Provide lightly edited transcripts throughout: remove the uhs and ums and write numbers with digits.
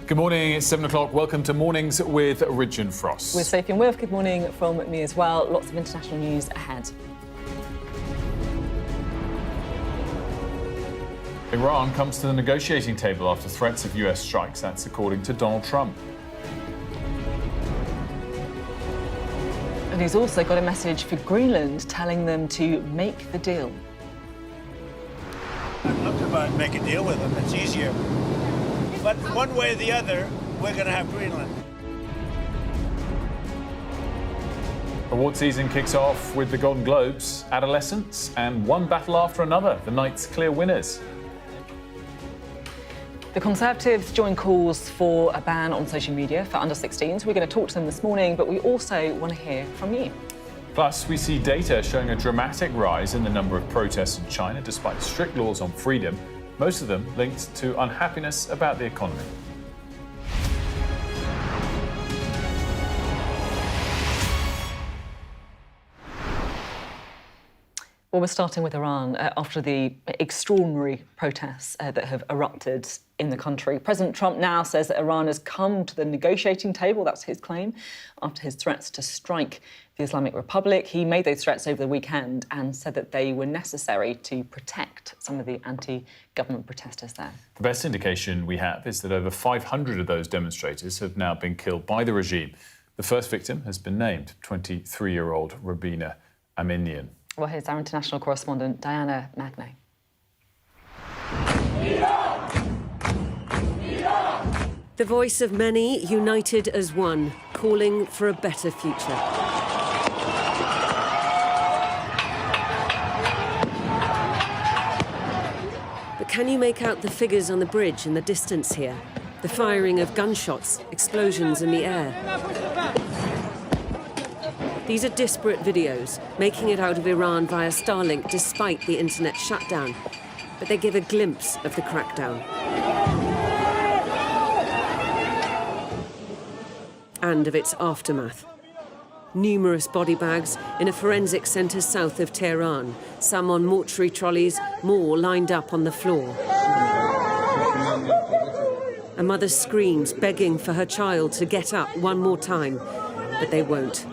Good morning, it's 7 o'clock. Welcome to Mornings with Ridge and Frost. With Sophy and Wilf, good morning from me as well. Lots of international news ahead. Iran comes to the negotiating table after threats of US strikes. That's according to Donald Trump. And he's also got a message for Greenland telling them to make the deal. I'd love to make a deal with them. It's easier. But one way or the other, we're going to have Greenland. Award season kicks off with the Golden Globes, Adolescence, and one battle after another, the night's clear winners. The Conservatives join calls for a ban on social media for under-16s. We're going to talk to them this morning, but we also want to hear from you. Plus, we see data showing a dramatic rise in the number of protests in China, despite strict laws on freedom, most of them linked to unhappiness about the economy. Well, we're starting with Iran after the extraordinary protests that have erupted in the country. President Trump now says that Iran has come to the negotiating table, that's his claim, after his threats to strike the Islamic Republic. He made those threats over the weekend and said that they were necessary to protect some of the anti-government protesters there. The best indication we have is that over 500 of those demonstrators have now been killed by the regime. The first victim has been named, 23-year-old Rabina Aminian. Well, here's our international correspondent, Diana Magnay. The voice of many united as one, calling for a better future. But can you make out the figures on the bridge in the distance here? The firing of gunshots, explosions in the air. These are disparate videos, making it out of Iran via Starlink despite the internet shutdown. But they give a glimpse of the crackdown. And of its aftermath. Numerous body bags in a forensic centre south of Tehran, some on mortuary trolleys, more lined up on the floor. A mother screams, begging for her child to get up one more time, but they won't.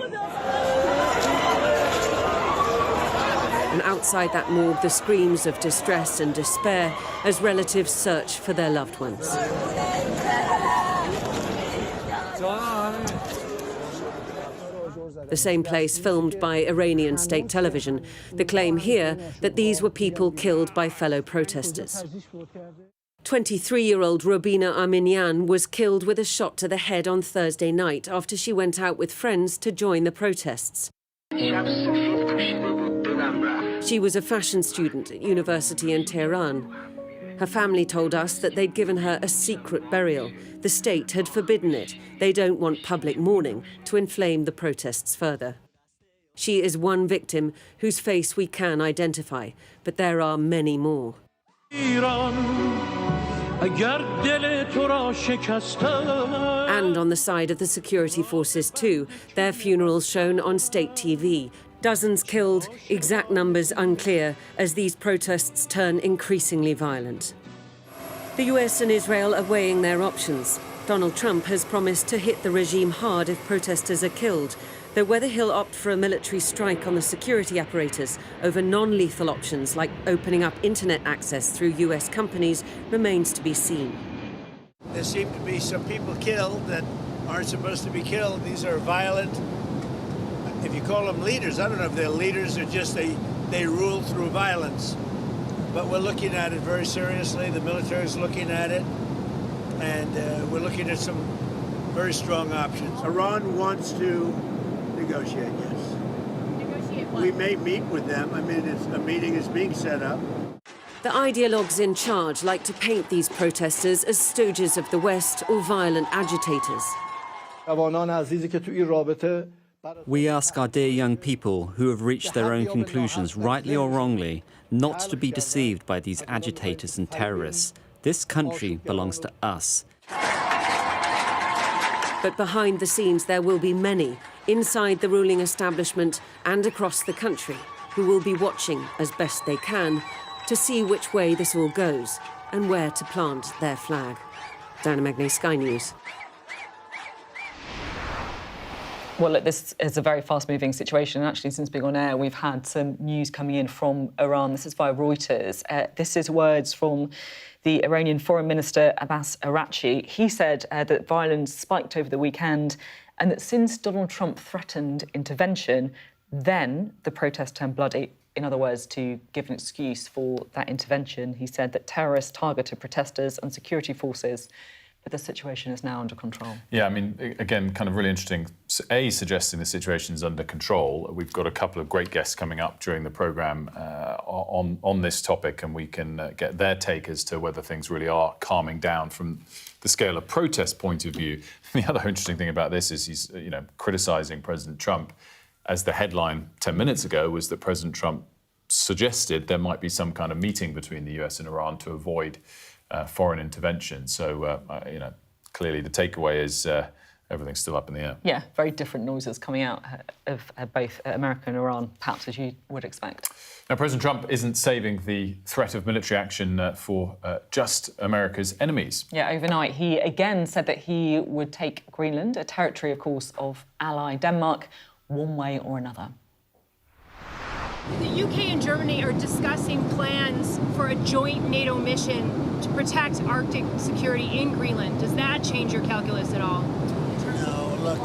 And outside that morgue, the screams of distress and despair as relatives search for their loved ones. The same place filmed by Iranian state television. The claim here that these were people killed by fellow protesters. 23-year-old Rabina Aminian was killed with a shot to the head on Thursday night after she went out with friends to join the protests. She was a fashion student at university in Tehran. Her family told us that they'd given her a secret burial. The state had forbidden it. They don't want public mourning to inflame the protests further. She is one victim whose face we can identify, but there are many more. And on the side of the security forces too, their funerals shown on state TV. Dozens killed, exact numbers unclear, as these protests turn increasingly violent. The US and Israel are weighing their options. Donald Trump has promised to hit the regime hard if protesters are killed, though whether he'll opt for a military strike on the security apparatus over non-lethal options like opening up internet access through US companies remains to be seen. There seem to be some people killed that aren't supposed to be killed. These are violent. If you call them leaders, I don't know if they're leaders or just they rule through violence. But we're looking at it very seriously. The military is looking at it. And we're looking at some very strong options. Iran wants to negotiate, yes. Negotiate what? We may meet with them. I mean, a meeting is being set up. The ideologues in charge like to paint these protesters as stooges of the West or violent agitators. We ask our dear young people who have reached their own conclusions, rightly or wrongly, not to be deceived by these agitators and terrorists. This country belongs to us. But behind the scenes, there will be many, inside the ruling establishment and across the country, who will be watching as best they can to see which way this all goes and where to plant their flag. Diana Magnay, Sky News. Well, look, this is a very fast-moving situation. And actually, since being on air, we've had some news coming in from Iran. This is via Reuters. This is words from the Iranian Foreign Minister Abbas Araghchi. He said that violence spiked over the weekend and that since Donald Trump threatened intervention, then the protest turned bloody. In other words, to give an excuse for that intervention, he said that terrorists targeted protesters and security forces, but the situation is now under control. Yeah, I mean, again, kind of really interesting. Suggesting the situation is under control. We've got a couple of great guests coming up during the programme on this topic, and we can get their take as to whether things really are calming down from the scale of protest point of view. The other interesting thing about this is he's, criticising President Trump, as the headline 10 minutes ago was that President Trump suggested there might be some kind of meeting between the US and Iran to avoid foreign intervention. So, clearly the takeaway is everything's still up in the air. Yeah, very different noises coming out of both America and Iran, perhaps as you would expect. Now, President Trump isn't saving the threat of military action for just America's enemies. Yeah, overnight he again said that he would take Greenland, a territory, of course, of ally Denmark, one way or another. The UK and Germany are discussing plans for a joint NATO mission to protect Arctic security in Greenland. Does that change your calculus at all? No, look,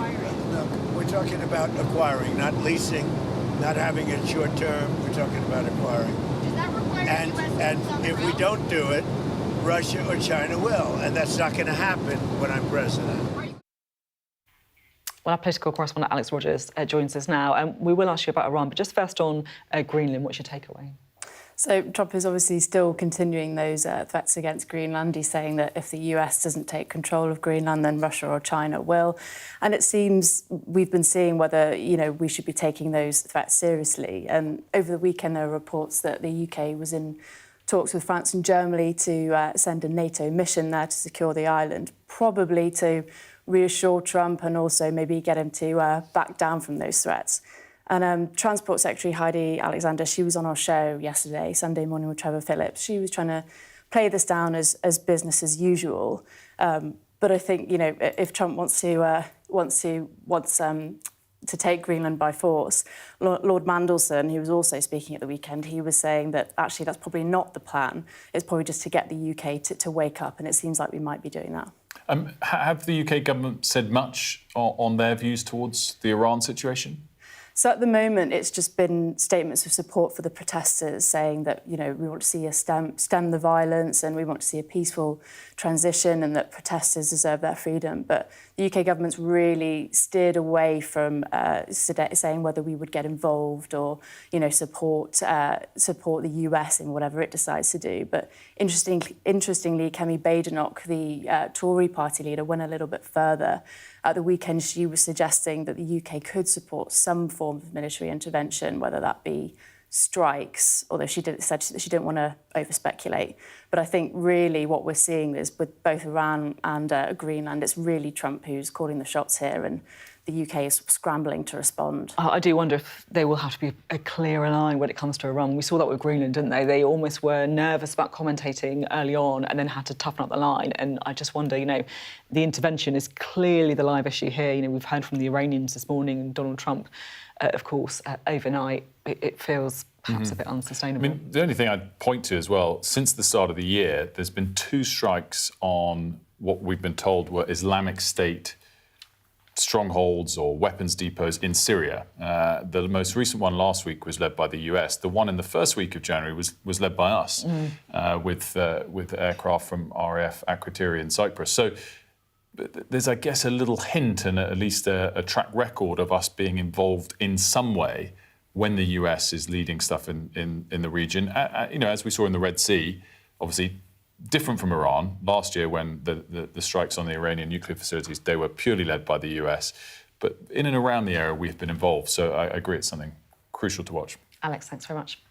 we're talking about acquiring, not leasing, not having it short term. We're talking about acquiring. Does that require and if we don't do it, Russia or China will, and that's not going to happen when I'm president. Well, our political correspondent Alex Rogers joins us now, and we will ask you about Iran, but just first on Greenland, what's your takeaway? So Trump is obviously still continuing those threats against Greenland. He's saying that if the US doesn't take control of Greenland, then Russia or China will. And it seems we've been seeing whether, we should be taking those threats seriously. And over the weekend, there were reports that the UK was in talks with France and Germany to send a NATO mission there to secure the island, probably to reassure Trump and also maybe get him to back down from those threats. And Transport Secretary Heidi Alexander, she was on our show yesterday, Sunday Morning with Trevor Phillips. She was trying to play this down as business as usual. But I think, if Trump wants to take Greenland by force, Lord Mandelson, who was also speaking at the weekend, he was saying that actually that's probably not the plan. It's probably just to get the UK to wake up, and it seems like we might be doing that. Have the UK government said much on their views towards the Iran situation? So at the moment, it's just been statements of support for the protesters saying that, we want to see a stem the violence and we want to see a peaceful transition and that protesters deserve their freedom. But the UK government's really steered away from saying whether we would get involved or, support the US in whatever it decides to do. But interestingly, Kemi Badenoch, the Tory party leader, went a little bit further. At the weekend, she was suggesting that the UK could support some form of military intervention, whether that be strikes, although she said that she didn't want to over-speculate. But I think really what we're seeing is with both Iran and Greenland, it's really Trump who's calling the shots here, and the UK is scrambling to respond. I do wonder if there will have to be a clearer line when it comes to Iran. We saw that with Greenland, didn't they? They almost were nervous about commentating early on and then had to toughen up the line. And I just wonder, the intervention is clearly the live issue here. We've heard from the Iranians this morning and Donald Trump, of course, overnight. It feels perhaps a bit unsustainable. I mean, the only thing I'd point to as well, since the start of the year, there's been 2 strikes on what we've been told were Islamic State strongholds or weapons depots in Syria. The most recent one last week was led by the US. The one in the first week of January was led by us with aircraft from RAF Akrotiri in Cyprus. So there's, I guess, a little hint and at least a track record of us being involved in some way when the US is leading stuff in the region. As we saw in the Red Sea, obviously different from Iran. Last year, when the strikes on the Iranian nuclear facilities, they were purely led by the US. But in and around the area, we've been involved. So I agree it's something crucial to watch. Alex, thanks very much.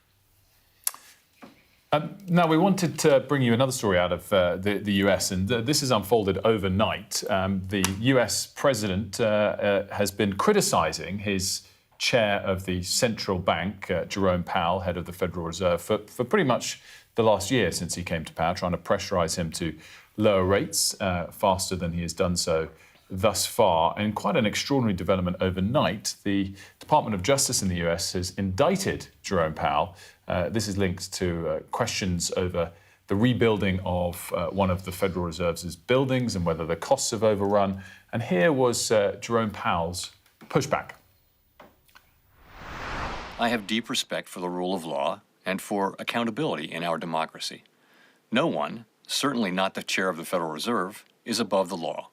Now, we wanted to bring you another story out of the US, and this has unfolded overnight. The US president has been criticising his chair of the central bank, Jerome Powell, head of the Federal Reserve, for pretty much the last year since he came to power, trying to pressurise him to lower rates faster than he has done so thus far. And quite an extraordinary development overnight, the Department of Justice in the US has indicted Jerome Powell. This is linked to questions over the rebuilding of one of the Federal Reserve's buildings and whether the costs have overrun. And here was Jerome Powell's pushback. I have deep respect for the rule of law and for accountability in our democracy. No one, certainly not the chair of the Federal Reserve, is above the law.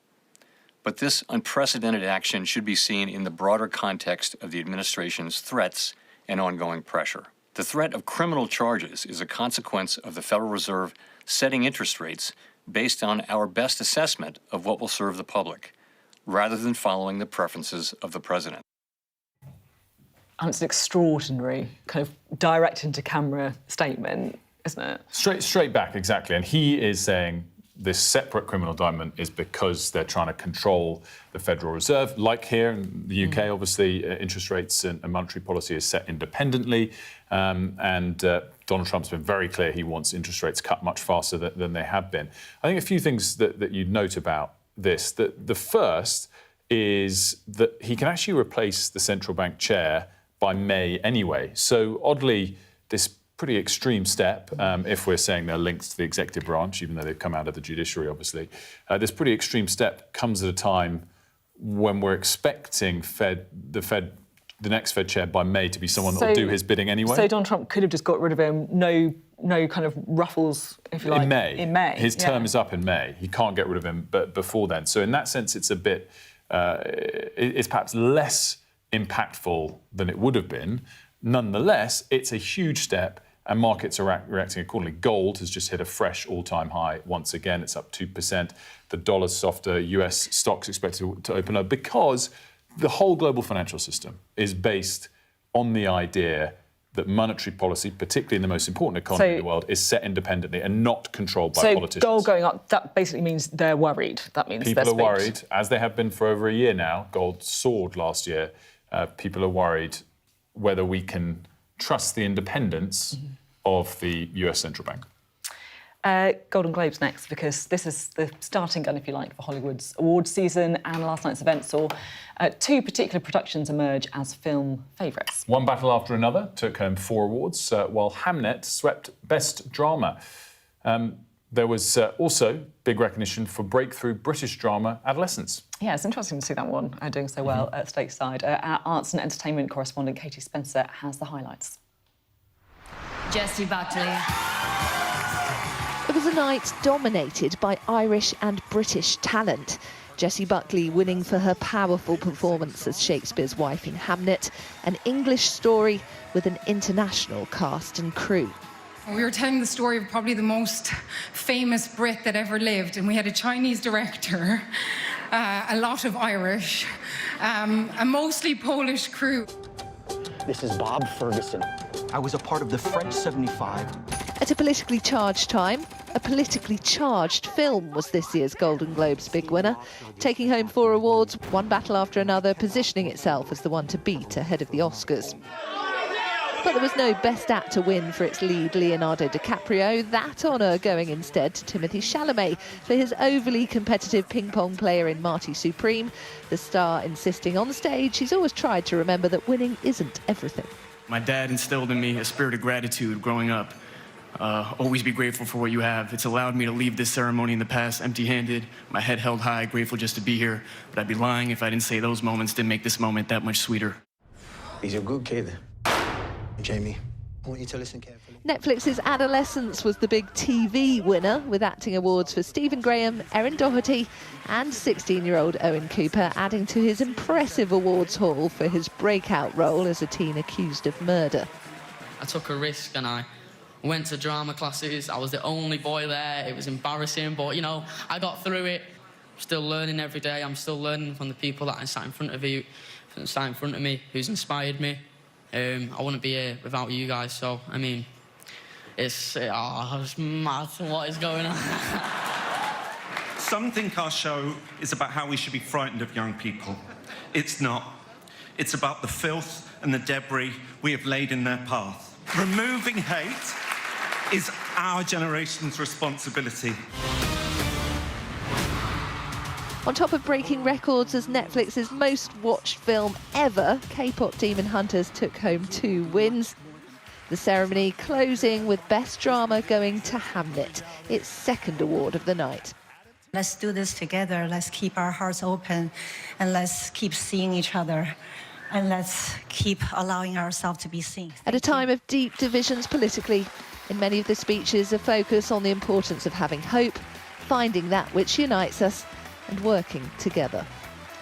But this unprecedented action should be seen in the broader context of the administration's threats and ongoing pressure. The threat of criminal charges is a consequence of the Federal Reserve setting interest rates based on our best assessment of what will serve the public, rather than following the preferences of the president. And it's an extraordinary kind of direct into camera statement, isn't it? Straight back, exactly. And he is saying this separate criminal indictment is because they're trying to control the Federal Reserve. Like here in the UK, obviously, interest rates and monetary policy is set independently. And Donald Trump's been very clear he wants interest rates cut much faster than they have been. I think a few things that you'd note about this. The first is that he can actually replace the central bank chair by May anyway. So oddly, this pretty extreme step, if we're saying they're linked to the executive branch, even though they've come out of the judiciary, obviously. This pretty extreme step comes at a time when we're expecting the next Fed chair by May to be someone that will do his bidding anyway. So Donald Trump could have just got rid of him, no kind of ruffles, if you like. In May. His term is up in May. He can't get rid of him but before then. So in that sense, it's a bit, it's perhaps less impactful than it would have been. Nonetheless, it's a huge step and markets are reacting accordingly. Gold has just hit a fresh all-time high once again. It's up 2%. The dollar's softer. US stocks expected to open up because the whole global financial system is based on the idea that monetary policy, particularly in the most important economy in the world, is set independently and not controlled by politicians. So gold going up, that basically means they're worried. That means people are worried, as they have been for over a year now. Gold soared last year. People are worried whether we can trust the independence of the US central bank. Golden Globes next, because this is the starting gun, if you like, for Hollywood's awards season, and last night's event saw two particular productions emerge as film favourites. One battle after another took home 4 awards, while Hamnet swept Best Drama. There was also big recognition for breakthrough British drama Adolescence. Yeah, it's interesting to see that one doing so well at stateside. Our arts and entertainment correspondent Katie Spencer has the highlights. Jessie, Buckley. It was a night dominated by Irish and British talent. Jessie Buckley winning for her powerful performance as Shakespeare's wife in Hamnet, an English story with an international cast and crew. We were telling the story of probably the most famous Brit that ever lived, and we had a Chinese director, a lot of Irish, a mostly Polish crew. This is Bob Ferguson. I was a part of the French 75. At a politically charged time, a politically charged film was this year's Golden Globes big winner, taking home 4 awards, one battle after another, positioning itself as the one to beat ahead of the Oscars. But there was no Best Actor win for its lead, Leonardo DiCaprio, that honour going instead to Timothee Chalamet for his overly competitive ping-pong player in Marty Supreme, the star insisting on stage he's always tried to remember that winning isn't everything. My dad instilled in me a spirit of gratitude growing up. Always be grateful for what you have. It's allowed me to leave this ceremony in the past empty-handed, my head held high, grateful just to be here. But I'd be lying if I didn't say those moments didn't make this moment that much sweeter. He's a good kid. Jamie, I want you to listen carefully. Netflix's Adolescence was the big TV winner, with acting awards for Stephen Graham, Erin Doherty and 16-year-old Owen Cooper, adding to his impressive awards haul for his breakout role as a teen accused of murder. I took a risk and I went to drama classes. I was the only boy there. It was embarrassing, but, you know, I got through it. I'm still learning every day. I'm still learning from the people that sat in front of me, who's inspired me. I wouldn't be here without you guys, so, I mean, it's mad what is going on. Some think our show is about how we should be frightened of young people. It's not. It's about the filth and the debris we have laid in their path. Removing hate is our generation's responsibility. On top of breaking records as Netflix's most watched film ever, K-pop Demon Hunters took home 2 wins. The ceremony closing with Best Drama going to Hamnet, its 2nd award of the night. Let's do this together. Let's keep our hearts open and let's keep seeing each other. And let's keep allowing ourselves to be seen. At a time of deep divisions politically, in many of the speeches, a focus on the importance of having hope, finding that which unites us, and working together.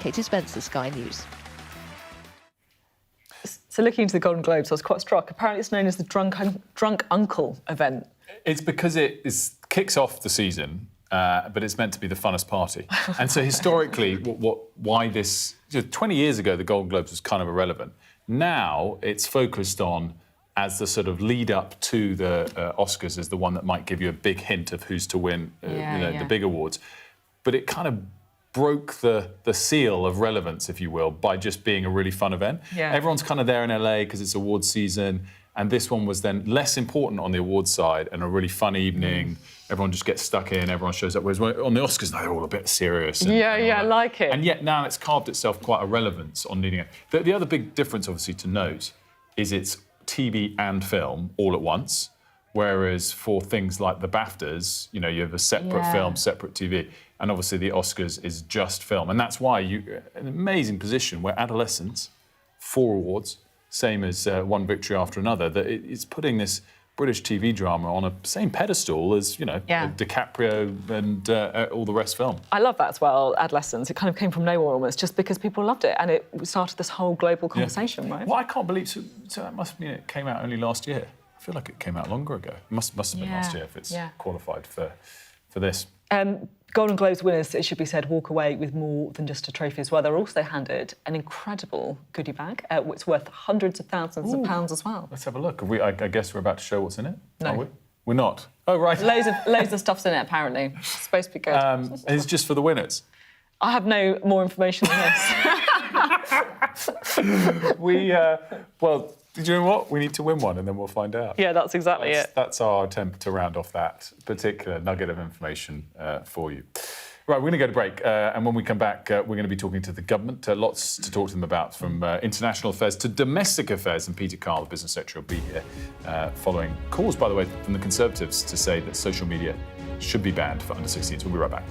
Katie Spencer, Sky News. So looking into the Golden Globes, I was quite struck. Apparently it's known as the Drunk Uncle event. It's because kicks off the season, but it's meant to be the funnest party. And so historically, why this... 20 years ago, the Golden Globes was kind of irrelevant. Now it's focused on, as the sort of lead up to the Oscars, as the one that might give you a big hint of who's to win the big awards. But it kind of broke the seal of relevance, if you will, by just being a really fun event. Yeah. Everyone's kind of there in LA because it's awards season, and this one was then less important on the awards side and a really fun evening. Everyone just gets stuck in, everyone shows up. Whereas on the Oscars, they're all a bit serious. I like it. And yet now it's carved itself quite a relevance on needing it. The other big difference, obviously, to note is it's TV and film all at once. Whereas for things like the BAFTAs, you have a separate film, separate TV. And obviously the Oscars is just film. And that's why you're in an amazing position where Adolescence, 4 awards, same as one victory after another, that it's putting this British TV drama on a same pedestal as, DiCaprio and all the rest film. I love that as well, Adolescence. It kind of came from nowhere almost, just because people loved it, and it started this whole global conversation, right? Well, I can't believe... So that must mean it came out only last year. I feel like it came out longer ago. It must have been last year if it's qualified for this. Golden Globes winners, it should be said, walk away with more than just a trophy as well. They're also handed an incredible goodie bag, it's worth hundreds of thousands of pounds as well. Let's have a look. I guess we're about to show what's in it. No. Are we? We're not. Oh, right. Loads of stuff's in it, apparently. It's supposed to be good. It's just for the winners. I have no more information than this. Well, do you know what? We need to win one and then we'll find out. Yeah, that's exactly it. That's our attempt to round off that particular nugget of information for you. Right, we're going to go to break, and when we come back, we're going to be talking to the government. Lots to talk to them about, from international affairs to domestic affairs, and Peter Carl, the business secretary, will be here following calls, by the way, from the Conservatives to say that social media should be banned for under 16s. We'll be right back.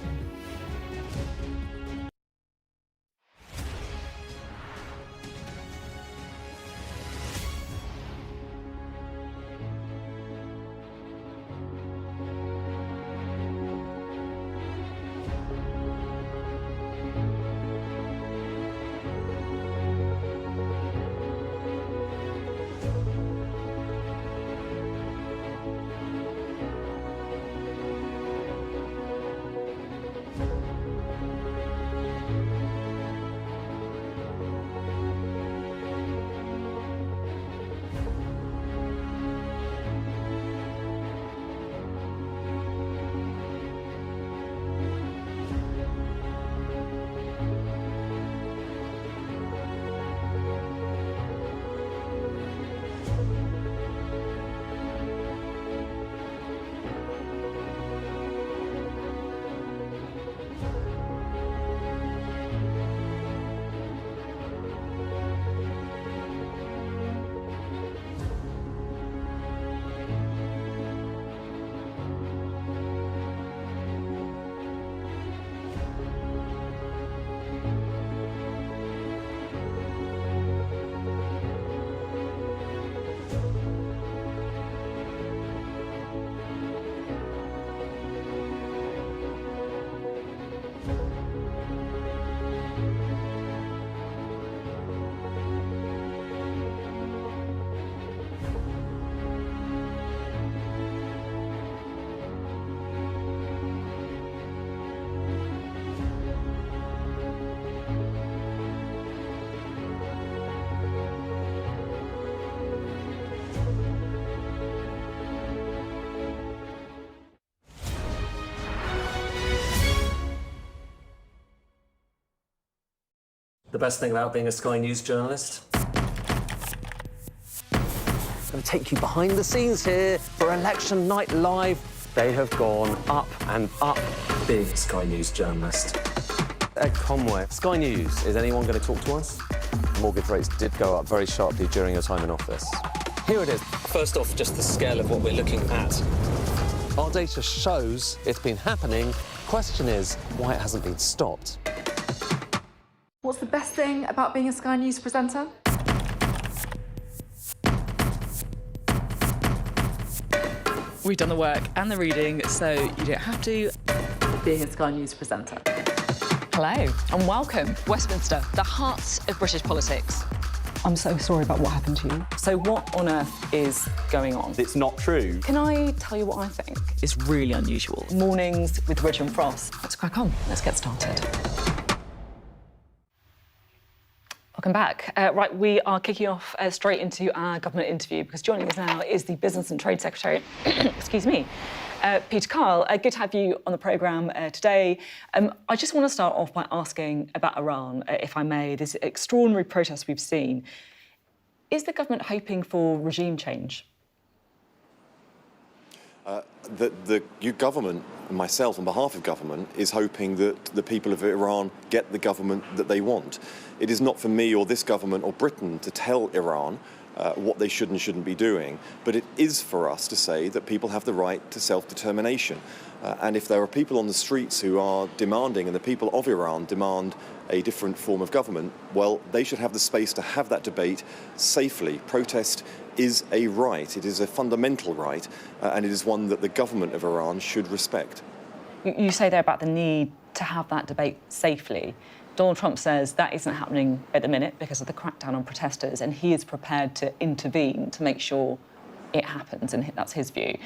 The best thing about being a Sky News journalist? I'm going to take you behind the scenes here for Election Night Live. They have gone up and up. Being a Sky News journalist. Ed Conway. Sky News, is anyone going to talk to us? Mortgage rates did go up very sharply during your time in office. Here it is. First off, just the scale of what we're looking at. Our data shows it's been happening. Question is, why it hasn't been stopped. What's the best thing about being a Sky News presenter? We've done the work and the reading, so you don't have to. Being a Sky News presenter. Hello and welcome. Westminster, the heart of British politics. I'm so sorry about what happened to you. So what on earth is going on? It's not true. Can I tell you what I think? It's really unusual. Mornings with Richard and Frost. Let's crack on. Let's get started. Welcome back. Right, we are kicking off straight into our government interview because joining us now is the Business and Trade Secretary, excuse me, Peter Kyle. Good to have you on the programme today. I just want to start off by asking about Iran, if I may, this extraordinary protest we've seen. Is the government hoping for regime change? The government, myself on behalf of government, is hoping that the people of Iran get the government that they want. It is not for me or this government or Britain to tell Iran what they should and shouldn't be doing, but it is for us to say that people have the right to self-determination. And if there are people on the streets who are demanding, and the people of Iran demand a different form of government, well, they should have the space to have that debate safely. Protest is a right, it is a fundamental right, and it is one that the government of Iran should respect. You say there about the need to have that debate safely. Donald Trump says that isn't happening at the minute because of the crackdown on protesters, and he is prepared to intervene to make sure it happens, and that's his view.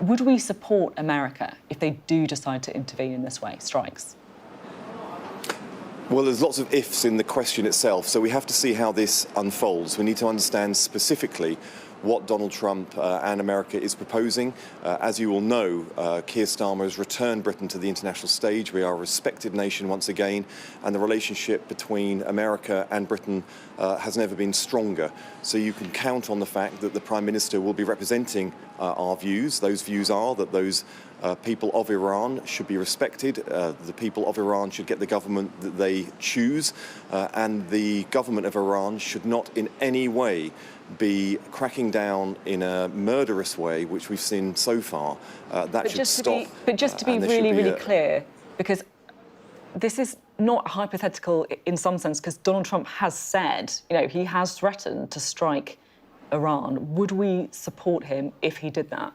Would we support America if they do decide to intervene in this way, strikes? Well, there's lots of ifs in the question itself, so we have to see how this unfolds. We need to understand specifically what Donald Trump and America is proposing. As you all know, Keir Starmer has returned Britain to the international stage. We are a respected nation once again, and the relationship between America and Britain has never been stronger. So you can count on the fact that the Prime Minister will be representing our views. Those views are that those people of Iran should be respected, the people of Iran should get the government that they choose, and the government of Iran should not in any way be cracking down in a murderous way, which we've seen so far. That should stop. But just to be really clear, because this is not hypothetical in some sense, because Donald Trump has said, you know, he has threatened to strike Iran. Would we support him if he did that?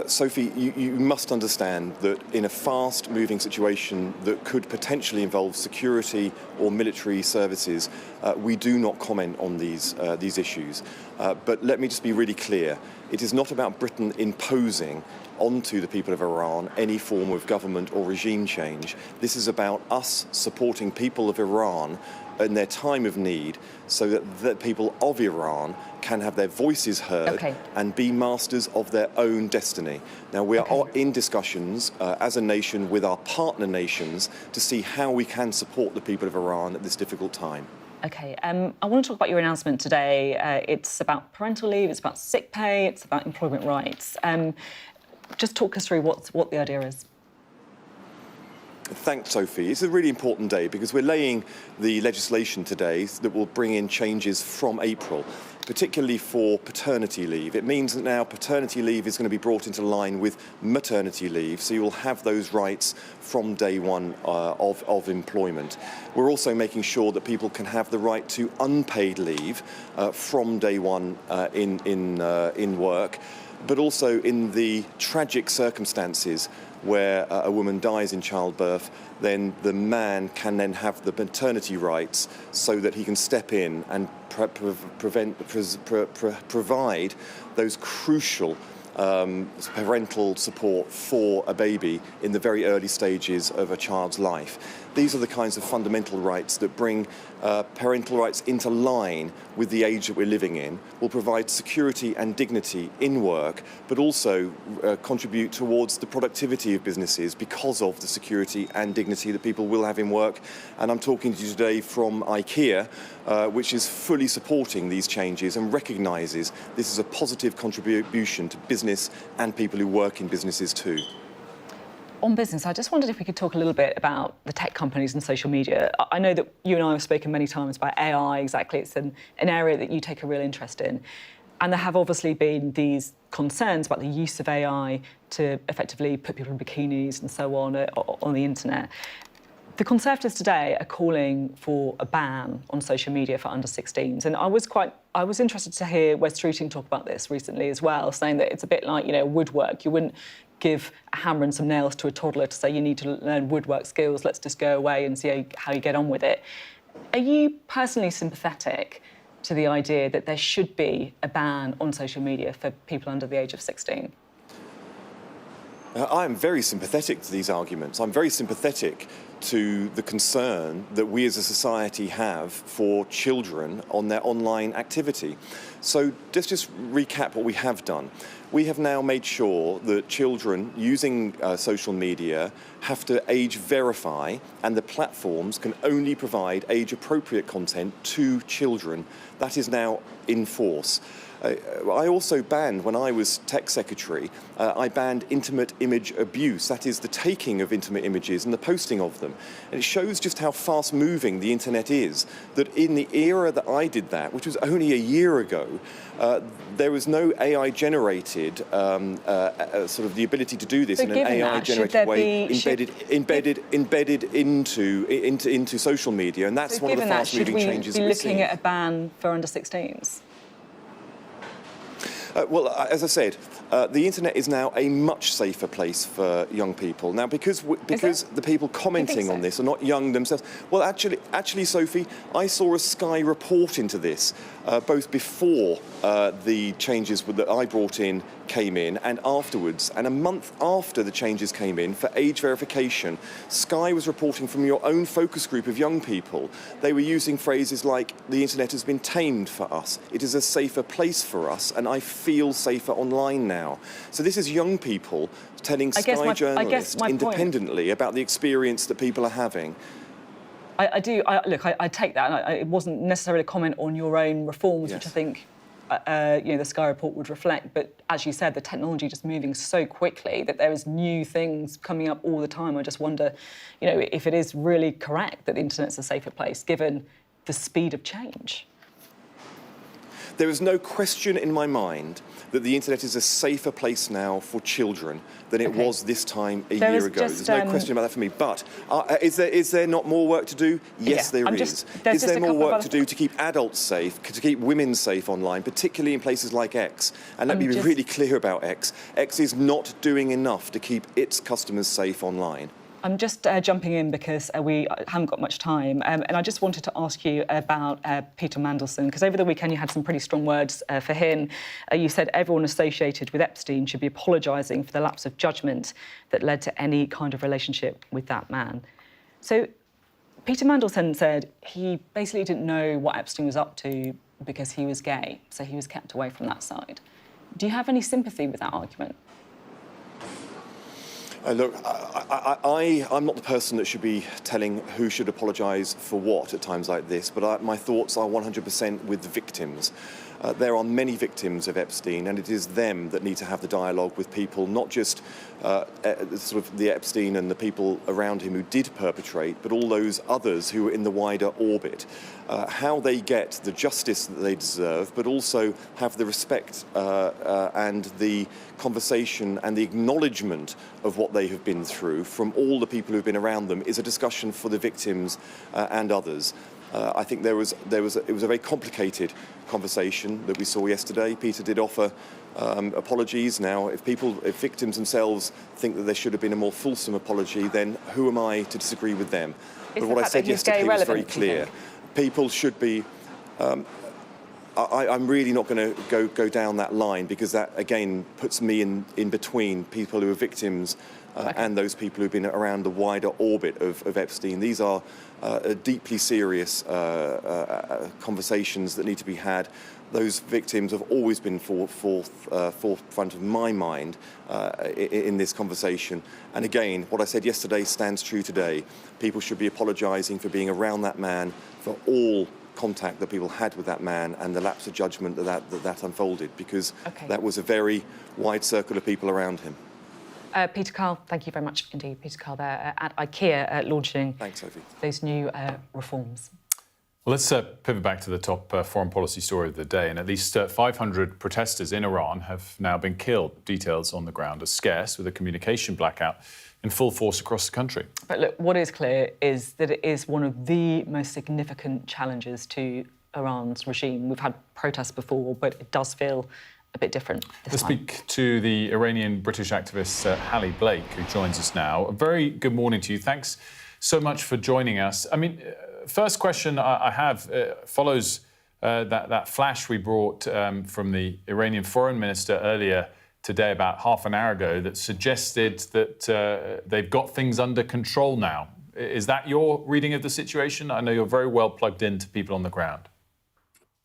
Sophie, you must understand that in a fast-moving situation that could potentially involve security or military services, we do not comment on these issues. But let me just be really clear. It is not about Britain imposing onto the people of Iran any form of government or regime change. This is about us supporting people of Iran in their time of need so that the people of Iran can have their voices heard and be masters of their own destiny. Now, we are in discussions as a nation with our partner nations to see how we can support the people of Iran at this difficult time. OK, I want to talk about your announcement today. It's about parental leave, it's about sick pay, it's about employment rights. Just talk us through what the idea is. Thanks, Sophie. It's a really important day because we're laying the legislation today that will bring in changes from April, particularly for paternity leave. It means that now paternity leave is going to be brought into line with maternity leave, so you will have those rights from day one of employment. We're also making sure that people can have the right to unpaid leave from day one in work, but also in the tragic circumstances where a woman dies in childbirth, then the man can then have the maternity rights so that he can step in and provide those crucial parental support for a baby in the very early stages of a child's life. These are the kinds of fundamental rights that bring parental rights into line with the age that we're living in, will provide security and dignity in work, but also contribute towards the productivity of businesses because of the security and dignity that people will have in work. And I'm talking to you today from IKEA, which is fully supporting these changes and recognises this is a positive contribution to business and people who work in businesses too. on business, I just wondered if we could talk a little bit about the tech companies and social media. I know that you and I have spoken many times about AI, exactly. It's an area that you take a real interest in. And there have obviously been these concerns about the use of AI to effectively put people in bikinis and so on the internet. The Conservatives today are calling for a ban on social media for under-16s, and I was interested to hear Wes Streeting talk about this recently as well, saying that it's a bit like, woodwork. You wouldn't give a hammer and some nails to a toddler to say you need to learn woodwork skills. Let's just go away and see how you get on with it. Are you personally sympathetic to the idea that there should be a ban on social media for people under the age of 16? I am very sympathetic to these arguments. I'm very sympathetic to the concern that we as a society have for children on their online activity. So let's just recap what we have done. We have now made sure that children using social media have to age verify, and the platforms can only provide age-appropriate content to children. That is now in force. I also banned, when I was tech secretary, I banned intimate image abuse. That is the taking of intimate images and the posting of them. And it shows just how fast-moving the internet is, that in the era that I did that, which was only a year ago, there was no AI-generated, sort of the ability to do this in an AI-generated way embedded into social media, and that's one of the fast-moving changes that we're seeing. Should we be looking at a ban for under-16s? Well, as I said, the internet is now a much safer place for young people. Now, because the people commenting on this are not young themselves. Well, actually, Sophie, I saw a Sky report into this, both before the changes that I brought in came in and afterwards. And a month after the changes came in for age verification, Sky was reporting from your own focus group of young people. They were using phrases like, the internet has been tamed for us. It is a safer place for us, and I feel safer online now. So this is young people telling Sky journalists independently about the experience that people are having. I take that, and it wasn't necessarily a comment on your own reforms, which I think the Sky report would reflect. But as you said, the technology just moving so quickly that there is new things coming up all the time. I just wonder, if it is really correct that the internet's a safer place, given the speed of change. There is no question in my mind that the internet is a safer place now for children than it was this time a year ago. There's no question about that for me. But is there not more work to do? Yes, there is. Is there more work to do to keep adults safe, to keep women safe online, particularly in places like X? And let me be really clear about X. X is not doing enough to keep its customers safe online. I'm just jumping in because we haven't got much time, and I just wanted to ask you about Peter Mandelson, because over the weekend you had some pretty strong words for him. You said everyone associated with Epstein should be apologising for the lapse of judgment that led to any kind of relationship with that man. So Peter Mandelson said he basically didn't know what Epstein was up to because he was gay, so he was kept away from that side. Do you have any sympathy with that argument? Look, I'm not the person that should be telling who should apologise for what at times like this, but my thoughts are 100% with the victims. There are many victims of Epstein, and it is them that need to have the dialogue with people, not just sort of the Epstein and the people around him who did perpetrate, but all those others who are in the wider orbit. How they get the justice that they deserve, but also have the respect and the conversation and the acknowledgement of what they have been through from all the people who've been around them is a discussion for the victims and others. I think it was a very complicated conversation that we saw yesterday. Peter did offer apologies. Now, if victims themselves think that there should have been a more fulsome apology, then who am I to disagree with them? But what I said yesterday was very clear. People should be. I'm really not going to go down that line, because that again puts me in between people who are victims and those people who've been around the wider orbit of Epstein. These are deeply serious conversations that need to be had. Those victims have always been forefront of my mind in this conversation. And again, what I said yesterday stands true today. People should be apologising for being around that man, for all contact that people had with that man and the lapse of judgment that unfolded, because that was a very wide circle of people around him. Peter Carl, thank you very much indeed, Peter Carl, there at IKEA launching Thanks, Sophie. those new reforms. Well, let's pivot back to the top foreign policy story of the day. And at least 500 protesters in Iran have now been killed. Details on the ground are scarce, with a communication blackout in full force across the country. But look, what is clear is that it is one of the most significant challenges to Iran's regime. We've had protests before, but it does feel a bit different this Let's time. speak to the Iranian-British activist Hallie Blake, who joins us now. A very good morning to you. Thanks so much for joining us. I mean, first question I have follows that flash we brought from the Iranian foreign minister earlier today, about half an hour ago, that suggested that they've got things under control now. Is that your reading of the situation? I know you're very well plugged into people on the ground.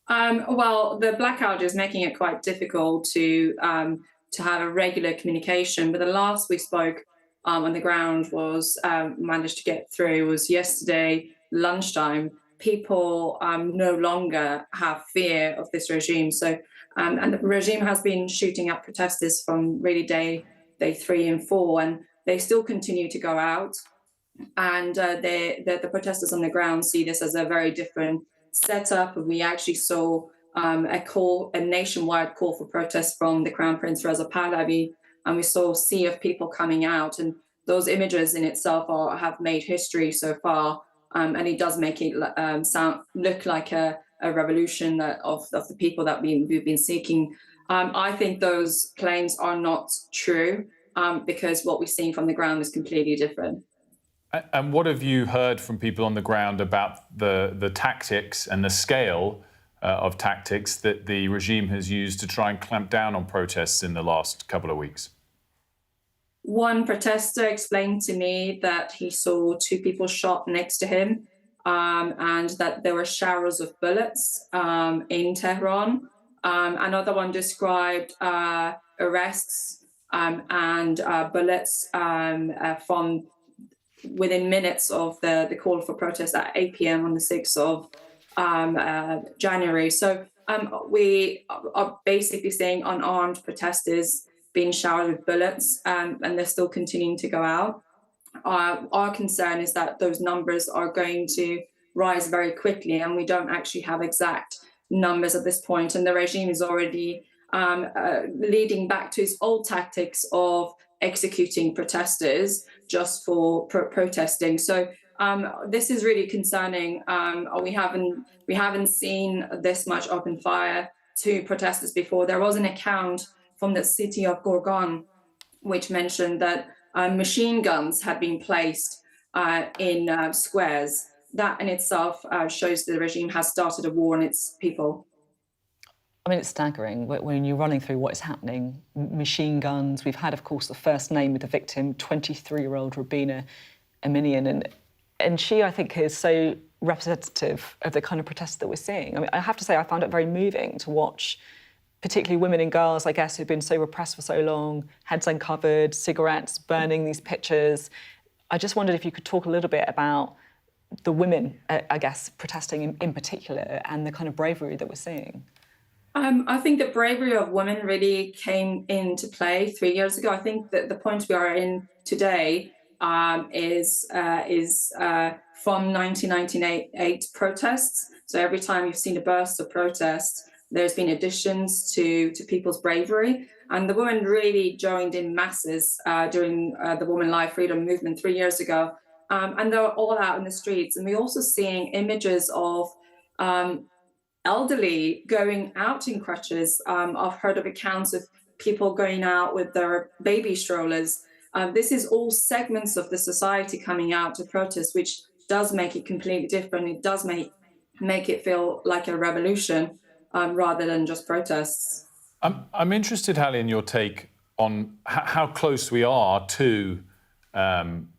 Well, the blackout is making it quite difficult to have a regular communication. But the last we spoke on the ground was managed to get through was yesterday lunchtime. People no longer have fear of this regime. So, and the regime has been shooting at protesters from really day 3 and 4, and they still continue to go out. And the protesters on the ground see this as a very different setup. We actually saw a nationwide call for protest from the Crown Prince Reza Pahlavi, and we saw a sea of people coming out. And those images in itself have made history so far, and it does make it look like a revolution of the people that we've been seeking. I think those claims are not true, because what we're seeing from the ground is completely different. And what have you heard from people on the ground about the tactics and the scale of tactics that the regime has used to try and clamp down on protests in the last couple of weeks? One protester explained to me that he saw 2 people shot next to him, and that there were showers of bullets in Tehran. Another one described arrests and bullets from within minutes of the call for protest at 8 p.m. on the 6th of January. So we are basically seeing unarmed protesters being showered with bullets, and they're still continuing to go out. Our concern is that those numbers are going to rise very quickly, and we don't actually have exact numbers at this point. And the regime is already leading back to its old tactics of executing protesters just for protesting. So this is really concerning. We haven't seen this much open fire to protesters before. There was an account from the city of Gorgan which mentioned that machine guns had been placed in squares. That in itself shows that the regime has started a war on its people. I mean, it's staggering when you're running through what is happening. Machine guns. We've had, of course, the first name of the victim, 23-year-old Rubina Aminian, and she, I think, is so representative of the kind of protests that we're seeing. I mean, I have to say, I found it very moving to watch, particularly women and girls, I guess, who've been so repressed for so long, heads uncovered, cigarettes, burning these pictures. I just wondered if you could talk a little bit about the women, I guess, protesting in particular, and the kind of bravery that we're seeing. I think the bravery of women really came into play 3 years ago. I think that the point we are in today is from 1998 protests. So every time you've seen a burst of protest, there's been additions to people's bravery. And the women really joined in masses during the Women Life Freedom movement 3 years ago. And they were all out in the streets. And we're also seeing images of elderly going out in crutches. I've heard of accounts of people going out with their baby strollers. This is all segments of the society coming out to protest, which does make it completely different. It does make it feel like a revolution rather than just protests. I'm interested, Hallie, in your take on how close we are to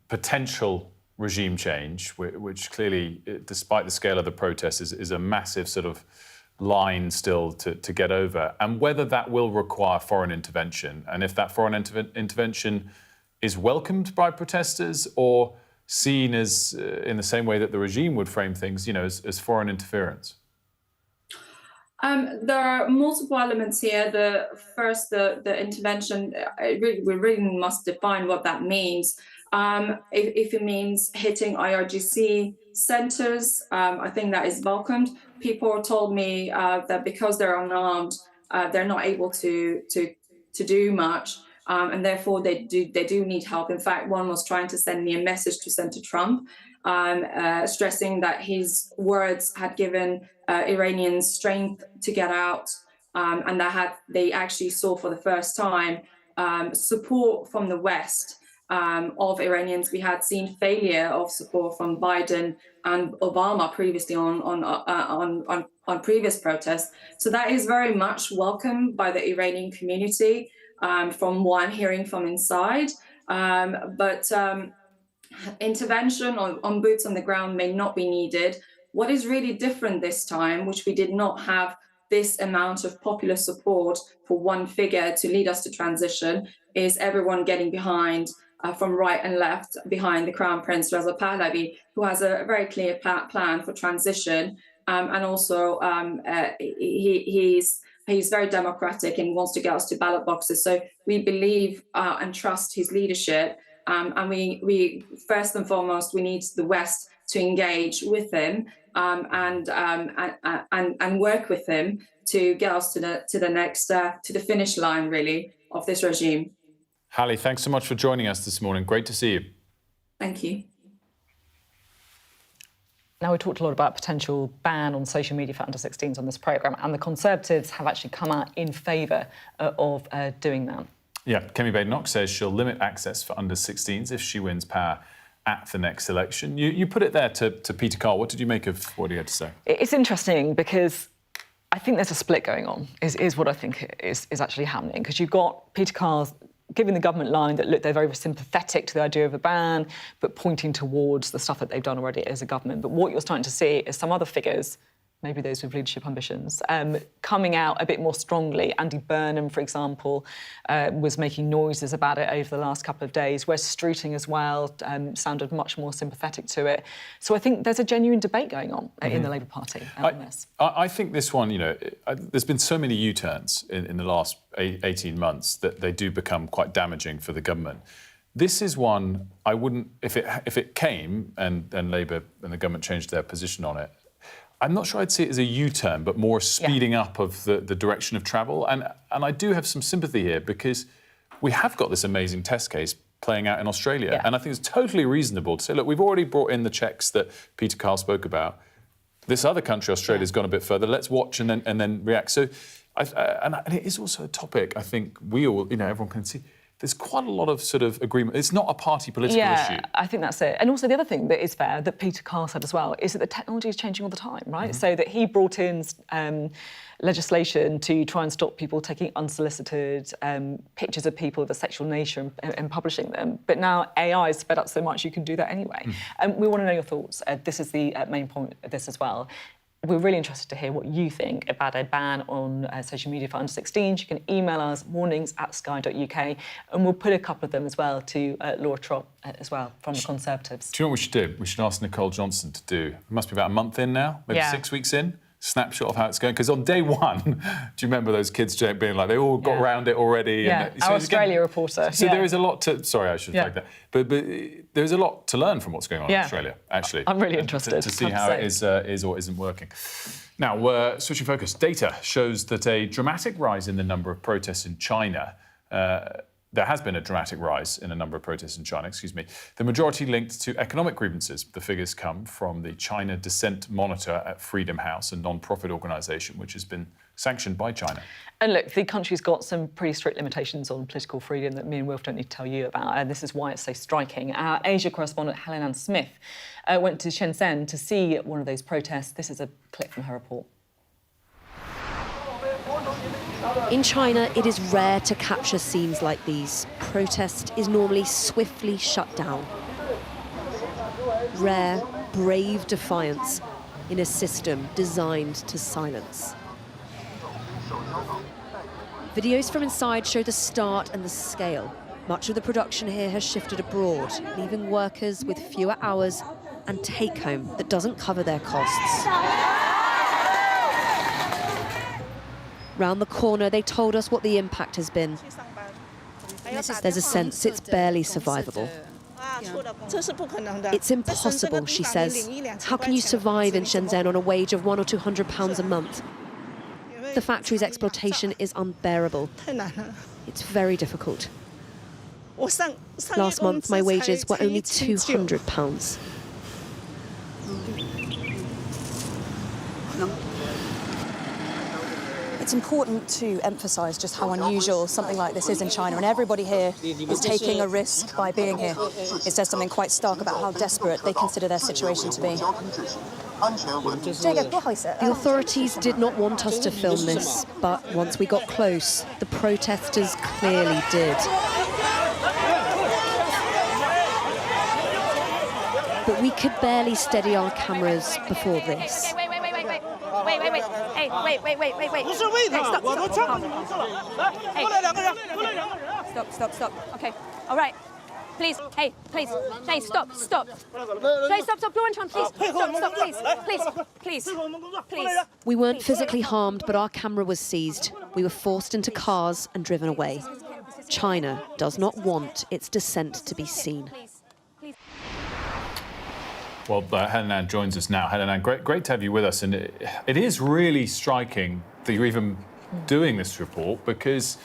potential regime change, which clearly, despite the scale of the protests, is a massive sort of line still to get over, and whether that will require foreign intervention, and if that foreign intervention is welcomed by protesters or seen as, in the same way that the regime would frame things, as foreign interference. There are multiple elements here. The intervention, we really must define what that means. If it means hitting IRGC centers, I think that is welcomed. People told me that because they're unarmed, they're not able to do much, and therefore they do need help. In fact, one was trying to send me a message to Senator Trump, stressing that his words had given Iranians strength to get out, and that they actually saw for the first time support from the West of Iranians. We had seen failure of support from Biden and Obama previously on previous protests. So that is very much welcomed by the Iranian community, from one hearing from inside. But intervention on boots on the ground may not be needed. What is really different this time, which we did not have this amount of popular support for one figure to lead us to transition, is everyone getting behind, from right and left, behind the Crown Prince Reza Pahlavi, who has a very clear plan for transition. And also he's very democratic and wants to get us to ballot boxes. So we believe and trust his leadership. And we first and foremost, we need the West to engage with him and work with him to get us to the next to the finish line, really, of this regime. Hallie, thanks so much for joining us this morning. Great to see you. Thank you. Now, we talked a lot about potential ban on social media for under-16s on this programme, and the Conservatives have actually come out in favour of doing that. Yeah, Kemi Badenoch says she'll limit access for under-16s if she wins power at the next election. You put it there to Peter Carl. What did you make of what he had to say? It's interesting because I think there's a split going on, is what I think is actually happening, because you've got Peter Carl giving the government line that, look, they're very sympathetic to the idea of a ban, but pointing towards the stuff that they've done already as a government. But what you're starting to see is some other figures, maybe those with leadership ambitions, coming out a bit more strongly. Andy Burnham, for example, was making noises about it over the last couple of days. Wes Streeting as well sounded much more sympathetic to it. So I think there's a genuine debate going on in the Labour Party on this. I think this one, there's been so many U-turns in the last 18 months that they do become quite damaging for the government. This is one I wouldn't, if it came and Labour and the government changed their position on it, I'm not sure I'd see it as a U-turn, but more a speeding up of the direction of travel. And I do have some sympathy here because we have got this amazing test case playing out in Australia. Yeah. And I think it's totally reasonable to say, look, we've already brought in the checks that Peter Carl spoke about. This other country, Australia's gone a bit further. Let's watch and then react. So, and it is also a topic I think we all, everyone can see. There's quite a lot of sort of agreement. It's not a party political issue. Yeah, I think that's it. And also the other thing that is fair, that Peter Carl said as well, is that the technology is changing all the time, right? So that he brought in legislation to try and stop people taking unsolicited pictures of people of a sexual nature and publishing them. But now AI is sped up so much you can do that anyway. And we want to know your thoughts. This is the main point of this as well. We're really interested to hear what you think about a ban on social media for under-16s. You can email us mornings@sky.uk, and we'll put a couple of them as well to Laura Trott as well from the Conservatives. Do you know what we should do? We should ask Nicole Johnson to do. It must be about a month in now, maybe 6 weeks in. Snapshot of how it's going. Because on day one, do you remember those kids being like, they all got around it already? Yeah, and, our Australia reporter. So there is a lot to... Sorry, I should flag that. But there's a lot to learn from what's going on in Australia, actually. I'm really interested. To see how it is or isn't working. Now, switching focus. Data shows that a dramatic rise in the number of protests in China there has been a dramatic rise in a number of protests in China, the majority linked to economic grievances. The figures come from the China Dissent Monitor at Freedom House, a non-profit organisation which has been sanctioned by China. And look, the country's got some pretty strict limitations on political freedom that me and Wilf don't need to tell you about, and this is why it's so striking. Our Asia correspondent, Helen Ann Smith, went to Shenzhen to see one of those protests. This is a clip from her report. In China, it is rare to capture scenes like these. Protest is normally swiftly shut down. Rare, brave defiance in a system designed to silence. Videos from inside show the start and the scale. Much of the production here has shifted abroad, leaving workers with fewer hours and take-home that doesn't cover their costs. Round the corner, they told us what the impact has been. There's a sense it's barely survivable. It's impossible, she says. How can you survive in Shenzhen on a wage of £100 or £200 a month? The factory's exploitation is unbearable. It's very difficult. Last month, my wages were only £200. It's important to emphasise just how unusual something like this is in China, and everybody here is taking a risk by being here. It says something quite stark about how desperate they consider their situation to be. The authorities did not want us to film this, but once we got close, the protesters clearly did. But we could barely steady our cameras before this. Wait. Hey, wait. Hey, stop. Stop. Okay. All right. Please. Hey, stop. Please, stop. Please. We weren't physically harmed, but our camera was seized. We were forced into cars and driven away. China does not want its dissent to be seen. Well, Helen Ann joins us now. Helen Ann, great to have you with us. And it is really striking that you're even doing this report, because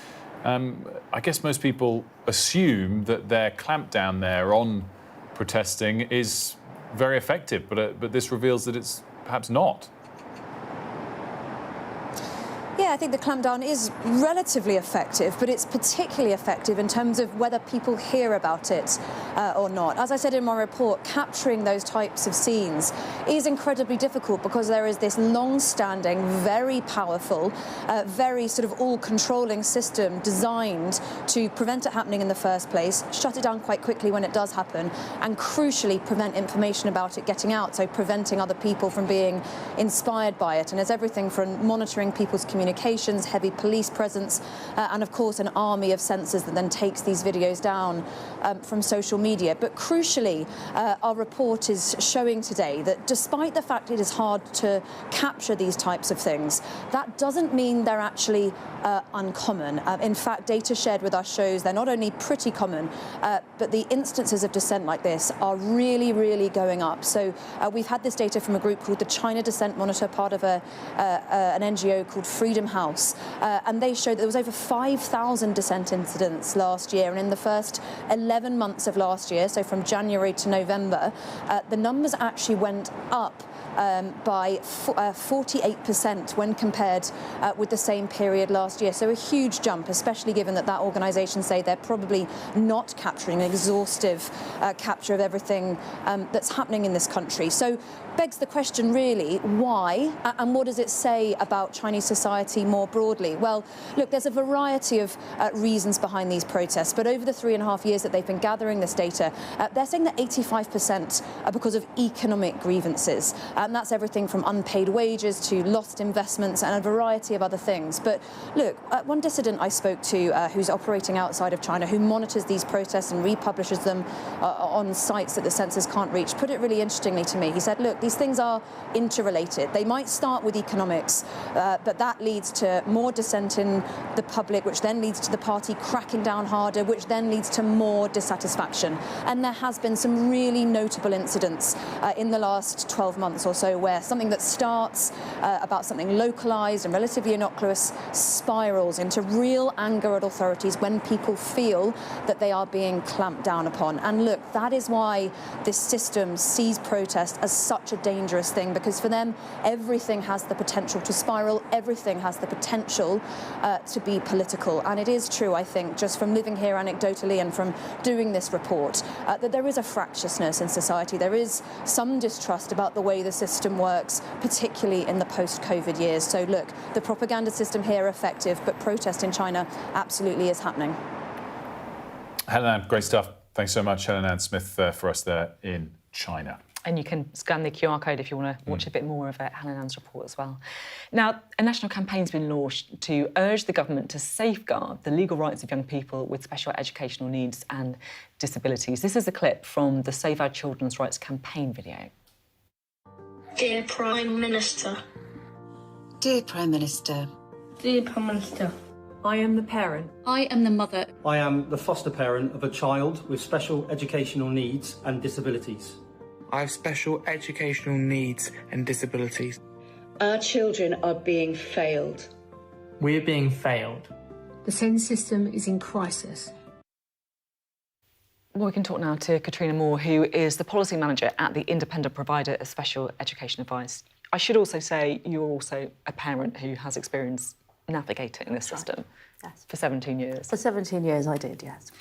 I guess most people assume that their clampdown there on protesting is very effective, but this reveals that it's perhaps not. Yeah, I think the clampdown is relatively effective, but it's particularly effective in terms of whether people hear about it or not. As I said in my report, capturing those types of scenes is incredibly difficult because there is this long-standing, very powerful, very sort of all-controlling system designed to prevent it happening in the first place, shut it down quite quickly when it does happen, and crucially prevent information about it getting out, so preventing other people from being inspired by it. And there's everything from monitoring people's communications, heavy police presence, and of course an army of sensors that then takes these videos down from social media. But crucially, our report is showing today that despite the fact it is hard to capture these types of things, that doesn't mean they're actually uncommon. In fact, data shared with us shows they're not only pretty common, but the instances of dissent like this are really, really going up. So we've had this data from a group called the China Dissent Monitor, part of an NGO called Freedom House, and they showed that there was over 5,000 dissent incidents last year, and in the first 11 months of last year, so from January to November, the numbers actually went up by 48% when compared with the same period last year. So a huge jump, especially given that organisation say they're probably not capturing an exhaustive capture of everything that's happening in this country. So begs the question really, why, and what does it say about Chinese society more broadly? Well, look, there's a variety of reasons behind these protests, but over the 3.5 years that they've been gathering this data, they're saying that 85% are because of economic grievances. And that's everything from unpaid wages to lost investments and a variety of other things. But look, one dissident I spoke to who's operating outside of China, who monitors these protests and republishes them on sites that the censors can't reach, put it really interestingly to me. He said, look, these things are interrelated. They might start with economics, but that leads to more dissent in the public, which then leads to the party cracking down harder, which then leads to more dissatisfaction. And there has been some really notable incidents in the last 12 months or so where something that starts about something localised and relatively innocuous spirals into real anger at authorities when people feel that they are being clamped down upon. And look, that is why this system sees protest as such a dangerous thing, because for them everything has the potential to spiral, everything has the potential to be political. And it is true, I think, just from living here anecdotally and from doing this report, that there is a fractiousness in society. There is some distrust about the way the system works, particularly in the post-COVID years. So look, the propaganda system here effective, but protest in China absolutely is happening. Helen Ann, great stuff. Thanks so much, Helen Ann Smith, for us there in China. And you can scan the QR code if you want to watch a bit more of Helen Ann's report as well. Now, a national campaign's been launched to urge the government to safeguard the legal rights of young people with special educational needs and disabilities. This is a clip from the Save Our Children's Rights campaign video. Dear Prime Minister. Dear Prime Minister, Dear Prime Minister, I am the parent. I am the mother. I am the foster parent of a child with special educational needs and disabilities. I have special educational needs and disabilities. Our children are being failed. We're being failed. The SEND system is in crisis. Well, we can talk now to Katrina Moore, who is the policy manager at the independent provider of special education advice. I should also say you're also a parent who has experience navigating this system for 17 years. For 17 years I did, yes.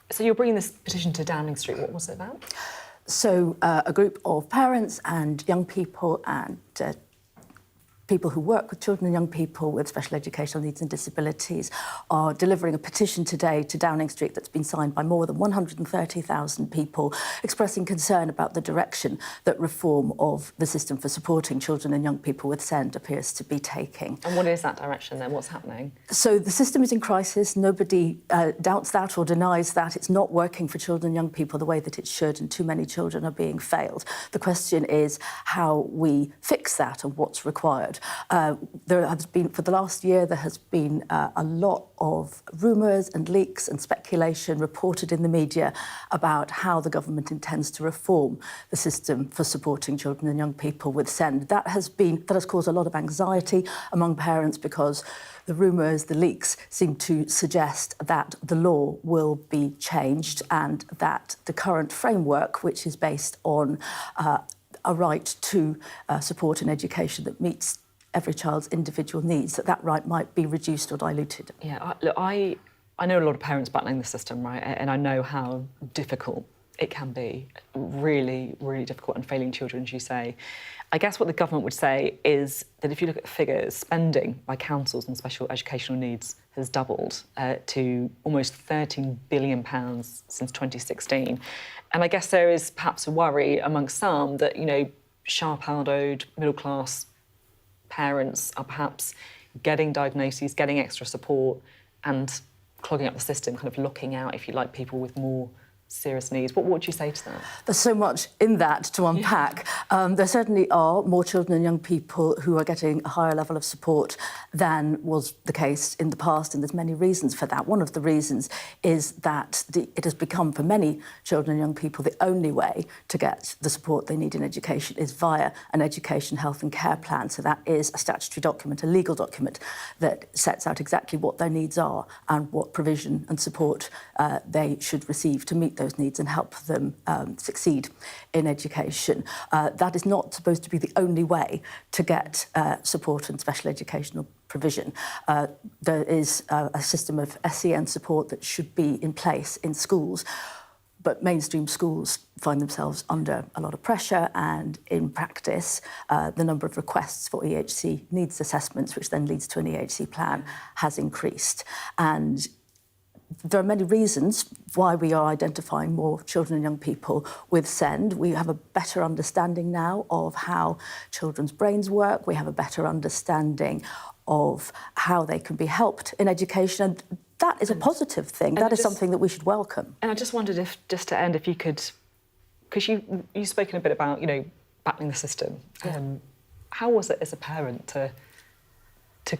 So you're bringing this petition to Downing Street. What was it about? So a group of parents and young people and people who work with children and young people with special educational needs and disabilities are delivering a petition today to Downing Street that's been signed by more than 130,000 people expressing concern about the direction that reform of the system for supporting children and young people with SEND appears to be taking. And what is that direction then? What's happening? So the system is in crisis. Nobody doubts that or denies that. It's not working for children and young people the way that it should, and too many children are being failed. The question is how we fix that and what's required. There has been, for the last year, there has been a lot of rumours and leaks and speculation reported in the media about how the government intends to reform the system for supporting children and young people with SEND. That has caused a lot of anxiety among parents because the rumours, the leaks, seem to suggest that the law will be changed and that the current framework, which is based on a right to support and education that meets every child's individual needs, that right might be reduced or diluted. Yeah, look, I know a lot of parents battling the system, right, and I know how difficult it can be, really, really difficult, and failing children, as you say. I guess what the government would say is that if you look at the figures, spending by councils on special educational needs has doubled to almost £13 billion since 2016. And I guess there is perhaps a worry amongst some that, you know, sharp-elbowed, middle-class parents are perhaps getting diagnoses, getting extra support and clogging up the system, kind of locking out, if you like, people with more serious needs. What would you say to that? There's so much in that to unpack. There certainly are more children and young people who are getting a higher level of support than was the case in the past, and there's many reasons for that. One of the reasons is that it has become, for many children and young people, the only way to get the support they need in education is via an education, health and care plan. So that is a statutory document, a legal document that sets out exactly what their needs are and what provision and support they should receive to meet those needs and help them succeed in education. That is not supposed to be the only way to get support and special educational provision. There is a system of SEN support that should be in place in schools, but mainstream schools find themselves under a lot of pressure, and in practice, the number of requests for EHC needs assessments, which then leads to an EHC plan, has increased. And there are many reasons why we are identifying more children and young people with SEND. We have a better understanding now of how children's brains work. We have a better understanding of how they can be helped in education. And that is a positive thing. That is something that we should welcome. And I just wondered if, just to end, if you could, because you've spoken a bit about, you know, battling the system. How was it as a parent to,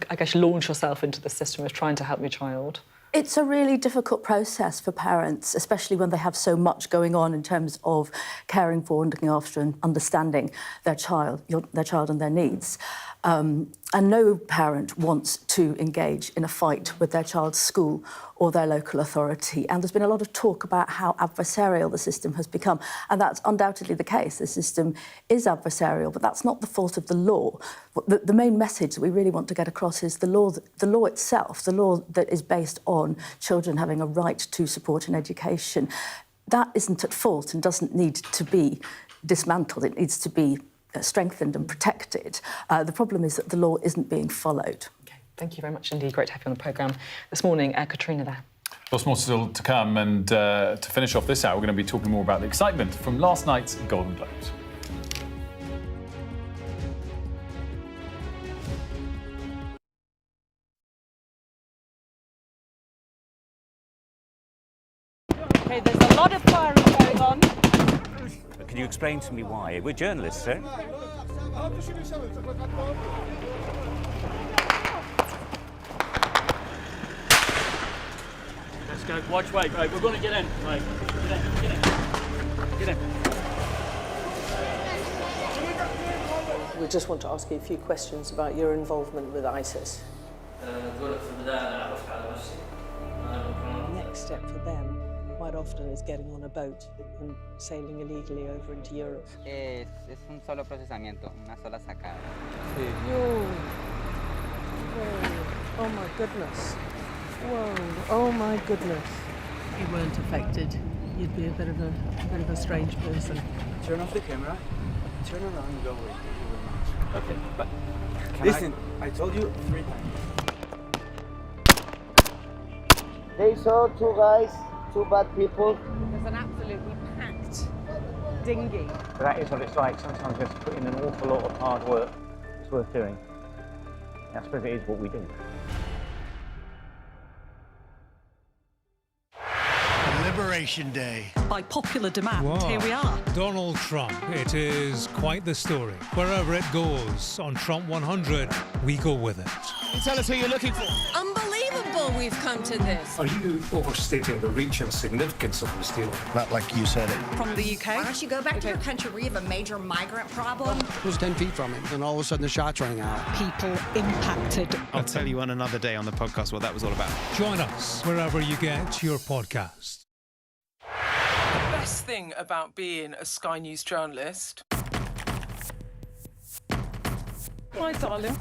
I guess, launch yourself into the system of trying to help your child? It's a really difficult process for parents, especially when they have so much going on in terms of caring for and looking after and understanding their child and their needs. And no parent wants to engage in a fight with their child's school or their local authority. And there's been a lot of talk about how adversarial the system has become. And that's undoubtedly the case. The system is adversarial, but that's not the fault of the law. The main message that we really want to get across is the law itself, the law that is based on children having a right to support and education. That isn't at fault and doesn't need to be dismantled. It needs to be strengthened and protected. The problem is that the law isn't being followed. Okay, thank you very much indeed. Great to have you on the programme this morning. Katrina there. Lots more still to come, and to finish off this hour, we're going to be talking more about the excitement from last night's Golden Globes. Okay, there's a lot of firing going on. Can you explain to me why? We're journalists, eh? let's go. Watch, wait, right, we're going to get in. Right, get in. We just want to ask you a few questions about your involvement with ISIS. Next step for them, quite often, is getting on a boat and sailing illegally over into Europe. Es un solo procesamiento, una sola sacada. Whoa. Oh my goodness. Whoa. Oh my goodness. If you weren't affected, you'd be a bit of a strange person. Turn off the camera. Turn around and go away. Okay, but listen, I told you 3 times. They saw 2 guys, 2 bad people. There's an absolutely packed dinghy. That is what it's like. Sometimes you have to put in an awful lot of hard work. It's worth doing. I suppose it is what we do. Liberation Day. By popular demand, here we are. Donald Trump. It is quite the story. Wherever it goes, on Trump 100, we go with it. Tell us who you're looking for. Unbelievable we've come to this. Are you overstating the reach and significance of this deal? Not like you said it. From the UK. Why don't you go back to your country where you have a major migrant problem? It was 10 feet from him, and all of a sudden the shot's rang out. People impacted. I'll tell you on another day on the podcast what that was all about. Join us wherever you get your podcasts. The best thing about being a Sky News journalist... Hi, darling.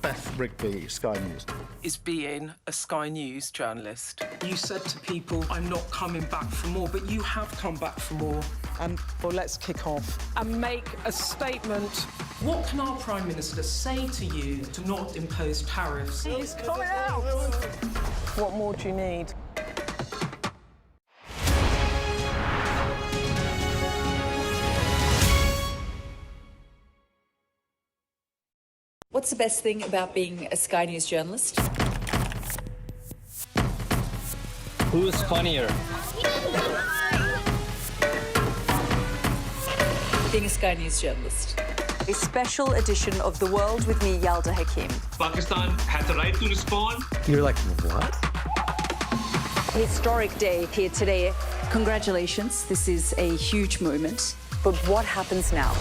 Beth Rigby, Sky News. ...is being a Sky News journalist. You said to people, I'm not coming back for more, but you have come back for more. Well, let's kick off. And make a statement. What can our Prime Minister say to you to not impose tariffs? He's coming out! What more do you need? What's the best thing about being a Sky News journalist? Who's funnier? Being a Sky News journalist. A special edition of The World with me, Yalda Hakim. Pakistan has the right to respond. You're like, what? Historic day here today. Congratulations, this is a huge moment. But what happens now?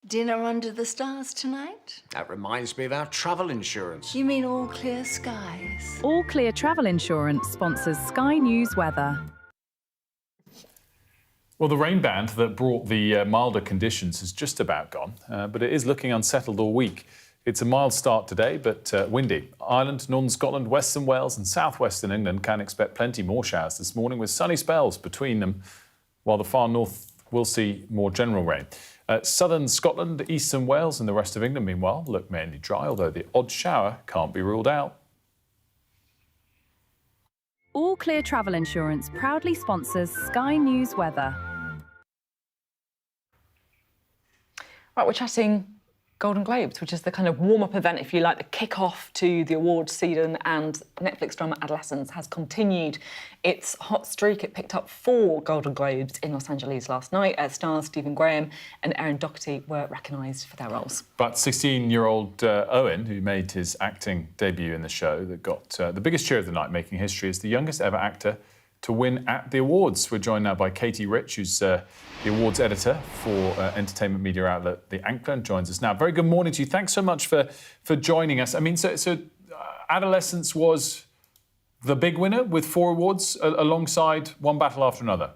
Dinner under the stars tonight? That reminds me of our travel insurance. You mean All Clear Skies? All Clear Travel Insurance sponsors Sky News weather. Well, the rain band that brought the milder conditions is just about gone, but it is looking unsettled all week. It's a mild start today, but windy. Ireland, northern Scotland, western Wales and southwestern England can expect plenty more showers this morning with sunny spells between them, while the far north will see more general rain. Southern Scotland, eastern Wales and the rest of England, meanwhile, look mainly dry, although the odd shower can't be ruled out. All Clear Travel Insurance proudly sponsors Sky News weather. Right, we're chatting Golden Globes, which is the kind of warm-up event, if you like, the kick-off to the awards season, and Netflix drama Adolescence has continued its hot streak. It picked up 4 Golden Globes in Los Angeles last night. Stars Stephen Graham and Erin Doherty were recognised for their roles. But 16-year-old Owen, who made his acting debut in the show that got the biggest cheer of the night, making history, is the youngest ever actor to win at the awards. We're joined now by Katie Rich, who's the awards editor for entertainment media outlet The Anchor, and joins us now. Very good morning to you. Thanks so much for joining us. I mean, so Adolescence was the big winner with 4 awards alongside One Battle After Another.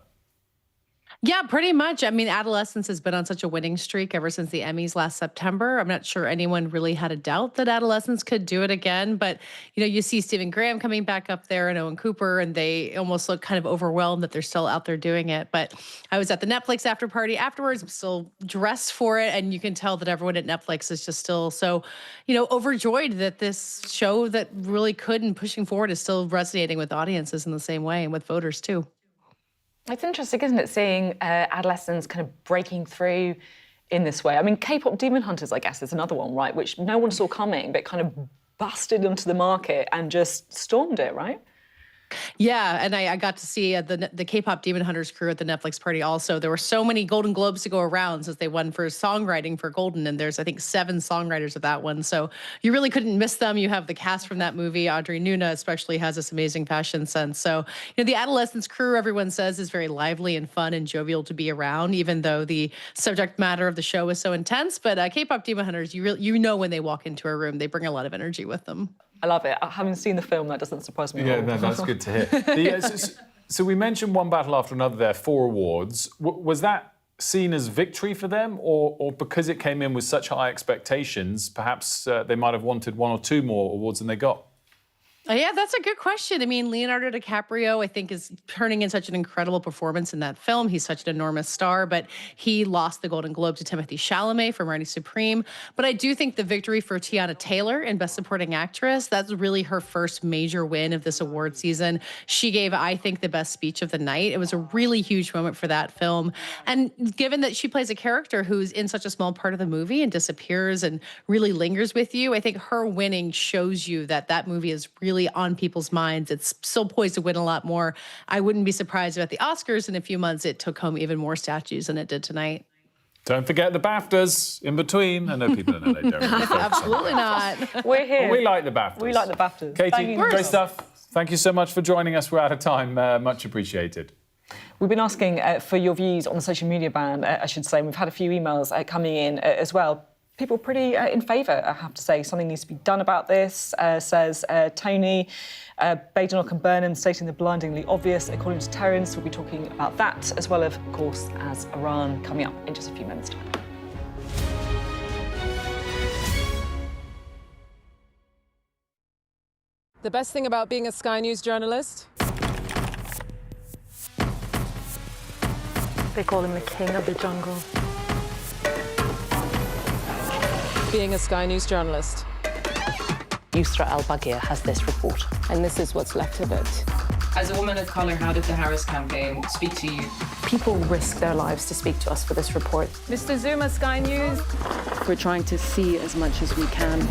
Yeah, pretty much. I mean, Adolescence has been on such a winning streak ever since the Emmys last September. I'm not sure anyone really had a doubt that Adolescence could do it again. But, you know, you see Stephen Graham coming back up there and Owen Cooper, and they almost look kind of overwhelmed that they're still out there doing it. But I was at the Netflix after party afterwards. I'm still dressed for it. And you can tell that everyone at Netflix is just still so, you know, overjoyed that this show that really could and pushing forward is still resonating with audiences in the same way and with voters, too. It's interesting, isn't it, seeing Adolescence kind of breaking through in this way. I mean, K-pop Demon Hunters, I guess, is another one, right, which no one saw coming, but kind of busted onto the market and just stormed it, right? Yeah, and I got to see the K-pop Demon Hunters crew at the Netflix party also. There were so many Golden Globes to go around since they won for songwriting for Golden, and there's, I think, 7 songwriters of that one. So you really couldn't miss them. You have the cast from that movie. Audrey Nuna especially has this amazing fashion sense. So, the Adolescence crew, everyone says, is very lively and fun and jovial to be around, even though the subject matter of the show is so intense. But K-pop Demon Hunters, you know when they walk into a room, they bring a lot of energy with them. I love it. Having seen the film, that doesn't surprise me Yeah, at all. no, that's good to hear. So we mentioned One Battle After Another there, 4 awards. Was that seen as victory for them, or because it came in with such high expectations, perhaps they might have wanted 1 or 2 more awards than they got? Yeah, that's a good question. I mean, Leonardo DiCaprio, I think, is turning in such an incredible performance in that film. He's such an enormous star, but he lost the Golden Globe to Timothee Chalamet for Marty Supreme. But I do think the victory for Tiana Taylor in Best Supporting Actress, that's really her first major win of this award season. She gave, I think, the best speech of the night. It was a really huge moment for that film. And given that she plays a character who's in such a small part of the movie and disappears and really lingers with you, I think her winning shows you that that movie is really on people's minds. It's still poised to win a lot more. I wouldn't be surprised if at the Oscars in a few months it took home even more statues than it did tonight. Don't forget the BAFTAs in between. I know people in LA don't really focus on Absolutely not. We're here. Well, we like the BAFTAs. We like the BAFTAs. Katie, great stuff. Thank you so much for joining us. We're out of time. Much appreciated. We've been asking for your views on the social media ban, I should say. And we've had a few emails coming in as well. People pretty in favour, I have to say. Something needs to be done about this, says Tony. Badenoch and Burnham stating the blindingly obvious. According to Terence, we'll be talking about that, as well, of course, as Iran, coming up in just a few minutes' time. The best thing about being a Sky News journalist? They call him the king of the jungle. Being a Sky News journalist. Yusra Al-Baghir has this report. And this is what's left of it. As a woman of colour, how did the Harris campaign speak to you? People risk their lives to speak to us for this report. Mr. Zuma, Sky News. We're trying to see as much as we can.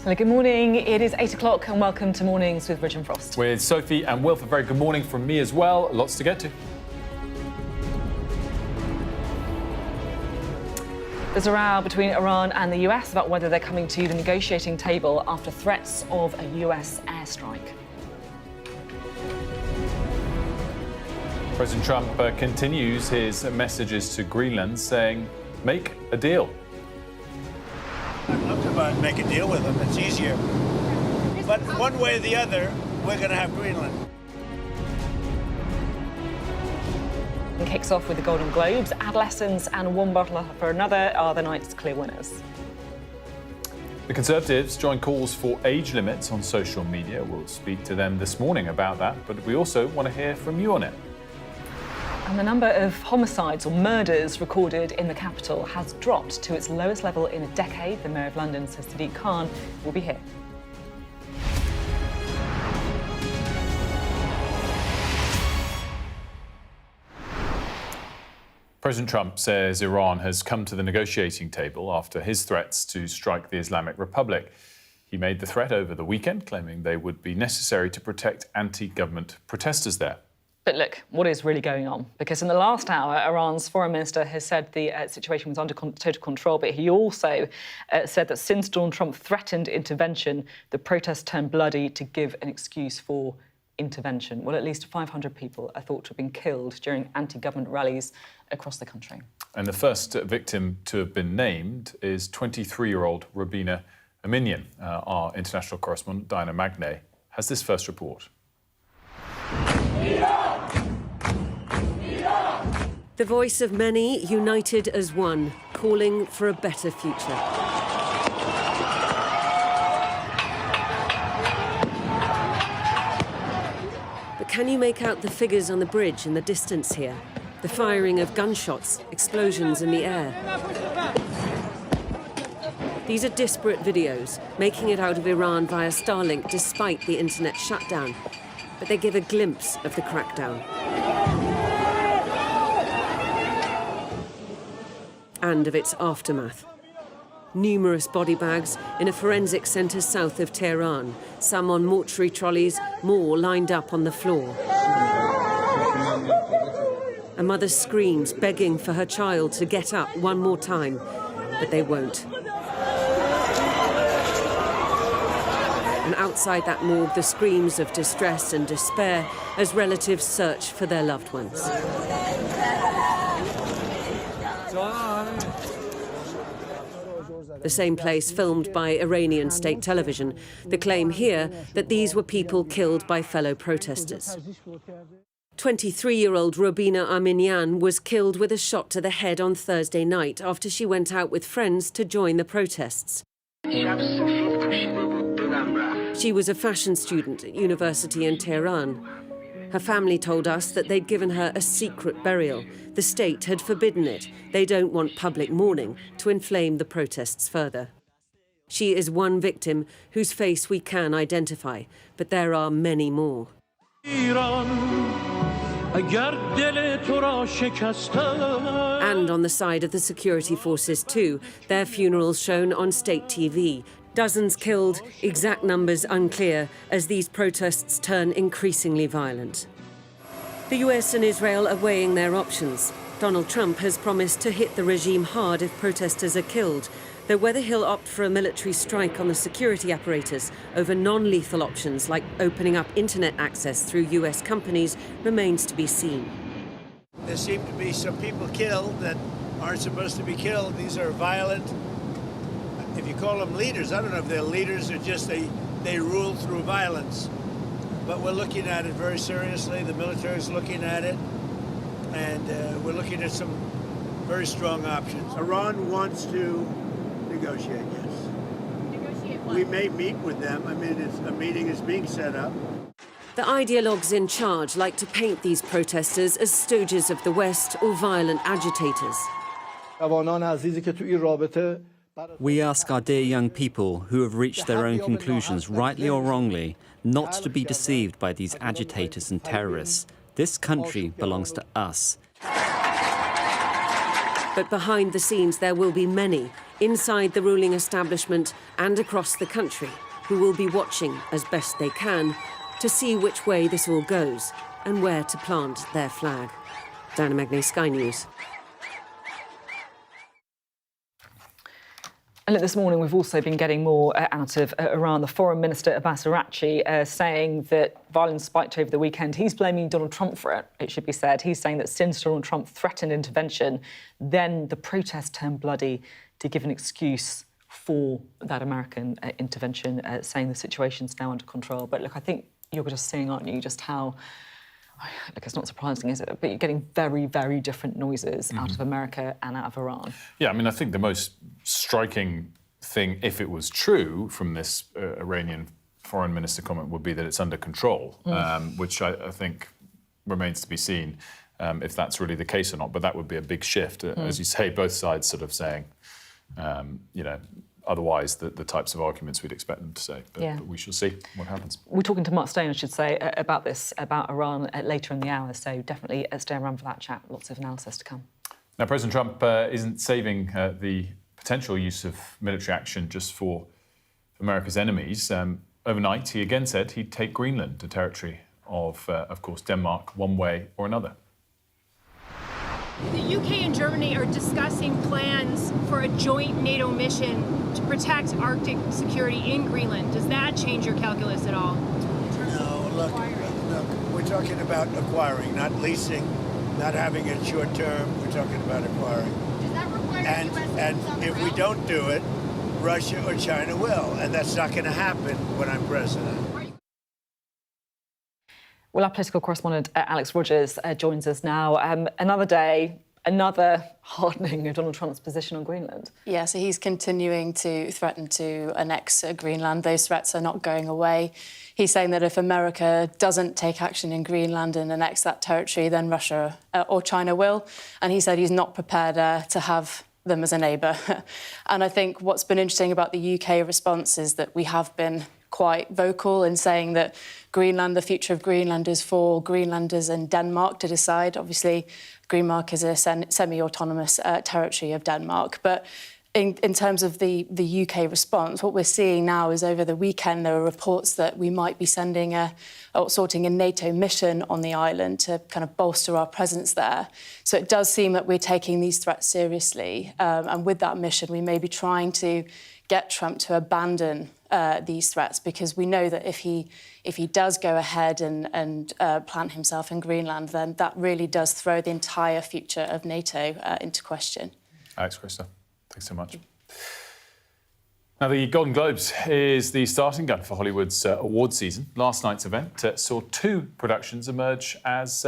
Hello, good morning. It is 8 o'clock and welcome to Mornings with Rich and Frost. With Sophie and Wilfred, very good morning from me as well. Lots to get to. There's a row between Iran and the US about whether they're coming to the negotiating table after threats of a US airstrike. President Trump continues his messages to Greenland saying, make a deal. I'd love to make a deal with them. It's easier. But one way or the other, we're going to have Greenland. And kicks off with the Golden Globes. Adolescence and One Bottle for Another are the night's clear winners. The Conservatives join calls for age limits on social media. We'll speak to them this morning about that, but we also want to hear from you on it. And the number of homicides or murders recorded in the capital has dropped to its lowest level in a decade. The Mayor of London says Sadiq Khan will be here. President Trump says Iran has come to the negotiating table after his threats to strike the Islamic Republic. He made the threat over the weekend, claiming they would be necessary to protect anti-government protesters there. But look, what is really going on? Because in the last hour, Iran's foreign minister has said the situation was under total control, but he also said that since Donald Trump threatened intervention, the protests turned bloody to give an excuse for intervention. Well, at least 500 people are thought to have been killed during anti-government rallies across the country. And the first victim to have been named is 23-year-old Rubina Aminian. Our international correspondent, Diana Magnay, has this first report. The voice of many united as one, calling for a better future. But can you make out the figures on the bridge in the distance here? The firing of gunshots, explosions in the air. These are disparate videos, making it out of Iran via Starlink despite the internet shutdown. But they give a glimpse of the crackdown. And of its aftermath. Numerous body bags in a forensic centre south of Tehran, some on mortuary trolleys, more lined up on the floor. A mother screams, begging for her child to get up one more time, but they won't. And outside that morgue, the screams of distress and despair as relatives search for their loved ones. The same place filmed by Iranian state television. The claim here that these were people killed by fellow protesters. 23-year-old Rubina Aminian was killed with a shot to the head on Thursday night after she went out with friends to join the protests. She was a fashion student at university in Tehran. Her family told us that they'd given her a secret burial. The state had forbidden it. They don't want public mourning to inflame the protests further. She is one victim whose face we can identify, but there are many more. And on the side of the security forces too, their funerals shown on state TV. Dozens killed, exact numbers unclear, as these protests turn increasingly violent. The US and Israel are weighing their options. Donald Trump has promised to hit the regime hard if protesters are killed, though whether he'll opt for a military strike on the security apparatus over non-lethal options like opening up internet access through US companies remains to be seen. There seem to be some people killed that aren't supposed to be killed. These are violent. If you call them leaders, I don't know if they're leaders or just they rule through violence. But we're looking at it very seriously. The military is looking at it. And we're looking at some very strong options. Iran wants to negotiate, yes. We may meet with them. I mean, a meeting is being set up. The ideologues in charge like to paint these protesters as stooges of the West or violent agitators. We ask our dear young people who have reached their own conclusions, rightly or wrongly, not to be deceived by these agitators and terrorists. This country belongs to us. But behind the scenes, there will be many, inside the ruling establishment and across the country, who will be watching as best they can to see which way this all goes and where to plant their flag. Diana Magnay, Sky News. And look, this morning we've also been getting more out of Iran. The Foreign Minister Abbas Araghchi saying that violence spiked over the weekend. He's blaming Donald Trump for it, it should be said. He's saying that since Donald Trump threatened intervention, then the protest turned bloody to give an excuse for that American intervention, saying the situation's now under control. But look, I think you're just seeing, aren't you, just how... Look, it's not surprising, is it? But you're getting very, very different noises out of America and out of Iran. Yeah, I mean, I think the most striking thing, if it was true, from this Iranian foreign minister comment would be that it's under control, which I think remains to be seen if that's really the case or not. But that would be a big shift. As you say, both sides sort of saying, you know, otherwise the types of arguments we'd expect them to say. But we shall see what happens. We're talking to Mark Stone, I should say, about this, about Iran later in the hour, so definitely stay around for that chat. Lots of analysis to come. Now, President Trump isn't saving the potential use of military action just for America's enemies. Overnight, he again said he'd take Greenland, a territory of course, Denmark, one way or another. The UK and Germany are discussing plans for a joint NATO mission to protect Arctic security in Greenland. Does that change your calculus at all? No, look, we're talking about acquiring, not leasing, not having it short term. We're talking about acquiring. Does that require and if we don't do it, Russia or China will, and that's not going to happen when I'm president. Well, our political correspondent Alex Rogers joins us now. Another day, another hardening of Donald Trump's position on Greenland. Yeah, so he's continuing to threaten to annex Greenland. Those threats are not going away. He's saying that if America doesn't take action in Greenland and annex that territory, then Russia or China will. And he said he's not prepared to have them as a neighbour. And I think what's been interesting about the UK response is that we have been quite vocal in saying that Greenland, the future of Greenland is for Greenlanders and Denmark to decide. Obviously, Greenland is a semi-autonomous territory of Denmark. But in terms of the UK response, what we're seeing now is over the weekend there are reports that we might be sending sorting a NATO mission on the island to kind of bolster our presence there. So it does seem that we're taking these threats seriously. And with that mission, we may be trying to get Trump to abandon these threats, because we know that if he does go ahead and plant himself in Greenland, then that really does throw the entire future of NATO into question. Alex, Krista, thanks so much. Now, the Golden Globes is the starting gun for Hollywood's award season. Last night's event saw two productions emerge as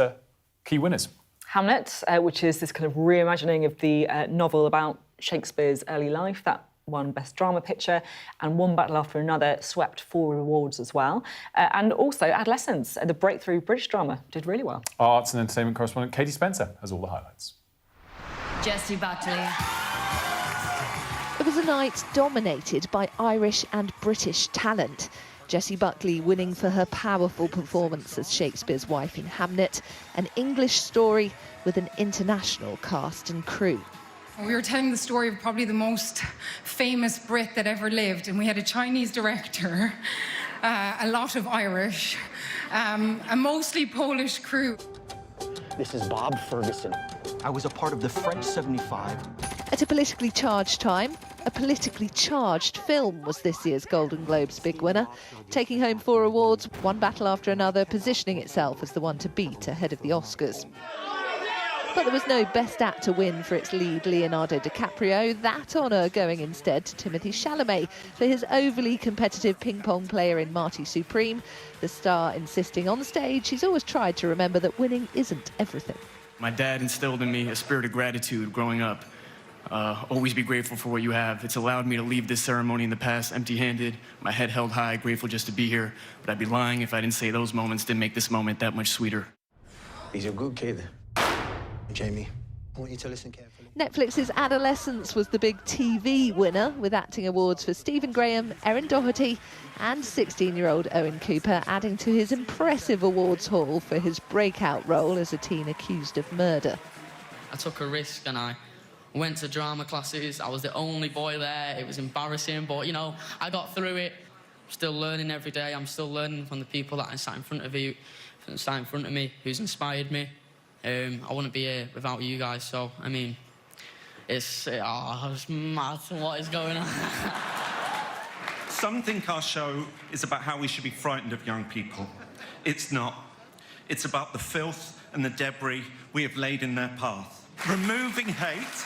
key winners. Hamlet, which is this kind of reimagining of the novel about Shakespeare's early life, that won Best Drama Picture, and One Battle After Another swept 4 awards as well. And also Adolescence, the breakthrough British drama, did really well. Arts and entertainment correspondent Katie Spencer has all the highlights. Jessie, Buckley. It was a night dominated by Irish and British talent. Jessie Buckley winning for her powerful performance as Shakespeare's wife in Hamlet, an English story with an international cast and crew. We were telling the story of probably the most famous Brit that ever lived, and we had a Chinese director, a lot of Irish, a mostly Polish crew. This is Bob Ferguson. I was a part of the French 75. At a politically charged time, a politically charged film was this year's Golden Globes big winner, taking home 4 awards, One Battle After Another, positioning itself as the one to beat ahead of the Oscars. But there was no Best Actor win for its lead, Leonardo DiCaprio, that honour going instead to Timothee Chalamet for his overly competitive ping-pong player in Marty Supreme, the star insisting on stage he's always tried to remember that winning isn't everything. My dad instilled in me a spirit of gratitude growing up. Always be grateful for what you have. It's allowed me to leave this ceremony in the past empty-handed, my head held high, grateful just to be here. But I'd be lying if I didn't say those moments didn't make this moment that much sweeter. He's a good kid. Jamie, I want you to listen carefully. Netflix's Adolescence was the big TV winner, with acting awards for Stephen Graham, Erin Doherty and 16-year-old Owen Cooper, adding to his impressive awards haul for his breakout role as a teen accused of murder. I took a risk and I went to drama classes. I was the only boy there. It was embarrassing, but, you know, I got through it. Still learning every day. I'm still learning from the people that sat in front of me, who's inspired me. I wouldn't be here without you guys, so, I mean, it's mad what is going on. Some think our show is about how we should be frightened of young people. It's not. It's about the filth and the debris we have laid in their path. Removing hate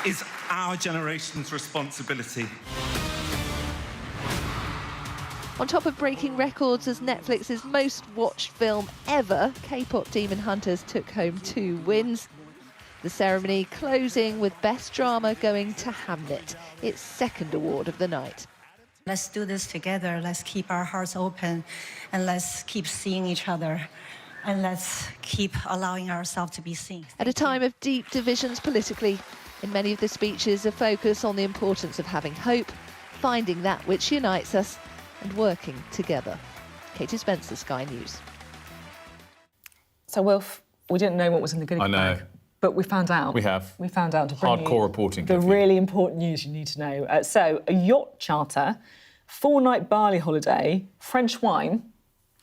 is our generation's responsibility. On top of breaking records as Netflix's most watched film ever, K-pop Demon Hunters took home 2 wins. The ceremony closing with Best Drama going to Hamlet, its 2nd award of the night. Let's do this together. Let's keep our hearts open and let's keep seeing each other. And let's keep allowing ourselves to be seen. At a time of deep divisions politically, in many of the speeches, a focus on the importance of having hope, finding that which unites us, and working together. Katie Spencer, Sky News. So, Wilf, we didn't know what was in the goodie bag. I know. But we found out. We have. We found out to bring Hardcore you reporting. the really important news you need to know. So, a yacht charter, 4-night Bali holiday, French wine.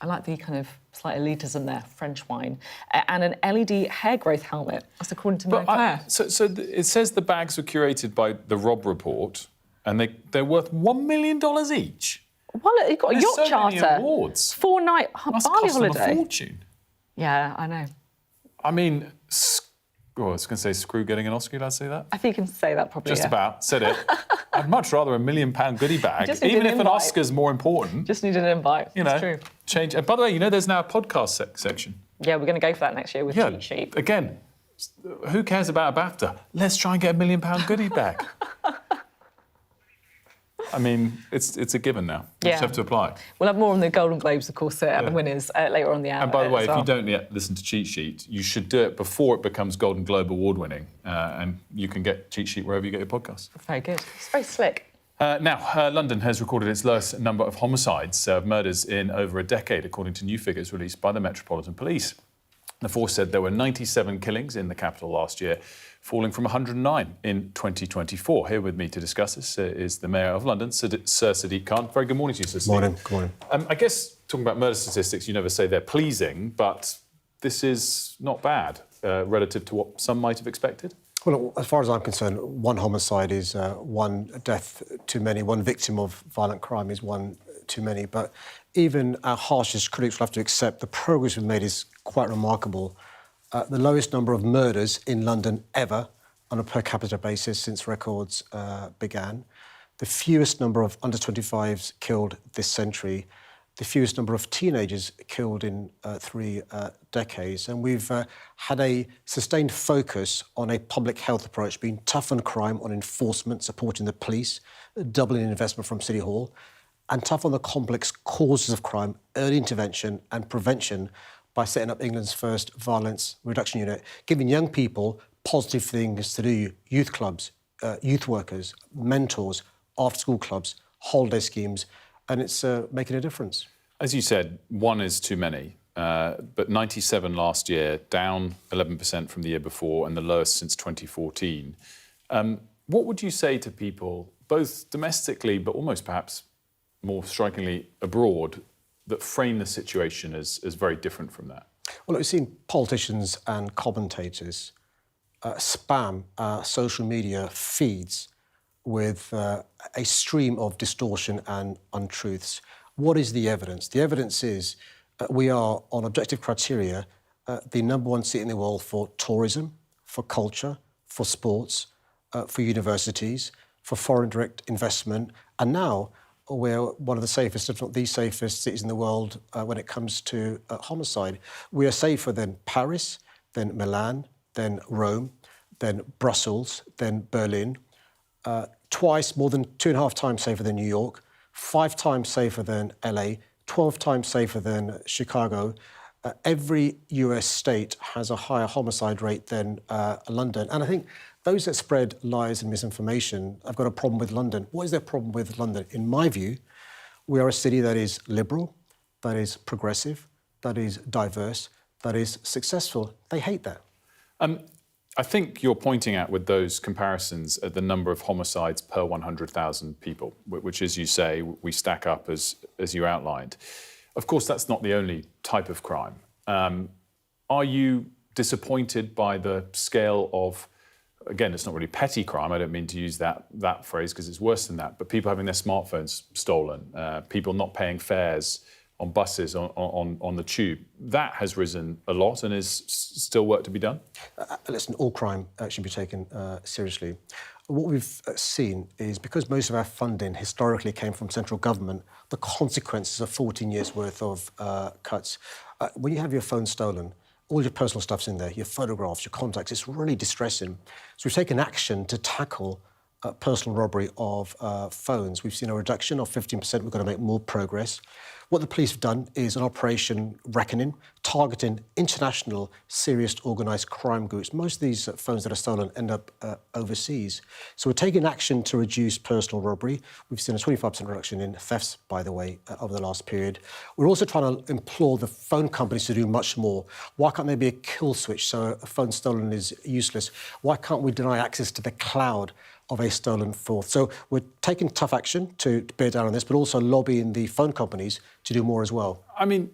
I like the kind of slight elitism there, French wine, and an LED hair growth helmet. That's according to Mary Claire. It says the bags were curated by the Rob Report, and they're worth $1 million each. Well, you've got a yacht charter. Many awards. 4-night Must Bali cost them holiday. a fortune. Yeah, I know. I mean, I was going to say screw getting an Oscar. Did I say that? I think you can say that probably. Just about. Said it. I'd much rather a £1 million goodie bag, even if an Oscar's more important. Just need an invite. You know, it's true. Change. And by the way, you know, there's now a podcast section. Yeah, we're going to go for that next year with Cheat Sheet. Again, who cares about a BAFTA? Let's try and get a £1 million goodie bag. I mean, it's a given now. You just have to apply. We'll have more on the Golden Globes, of course, and the winners later on the hour. And by the way, if you don't yet listen to Cheat Sheet, you should do it before it becomes Golden Globe award-winning, and you can get Cheat Sheet wherever you get your podcasts. Very good. It's very slick. Now, London has recorded its lowest number of homicides, murders in over a decade, according to new figures released by the Metropolitan Police. The force said there were 97 killings in the capital last year, falling from 109 in 2024. Here with me to discuss this is the Mayor of London, Sir Sadiq Khan. Very good morning to you, Sir Sadiq. Morning. Good morning. I guess, talking about murder statistics, you never say they're pleasing, but this is not bad relative to what some might have expected. Well, as far as I'm concerned, one homicide is one death too many. One victim of violent crime is one too many. But even our harshest critics will have to accept the progress we've made is quite remarkable. The lowest number of murders in London ever on a per capita basis since records began. The fewest number of under-25s killed this century. The fewest number of teenagers killed in 3 decades. And we've had a sustained focus on a public health approach, being tough on crime, on enforcement, supporting the police, doubling investment from City Hall, and tough on the complex causes of crime, early intervention and prevention by setting up England's first violence reduction unit, giving young people positive things to do, youth clubs, youth workers, mentors, after-school clubs, holiday schemes, and it's making a difference. As you said, one is too many, but 97 last year, down 11% from the year before, and the lowest since 2014. What would you say to people, both domestically, but almost perhaps more strikingly abroad, that frame the situation as very different from that? Well, we've seen politicians and commentators spam social media feeds with a stream of distortion and untruths. What is the evidence? The evidence is we are, on objective criteria, the #1 city in the world for tourism, for culture, for sports, for universities, for foreign direct investment, and now we're one of the safest, if not the safest cities in the world when it comes to homicide. We are safer than Paris, than Milan, than Rome, than Brussels, than Berlin. Twice, more than 2.5 times safer than New York, 5 times safer than LA, 12 times safer than Chicago. Every US state has a higher homicide rate than London. And I think those that spread lies and misinformation have got a problem with London. What is their problem with London? In my view, we are a city that is liberal, that is progressive, that is diverse, that is successful. They hate that. I think you're pointing at with those comparisons at the number of homicides per 100,000 people, which, as you say, we stack up as you outlined. Of course, that's not the only type of crime. Are you disappointed by the scale of, again, it's not really petty crime, I don't mean to use that phrase because it's worse than that, but people having their smartphones stolen, people not paying fares on buses, on the tube. That has risen a lot and is still work to be done? Listen, all crime should be taken seriously. What we've seen is because most of our funding historically came from central government, the consequences of 14 years' worth of cuts. When you have your phone stolen, all your personal stuff's in there, your photographs, your contacts, it's really distressing. So we've taken action to tackle personal robbery of phones. We've seen a reduction of 15%. We've got to make more progress. What the police have done is an Operation Reckoning, targeting international serious organised crime groups. Most of these phones that are stolen end up overseas. So we're taking action to reduce personal robbery. We've seen a 25% reduction in thefts, by the way, over the last period. We're also trying to implore the phone companies to do much more. Why can't there be a kill switch so a phone stolen is useless? Why can't we deny access to the cloud of a stolen phone? So we're taking tough action to bear down on this, but also lobbying the phone companies to do more as well. I mean,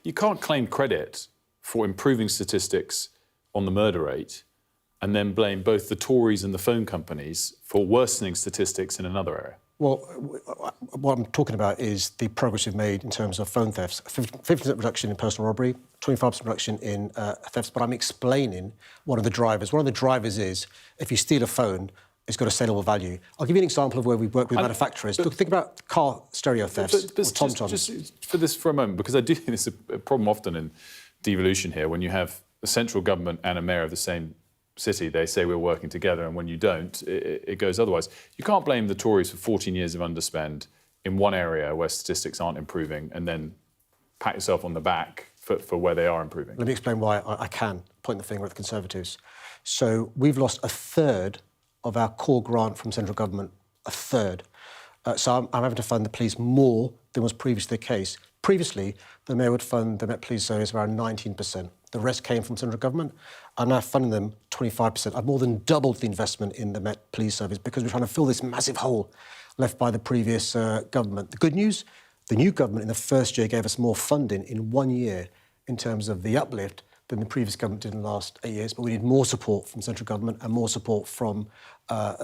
you can't claim credit for improving statistics on the murder rate and then blame both the Tories and the phone companies for worsening statistics in another area. Well, what I'm talking about is the progress we've made in terms of phone thefts. 50% reduction in personal robbery, 25% reduction in thefts, but I'm explaining one of the drivers. One of the drivers is if you steal a phone, it's got a saleable value. I'll give you an example of where we've worked with manufacturers. Look, think about car stereo thefts or tom-toms. Just for this for a moment, because I do think there's a problem often in devolution here. When you have a central government and a mayor of the same city, they say we're working together, and when you don't, it goes otherwise. You can't blame the Tories for 14 years of underspend in one area where statistics aren't improving and then pat yourself on the back for where they are improving. Let me explain why I can point the finger at the Conservatives. So we've lost a third of our core grant from central government, a third. So I'm having to fund the police more than was previously the case. Previously, the Mayor would fund the Met Police Service around 19%. The rest came from central government. I'm now funding them 25%. I've more than doubled the investment in the Met Police Service because we're trying to fill this massive hole left by the previous government. The good news, the new government in the first year gave us more funding in 1 year in terms of the uplift than the previous government did in the last 8 years, but we need more support from central government, and more support from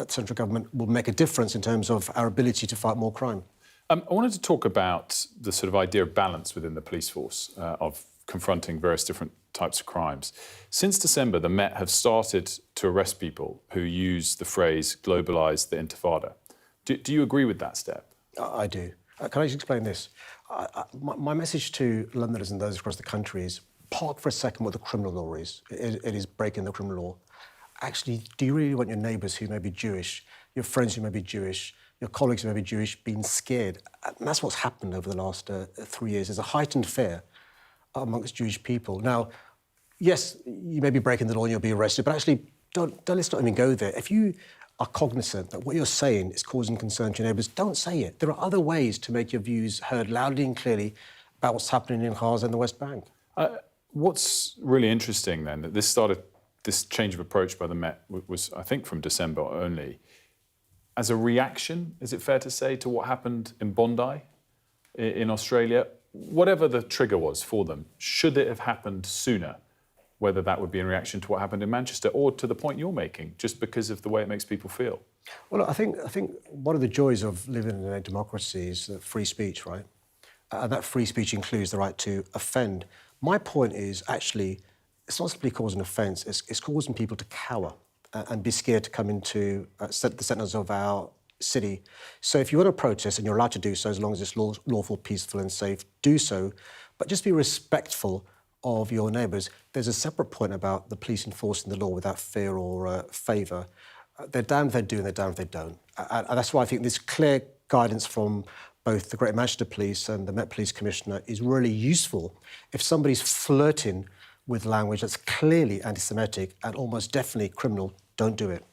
central government will make a difference in terms of our ability to fight more crime. I wanted to talk about the sort of idea of balance within the police force, of confronting various different types of crimes. Since December, the Met have started to arrest people who use the phrase globalise the intifada. Do you agree with that step? I do. Can I just explain this? My message to Londoners and those across the country is park for a second what the criminal law is. It is breaking the criminal law. Actually, do you really want your neighbours who may be Jewish, your friends who may be Jewish, your colleagues who may be Jewish being scared? And that's what's happened over the last 3 years. There's a heightened fear amongst Jewish people. Now, yes, you may be breaking the law and you'll be arrested, but actually, let's not even go there. If you are cognizant that what you're saying is causing concern to your neighbours, don't say it. There are other ways to make your views heard loudly and clearly about what's happening in Gaza and the West Bank. What's really interesting then, that this change of approach by the Met was, I think, from December only. As a reaction, is it fair to say, to what happened in Bondi in Australia? Whatever the trigger was for them, should it have happened sooner? Whether that would be in reaction to what happened in Manchester or to the point you're making, just because of the way it makes people feel? Well, I think one of the joys of living in a democracy is free speech, right? And that free speech includes the right to offend. My point is, actually, it's not simply causing offence, it's causing people to cower and be scared to come into the centres of our city. So if you want to protest, and you're allowed to do so as long as it's lawful, peaceful and safe, do so, but just be respectful of your neighbours. There's a separate point about the police enforcing the law without fear or favour. They're damned if they do and they're damned if they don't. And that's why I think this clear guidance from both the Greater Manchester Police and the Met Police Commissioner is really useful. If somebody's flirting with language that's clearly anti-Semitic and almost definitely criminal, don't do it.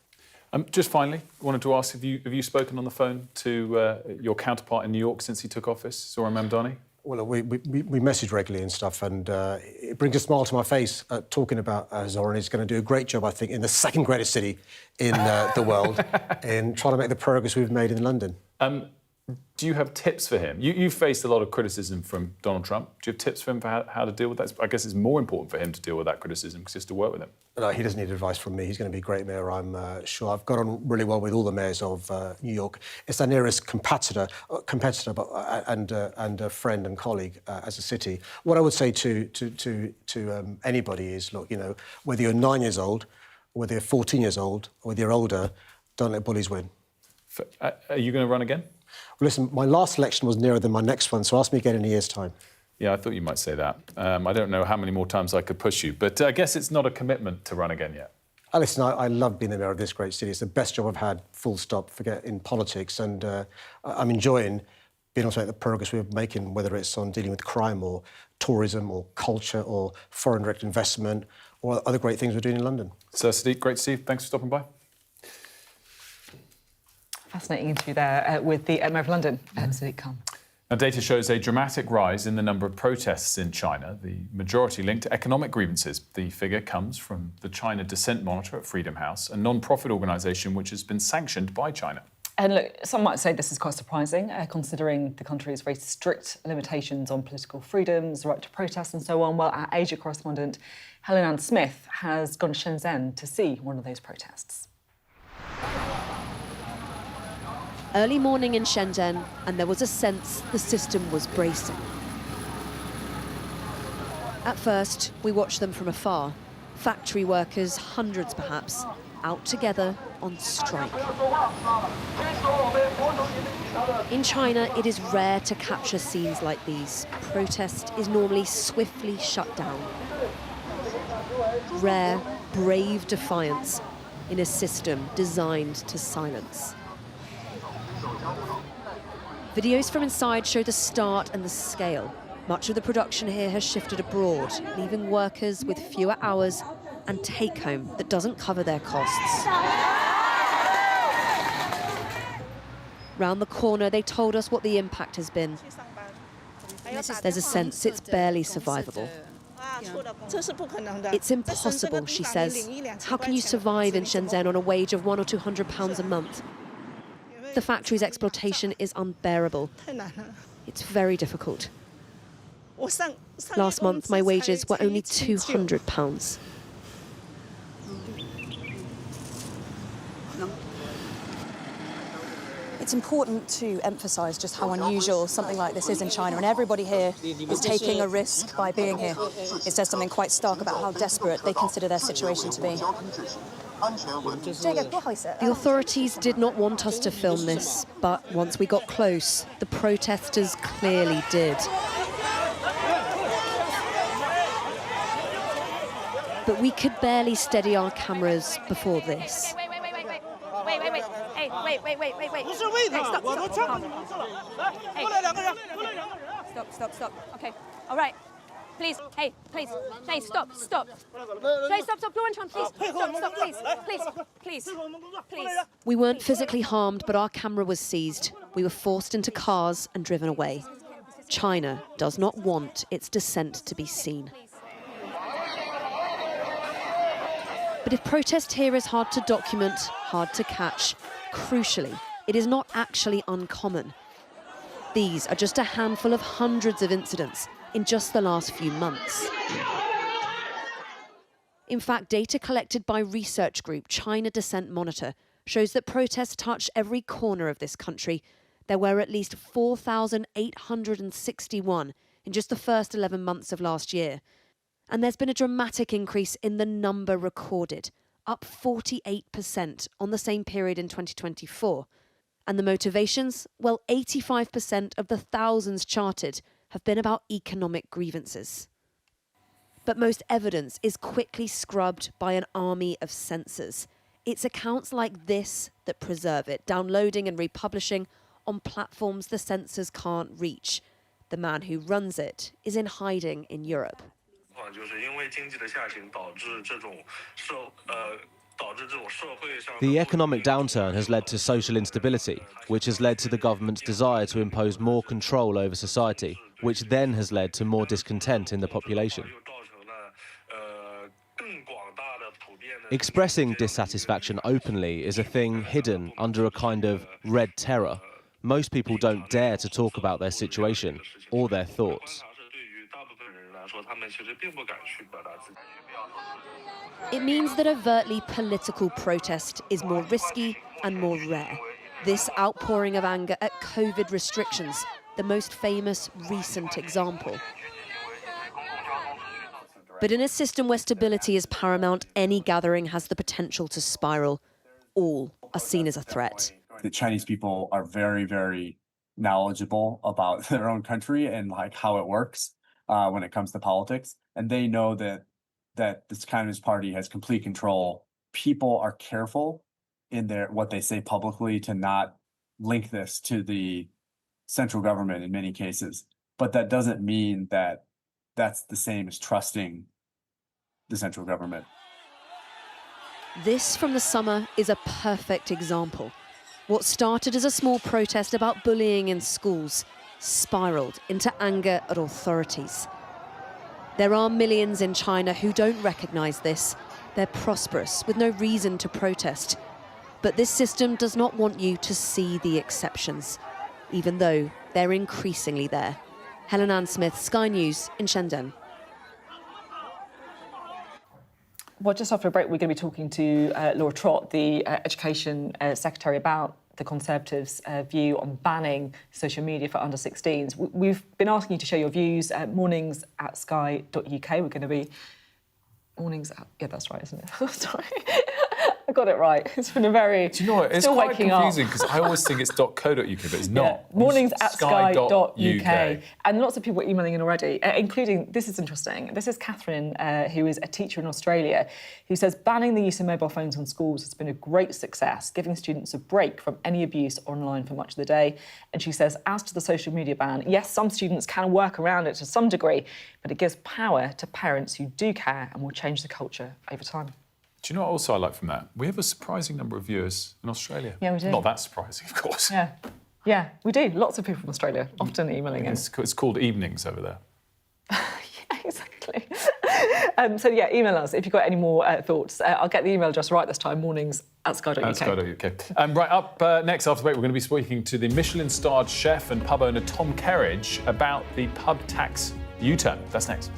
Just finally, I wanted to ask, have you spoken on the phone to your counterpart in New York since he took office, Zoran Mamdani? Well, we message regularly and stuff, and it brings a smile to my face talking about Zoran. He's going to do a great job, I think, in the second greatest city in the world in trying to make the progress we've made in London. Do you have tips for him? You've faced a lot of criticism from Donald Trump. Do you have tips for him for how to deal with that? I guess it's more important for him to deal with that criticism because he has to work with him. No, he doesn't need advice from me. He's going to be a great mayor, I'm sure. I've got on really well with all the mayors of New York. It's our nearest competitor and a friend and colleague as a city. What I would say to anybody is, look, you know, whether you're 9 years old, whether you're 14 years old, or whether you're older, don't let bullies win. Are you going to run again? Well, listen, my last election was nearer than my next one, so ask me again in a year's time. Yeah, I thought you might say that. I don't know how many more times I could push you, but I guess it's not a commitment to run again yet. Listen, I love being the mayor of this great city. It's the best job I've had, full stop, forget in politics, and I'm enjoying being able to make the progress we're making, whether it's on dealing with crime or tourism or culture or foreign direct investment or other great things we're doing in London. So, Sadiq, great to see you. Thanks for stopping by. Fascinating interview there with the Mayor of London, Sadiq Khan. Now, data shows a dramatic rise in the number of protests in China, the majority linked to economic grievances. The figure comes from the China Dissent Monitor at Freedom House, a non-profit organisation which has been sanctioned by China. And look, some might say this is quite surprising, considering the country's very strict limitations on political freedoms, the right to protest and so on. Well, our Asia correspondent, Helen Ann Smith, has gone to Shenzhen to see one of those protests. Early morning in Shenzhen, and there was a sense the system was bracing. At first, we watched them from afar. Factory workers, hundreds perhaps, out together on strike. In China, it is rare to capture scenes like these. Protest is normally swiftly shut down. Rare, brave defiance in a system designed to silence. Videos from inside show the start and the scale. Much of the production here has shifted abroad, leaving workers with fewer hours and take-home that doesn't cover their costs. Round the corner, they told us what the impact has been. There's a sense it's barely survivable. It's impossible, she says. How can you survive in Shenzhen on a wage of £100 or £200 a month? The factory's exploitation is unbearable. It's very difficult. Last month, my wages were only £200. It's important to emphasise just how unusual something like this is in China, and everybody here is taking a risk by being here. It says something quite stark about how desperate they consider their situation to be. The authorities did not want us to film this, but once we got close, the protesters clearly did. But we could barely steady our cameras before this. Stop. Okay, all right. Please, hey, please, stop. Please, stop, please. We weren't physically harmed, but our camera was seized. We were forced into cars and driven away. China does not want its dissent to be seen. But if protest here is hard to document, hard to catch, crucially, it is not actually uncommon. These are just a handful of hundreds of incidents in just the last few months. In fact, data collected by research group China Dissent Monitor shows that protests touch every corner of this country. There were at least 4,861 in just the first 11 months of last year. And there's been a dramatic increase in the number recorded, up 48% on the same period in 2024. And the motivations? Well, 85% of the thousands charted have been about economic grievances. But most evidence is quickly scrubbed by an army of censors. It's accounts like this that preserve it, downloading and republishing on platforms the censors can't reach. The man who runs it is in hiding in Europe. The economic downturn has led to social instability, which has led to the government's desire to impose more control over society. which then has led to more discontent in the population. Expressing dissatisfaction openly is a thing hidden under a kind of red terror. Most people don't dare to talk about their situation or their thoughts. It means that overtly political protest is more risky and more rare. This outpouring of anger at COVID restrictions, the most famous recent example. But in a system where stability is paramount, any gathering has the potential to spiral. All are seen as a threat. The Chinese people are very, very knowledgeable about their own country and like how it works when it comes to politics. And they know that this Communist Party has complete control. People are careful in what they say publicly to not link this to the central government in many cases. But that doesn't mean that that's the same as trusting the central government. This from the summer is a perfect example. What started as a small protest about bullying in schools spiraled into anger at authorities. There are millions in China who don't recognise this. They're prosperous with no reason to protest. But this system does not want you to see the exceptions, even though they're increasingly there. Helen Ann Smith, Sky News in Shenzhen. Well, just after a break, we're going to be talking to Laura Trott, the Education Secretary, about the Conservatives' view on banning social media for under-16s. We've been asking you to share your views at mornings@sky.uk. We're going to be... Mornings at... Yeah, that's right, isn't it? Sorry. I got it right. It's been a very... Do you know what? It's quite confusing because I always think it's .co.uk, but it's not. Yeah. Mornings@sky.uk. And lots of people are emailing in already, including, this is interesting, this is Catherine, who is a teacher in Australia, who says banning the use of mobile phones in schools has been a great success, giving students a break from any abuse online for much of the day. And she says, as to the social media ban, yes, some students can work around it to some degree, but it gives power to parents who do care and will change the culture over time. Do you know what also I like from that? We have a surprising number of viewers in Australia. Yeah, we do. Not that surprising, of course. Yeah, we do. Lots of people from Australia, often emailing in. It's called evenings over there. Yeah, exactly. So, yeah, email us if you've got any more thoughts. I'll get the email address right this time, mornings@sky.uk. Right, up next after the break, we're going to be speaking to the Michelin-starred chef and pub owner Tom Kerridge about the pub tax U-turn. That's next.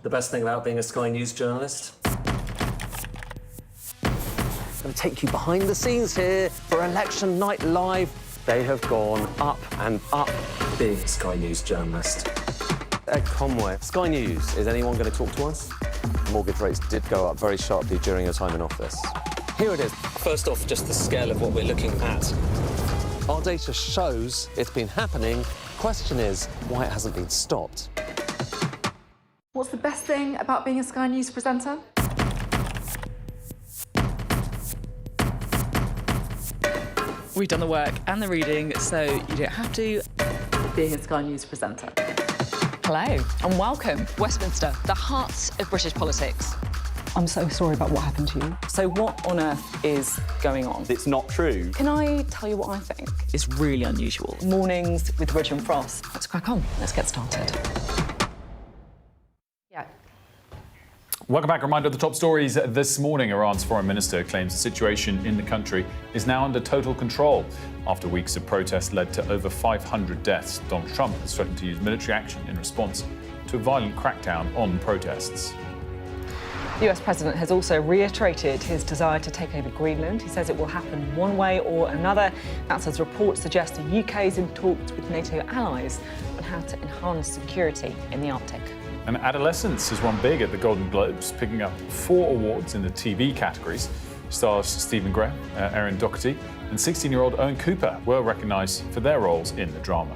The best thing about being a Sky News journalist? I'm take you behind the scenes here for Election Night Live. They have gone up and up. Being a Sky News journalist. Ed Conway, Sky News, is anyone going to talk to us? Mortgage rates did go up very sharply during your time in office. Here it is. First off, just the scale of what we're looking at. Our data shows it's been happening. Question is, why it hasn't been stopped. What's the best thing about being a Sky News presenter? We've done the work and the reading, so you don't have to. Being a Sky News presenter. Hello and welcome, Westminster, the heart of British politics. I'm so sorry about what happened to you. So what on earth is going on? It's not true. Can I tell you what I think is really unusual? Mornings with Richard and Frost. Let's crack on. Let's get started. Welcome back. A reminder of the top stories this morning. Iran's foreign minister claims the situation in the country is now under total control. After weeks of protests led to over 500 deaths, Donald Trump has threatened to use military action in response to a violent crackdown on protests. The US president has also reiterated his desire to take over Greenland. He says it will happen one way or another. That's as reports suggest the UK is in talks with NATO allies on how to enhance security in the Arctic. And Adolescence has won big at the Golden Globes, picking up 4 awards in the TV categories. Stars Stephen Graham, Erin Doherty, and 16-year-old Owen Cooper were recognised for their roles in the drama.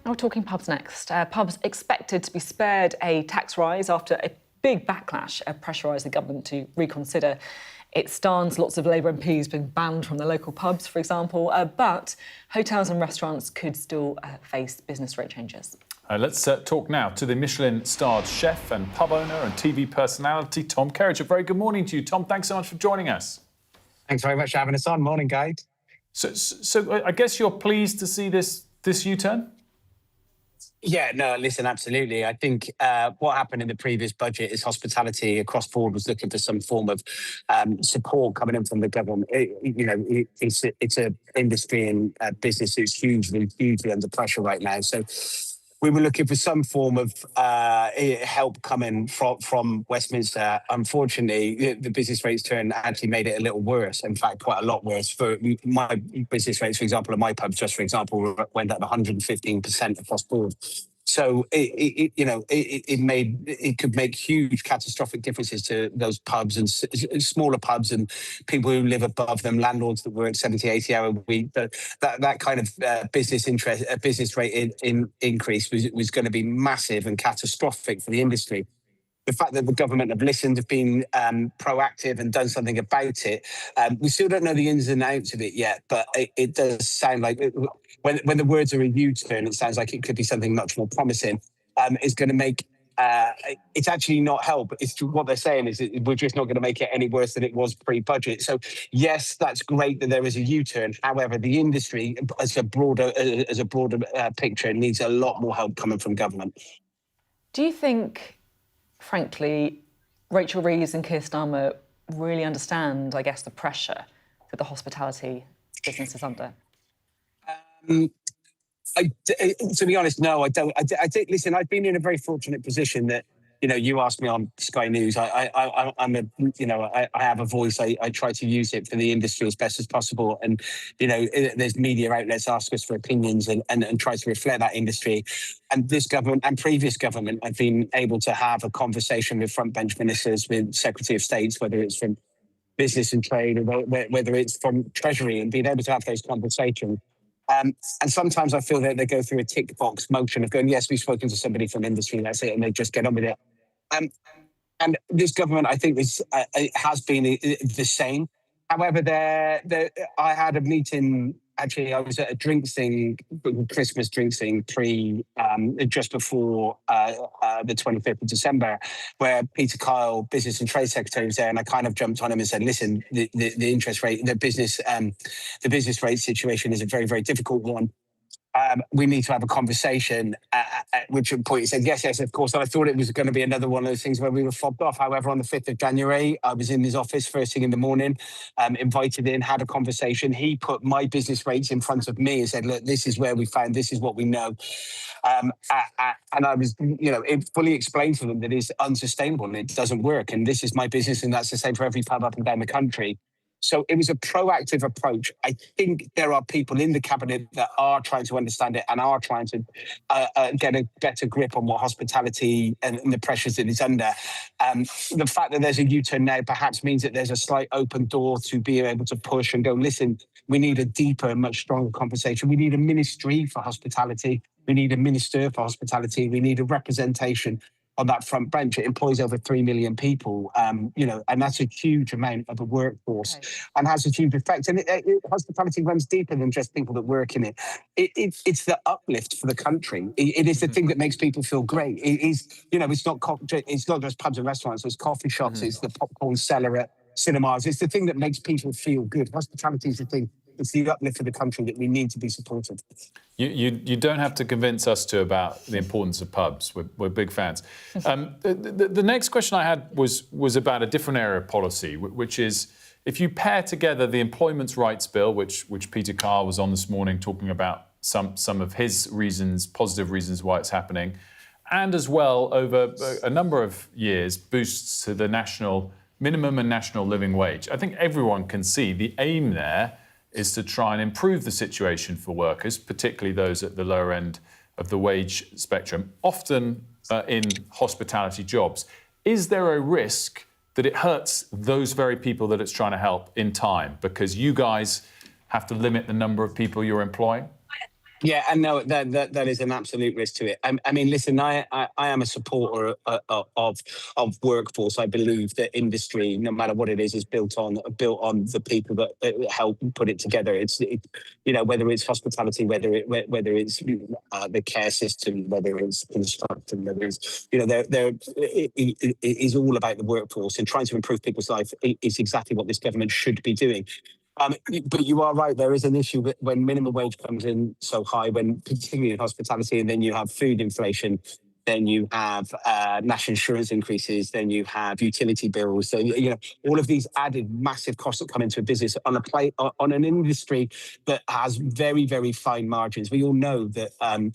Now we're talking pubs next. Pubs expected to be spared a tax rise after a big backlash pressurised the government to reconsider its stance. Lots of Labour MPs being banned from the local pubs, for example, but hotels and restaurants could still face business rate changes. Let's talk now to the Michelin-starred chef and pub owner and TV personality, Tom Kerridge. A very good morning to you, Tom. Thanks so much for joining us. Thanks very much for having us on. Morning, guys. So I guess you're pleased to see this U-turn? Yeah, no, listen, absolutely. I think what happened in the previous budget is hospitality across board was looking for some form of support coming in from the government. It's an industry and business that's hugely under pressure right now. So we were looking for some form of help coming from Westminster. Unfortunately, the business rates turn actually made it a little worse. In fact, quite a lot worse. For my business rates, for example, at my pubs, just for example, went up 115% across board. So it could make huge catastrophic differences to those pubs and smaller pubs and people who live above them, landlords that work 70, 80 hour week. That kind of business rate increase was going to be massive and catastrophic for the industry. The fact that the government have listened, have been proactive and done something about it. We still don't know the ins and outs of it yet, but it does sound like when the words are a U-turn, it sounds like it could be something much more promising. It's going to make it's actually not help. It's what they're saying is we're just not going to make it any worse than it was pre-budget. So yes, that's great that there is a U-turn. However, the industry as a broader picture needs a lot more help coming from government. Do you think, frankly, Rachel Reeves and Keir Starmer really understand, I guess, the pressure that the hospitality business is under? To be honest, no, I don't. I think. Listen, I've been in a very fortunate position that you asked me on Sky News. I have a voice. I try to use it for the industry as best as possible. And there's media outlets ask us for opinions and try to reflect that industry. And this government and previous government, I've been able to have a conversation with frontbench ministers, with Secretary of States, whether it's from business and trade or whether it's from Treasury, and being able to have those conversations. And sometimes I feel that they go through a tick box motion of going, yes, we've spoken to somebody from industry, that's it, and they just get on with it. And this government, I think, has been the same. However, I had a meeting. Actually, I was at a Christmas drink thing just before the 25th of December, where Peter Kyle, Business and Trade Secretary, was there, and I kind of jumped on him and said, "Listen, the interest rate, the business rate situation is a very, very difficult one. we need to have a conversation, at which point he said, yes, of course. And I thought it was going to be another one of those things where we were fobbed off. However, on the 5th of January, I was in his office first thing in the morning, invited in, had a conversation. He put my business rates in front of me and said, look, this is where we found, this is what we know. And I was, it fully explained to them that it's unsustainable and it doesn't work. And this is my business and that's the same for every pub up and down the country. So it was a proactive approach. I think there are people in the cabinet that are trying to understand it and are trying to get a better grip on what hospitality and the pressures that it's under. The fact that there's a U-turn now perhaps means that there's a slight open door to be able to push and go, listen, we need a deeper and much stronger conversation. We need a ministry for hospitality. We need a minister for hospitality. We need a representation on that front bench. It employs over 3 million people, and that's a huge amount of a workforce and has a huge effect. And hospitality runs deeper than just people that work in it. It's the uplift for the country. It is the thing that makes people feel great. It is, it's not just pubs and restaurants, it's coffee shops, it's the popcorn seller at cinemas. It's the thing that makes people feel good. Hospitality is the thing. It's the uplift of the country that we need to be supported. You don't have to convince us about the importance of pubs. We're big fans. The next question I had was about a different area of policy, which is if you pair together the Employment Rights Bill, which Peter Carr was on this morning talking about some of his reasons, positive reasons why it's happening, and as well over a number of years boosts to the national minimum and national living wage. I think everyone can see the aim there is to try and improve the situation for workers, particularly those at the lower end of the wage spectrum, often in hospitality jobs. Is there a risk that it hurts those very people that it's trying to help in time because you guys have to limit the number of people you're employing? Yeah, and no, that is an absolute risk to it. I mean, listen, I am a supporter of workforce. I believe that industry, no matter what it is built on the people that help put it together. It's whether it's hospitality, whether it's the care system, whether it's construction, whether it's it is all about the workforce and trying to improve people's life is exactly what this government should be doing. But you are right, there is an issue when minimum wage comes in so high, when particularly in hospitality, and then you have food inflation, then you have national insurance increases, then you have utility bills. So, all of these added massive costs that come into a business on an industry that has very, very fine margins. We all know that, 1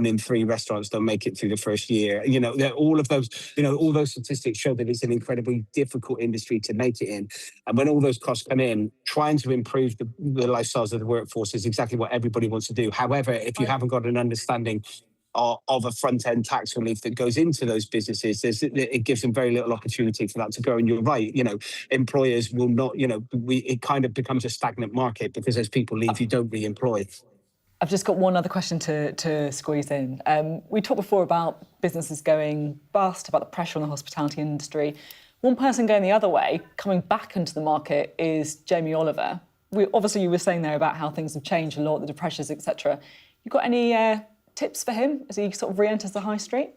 in 3 restaurants don't make it through the first year. All those statistics show that it's an incredibly difficult industry to make it in. And when all those costs come in, trying to improve the lifestyles of the workforce is exactly what everybody wants to do. However, if you haven't got an understanding of a front-end tax relief that goes into those businesses, it gives them very little opportunity for that to grow. And you're right, employers will not, it kind of becomes a stagnant market because as people leave, you don't re-employ. I've just got one other question to squeeze in. We talked before about businesses going bust, about the pressure on the hospitality industry. One person going the other way, coming back into the market, is Jamie Oliver. Obviously, you were saying there about how things have changed a lot, the pressures, etc. You got any tips for him as he sort of re-enters the high street?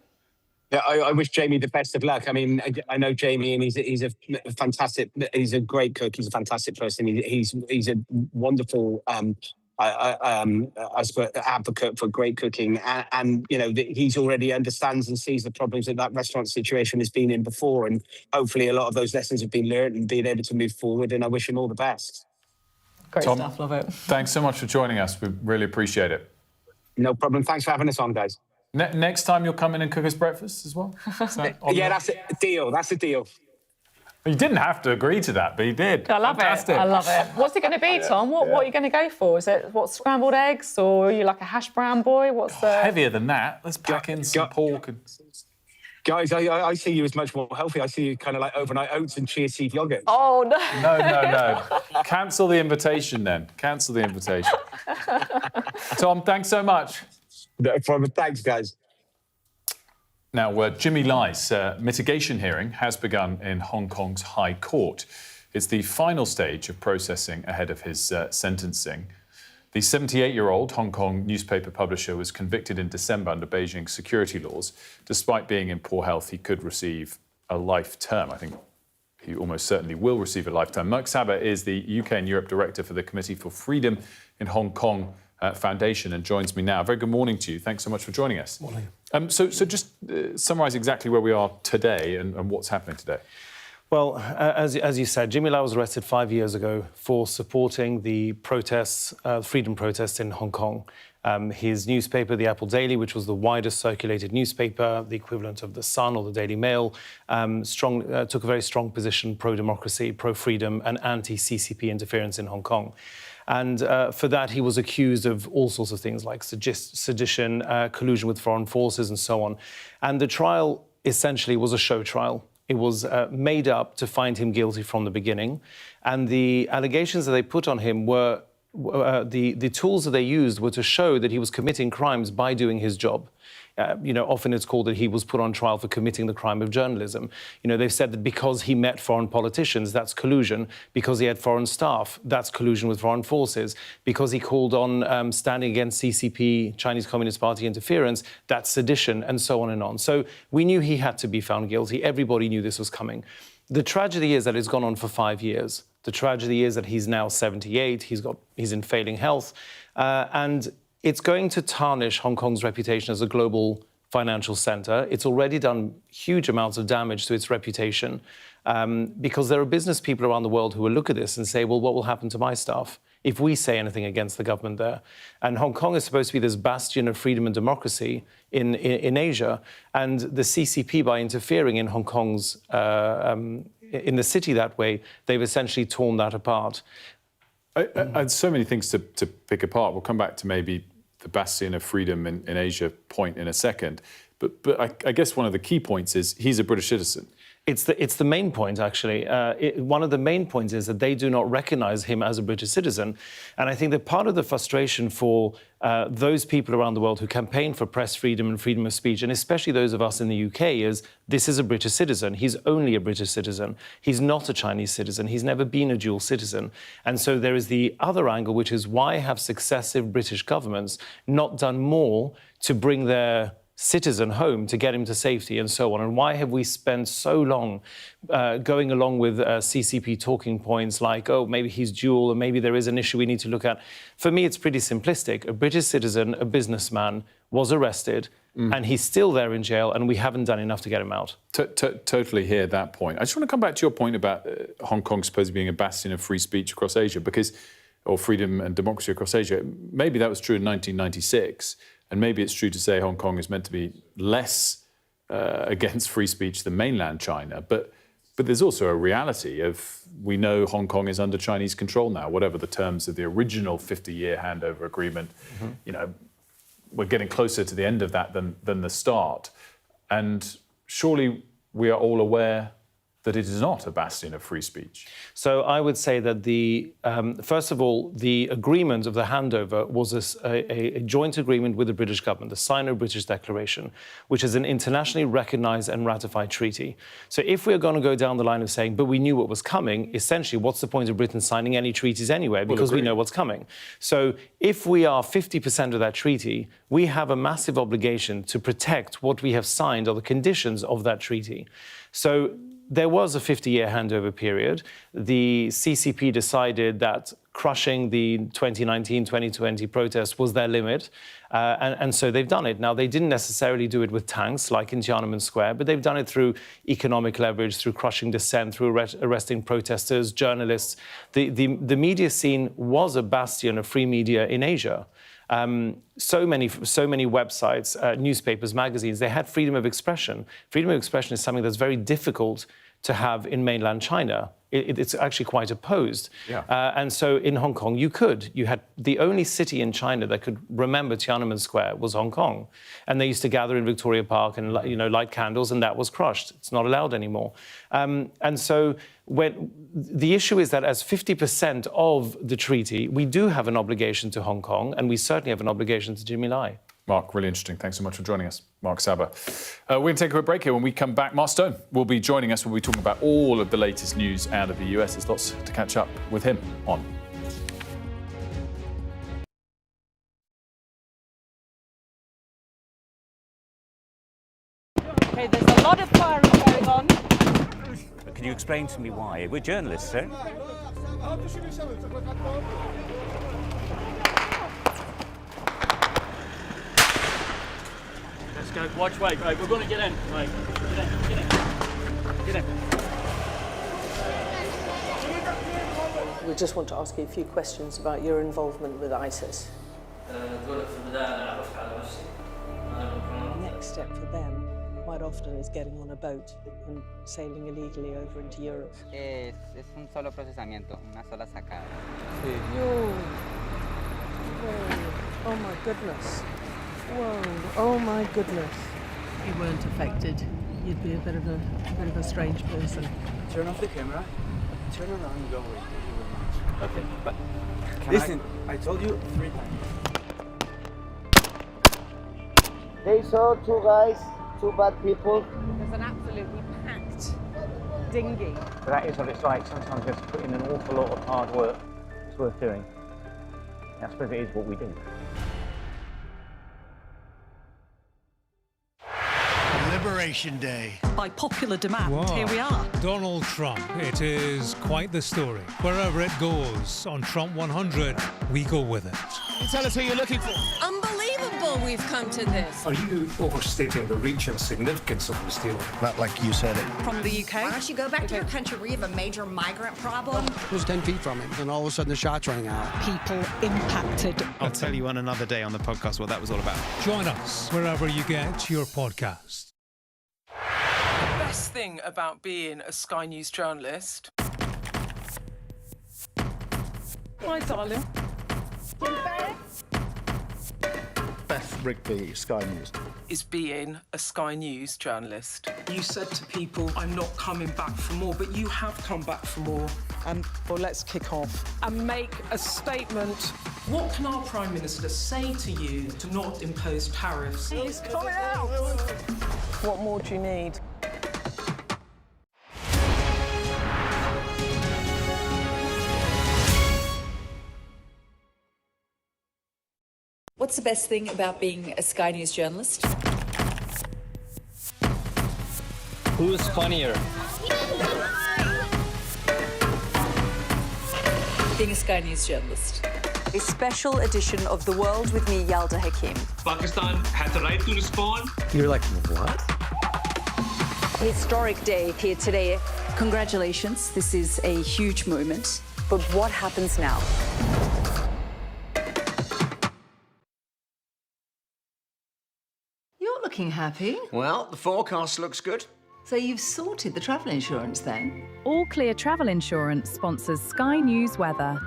Yeah, I wish Jamie the best of luck. I mean, I know Jamie, and he's a fantastic. He's a great cook. He's a fantastic person. He's a wonderful advocate for great cooking, and he's already understands and sees the problems that restaurant situation has been in before, and hopefully a lot of those lessons have been learned and being able to move forward. And I wish him all the best. Great Tom, stuff, love it. Thanks so much for joining us. We really appreciate it. No problem. Thanks for having us on, guys. Next time you'll come in and cook us breakfast as well? Yeah, that's a deal. That's a deal. You didn't have to agree to that, but you did. I love Fantastic. it. I love it. What's it going to be, Tom? What are you going to go for? Is it scrambled eggs, or are you like a hash brown boy? What's the heavier than that? Let's pack in some pork. Guys, I see you as much more healthy. I see you kind of like overnight oats and chia seed yogurt. Oh, no. No. Cancel the invitation then. Cancel the invitation. Tom, thanks so much. No problem. Thanks, guys. Now, Jimmy Lai's mitigation hearing has begun in Hong Kong's High Court. It's the final stage of processing ahead of his sentencing. The 78-year-old Hong Kong newspaper publisher was convicted in December under Beijing security laws. Despite being in poor health, he could receive a life term. I think he almost certainly will receive a lifetime. Mark Sabat is the UK and Europe Director for the Committee for Freedom in Hong Kong. Foundation and joins me now. Very good morning to you. Thanks so much for joining us. Morning. So just summarise exactly where we are today and what's happening today. Well, as you said, Jimmy Lai was arrested 5 years ago for supporting the protests, freedom protests in Hong Kong. His newspaper, the Apple Daily, which was the widest circulated newspaper, the equivalent of the Sun or the Daily Mail, took a very strong position pro-democracy, pro-freedom and anti-CCP interference in Hong Kong. And for that, he was accused of all sorts of things like sedition, collusion with foreign forces and so on. And the trial essentially was a show trial. It was made up to find him guilty from the beginning. And the allegations that they put on him were, the tools that they used were to show that he was committing crimes by doing his job. Often it's called that he was put on trial for committing the crime of journalism. They've said that because he met foreign politicians, that's collusion. Because he had foreign staff, that's collusion with foreign forces. Because he called on standing against CCP, Chinese Communist Party interference, that's sedition, and so on and on. So we knew he had to be found guilty. Everybody knew this was coming. The tragedy is that it's gone on for 5 years. The tragedy is that he's now 78, he's in failing health, and it's going to tarnish Hong Kong's reputation as a global financial centre. It's already done huge amounts of damage to its reputation because there are business people around the world who will look at this and say, well, what will happen to my staff if we say anything against the government there? And Hong Kong is supposed to be this bastion of freedom and democracy in Asia, and the CCP, by interfering in Hong Kong's, in the city that way, they've essentially torn that apart. I so many things to pick apart. We'll come back to maybe the bastion of freedom in Asia point in a second. But I guess one of the key points is he's a British citizen. It's the main point, actually. One of the main points is that they do not recognise him as a British citizen. And I think that part of the frustration for those people around the world who campaign for press freedom and freedom of speech, and especially those of us in the UK, is this is a British citizen. He's only a British citizen. He's not a Chinese citizen. He's never been a dual citizen. And so there is the other angle, which is why have successive British governments not done more to bring their citizen home, to get him to safety and so on? And why have we spent so long going along with CCP talking points like, oh, maybe he's dual, or maybe there is an issue we need to look at? For me, it's pretty simplistic. A British citizen, a businessman, was arrested, and he's still there in jail, and we haven't done enough to get him out. Totally hear that point. I just want to come back to your point about Hong Kong supposedly being a bastion of free speech across Asia, or freedom and democracy across Asia. Maybe that was true in 1996. And maybe it's true to say Hong Kong is meant to be less against free speech than mainland China. But there's also a reality of, we know Hong Kong is under Chinese control now, whatever the terms of the original 50-year handover agreement. We're getting closer to the end of that than the start. And surely we are all aware that it is not a bastion of free speech. So I would say that first of all, the agreement of the handover was a joint agreement with the British government, the Sino-British Declaration, which is an internationally recognised and ratified treaty. So if we're going to go down the line of saying, but we knew what was coming, essentially, what's the point of Britain signing any treaties anyway? Because we know what's coming. So if we are 50% of that treaty, we have a massive obligation to protect what we have signed or the conditions of that treaty. So there was a 50-year handover period. The CCP decided that crushing the 2019-2020 protests was their limit, and so they've done it. Now, they didn't necessarily do it with tanks, like in Tiananmen Square, but they've done it through economic leverage, through crushing dissent, through arresting protesters, journalists. The media scene was a bastion of free media in Asia. So many websites, newspapers, magazines, they had freedom of expression. Freedom of expression is something that's very difficult to have in mainland China. It's actually quite opposed. Yeah. And so in Hong Kong, you had the only city in China that could remember Tiananmen Square was Hong Kong. And they used to gather in Victoria Park and light candles, and that was crushed. It's not allowed anymore. And so the issue is that as 50% of the treaty, we do have an obligation to Hong Kong, and we certainly have an obligation to Jimmy Lai. Mark, really interesting. Thanks so much for joining us. Mark Saber. We're going to take a quick break here. When we come back, Mark Stone will be joining us. We'll be talking about all of the latest news out of the US. There's lots to catch up with him on. Okay, there's a lot of firing going on. Can you explain to me why? We're journalists, sir. go. Watch, wait, right, we're going to get in. Right, get in. We just want to ask you a few questions about your involvement with ISIS. Next step for them, quite often, is getting on a boat and sailing illegally over into Europe. Es un solo procesamiento, una sola sacada. Whoa. Oh my goodness. Whoa. Oh my goodness. If you weren't affected, you'd be a bit of a strange person. Turn off the camera. Turn around and go away. Okay, but Listen, I told you 3 times. They saw 2 guys, 2 bad people. There's an absolutely packed dinghy. that is what it's like. Sometimes you have to put in an awful lot of hard work. It's worth doing. I suppose it is what we do. Liberation Day. By popular demand, here we are. Donald Trump. It is quite the story. Wherever it goes, on Trump 100, we go with it. Can you tell us who you're looking for? Unbelievable we've come to this. Are you overstating the reach and significance of this deal? Not like you said it. From the UK. Why don't you go back to your country where you have a major migrant problem? It was 10 feet from him, and all of a sudden the shot's rang out. People impacted. I'll tell you on another day on the podcast what that was all about. Join us wherever you get your podcast. The best thing about being a Sky News journalist... Hi, darling. Beth Rigby, Sky News. ...is being a Sky News journalist. You said to people, I'm not coming back for more, but you have come back for more. Well, let's kick off. And make a statement. What can our Prime Minister say to you to not impose tariffs? He's coming out! What more do you need? What's the best thing about being a Sky News journalist? Who's funnier? Being a Sky News journalist. A special edition of The World with me, Yalda Hakim. Pakistan has the right to respond. You're like, what? Historic day here today. Congratulations, this is a huge moment. But what happens now? You're looking happy. Well, the forecast looks good. So you've sorted the travel insurance then? All Clear Travel Insurance sponsors Sky News Weather.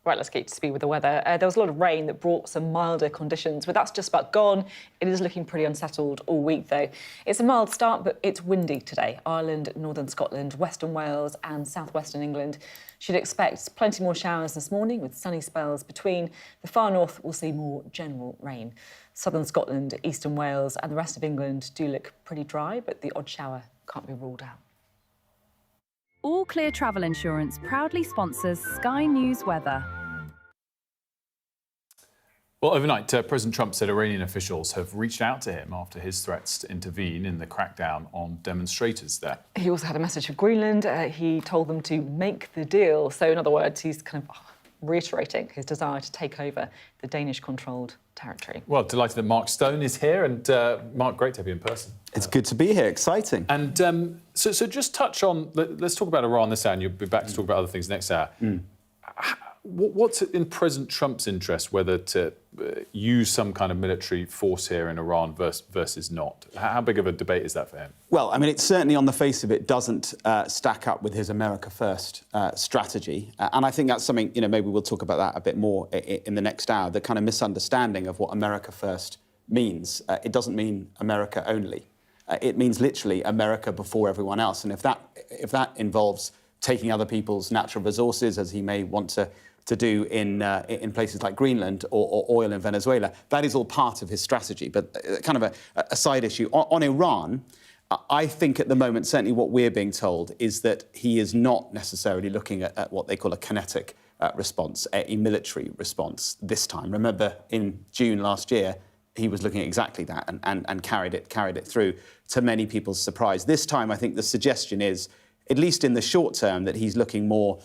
Right, let's get to speed with the weather. There was a lot of rain that brought some milder conditions, but that's just about gone. It is looking pretty unsettled all week, though. It's a mild start, but it's windy today. Ireland, northern Scotland, western Wales and southwestern England should expect plenty more showers this morning with sunny spells between. The far north will see more general rain. Southern Scotland, eastern Wales and the rest of England do look pretty dry, but the odd shower can't be ruled out. All Clear Travel Insurance proudly sponsors Sky News Weather. Well, overnight, President Trump said Iranian officials have reached out to him after his threats to intervene in the crackdown on demonstrators there. He also had a message for Greenland. He told them to make the deal. So, in other words, he's kind of reiterating his desire to take over the Danish-controlled territory. Well, delighted that Mark Stone is here. And Mark, great to have you in person. It's good to be here. Exciting. And so just touch on, let's talk about Iran this hour, and you'll be back to talk about other things next hour. What's in President Trump's interest, whether to use some kind of military force here in Iran versus not? How big of a debate is that for him? Well, I mean, it certainly, on the face of it, doesn't stack up with his America First strategy. And I think that's something, maybe we'll talk about that a bit more in the next hour, the kind of misunderstanding of what America First means. It doesn't mean America only. It means literally America before everyone else. And if that involves taking other people's natural resources, as he may want to do in places like Greenland or oil in Venezuela, that is all part of his strategy. But kind of a side issue. On Iran, I think at the moment, certainly what we're being told is that he is not necessarily looking at what they call a kinetic response, a military response this time. Remember, in June last year, he was looking at exactly that and carried it through, to many people's surprise. This time, I think the suggestion is, at least in the short term, that he's looking more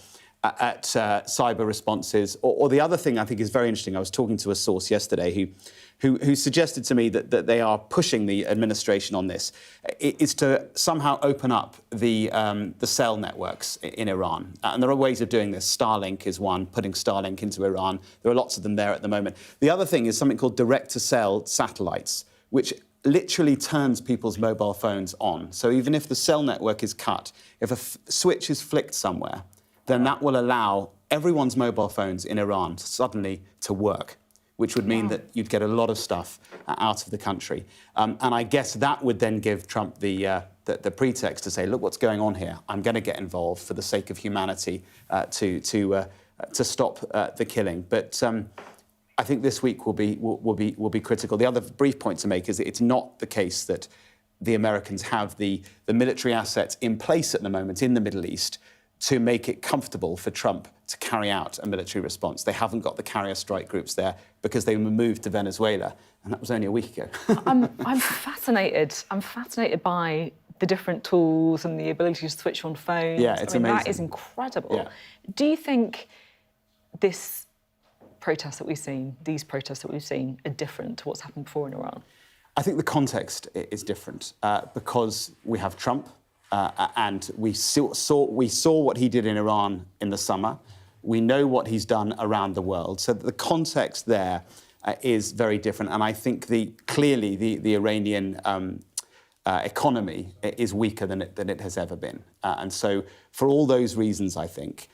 at cyber responses. Or the other thing I think is very interesting, I was talking to a source yesterday who suggested to me that they are pushing the administration on this, is to somehow open up the cell networks in Iran. And there are ways of doing this. Starlink is one, putting Starlink into Iran. There are lots of them there at the moment. The other thing is something called direct-to-cell satellites, which literally turns people's mobile phones on. So even if the cell network is cut, if a switch is flicked somewhere, then that will allow everyone's mobile phones in Iran suddenly to work, which would mean that you'd get a lot of stuff out of the country. And I guess that would then give Trump the pretext to say, look what's going on here. I'm going to get involved for the sake of humanity to stop the killing. But I think this week will be critical. The other brief point to make is that it's not the case that the Americans have the military assets in place at the moment in the Middle East to make it comfortable for Trump to carry out a military response. They haven't got the carrier strike groups there because they were moved to Venezuela, and that was only a week ago. I'm fascinated. I'm fascinated by the different tools and the ability to switch on phones. Yeah, it's amazing. That is incredible. Yeah. Do you think these protests that we've seen are different to what's happened before in Iran? I think the context is different because we have Trump, and we saw what he did in Iran in the summer. We know what he's done around the world. So the context there is very different. And I think clearly the Iranian economy is weaker than it has ever been. And so for all those reasons, I think,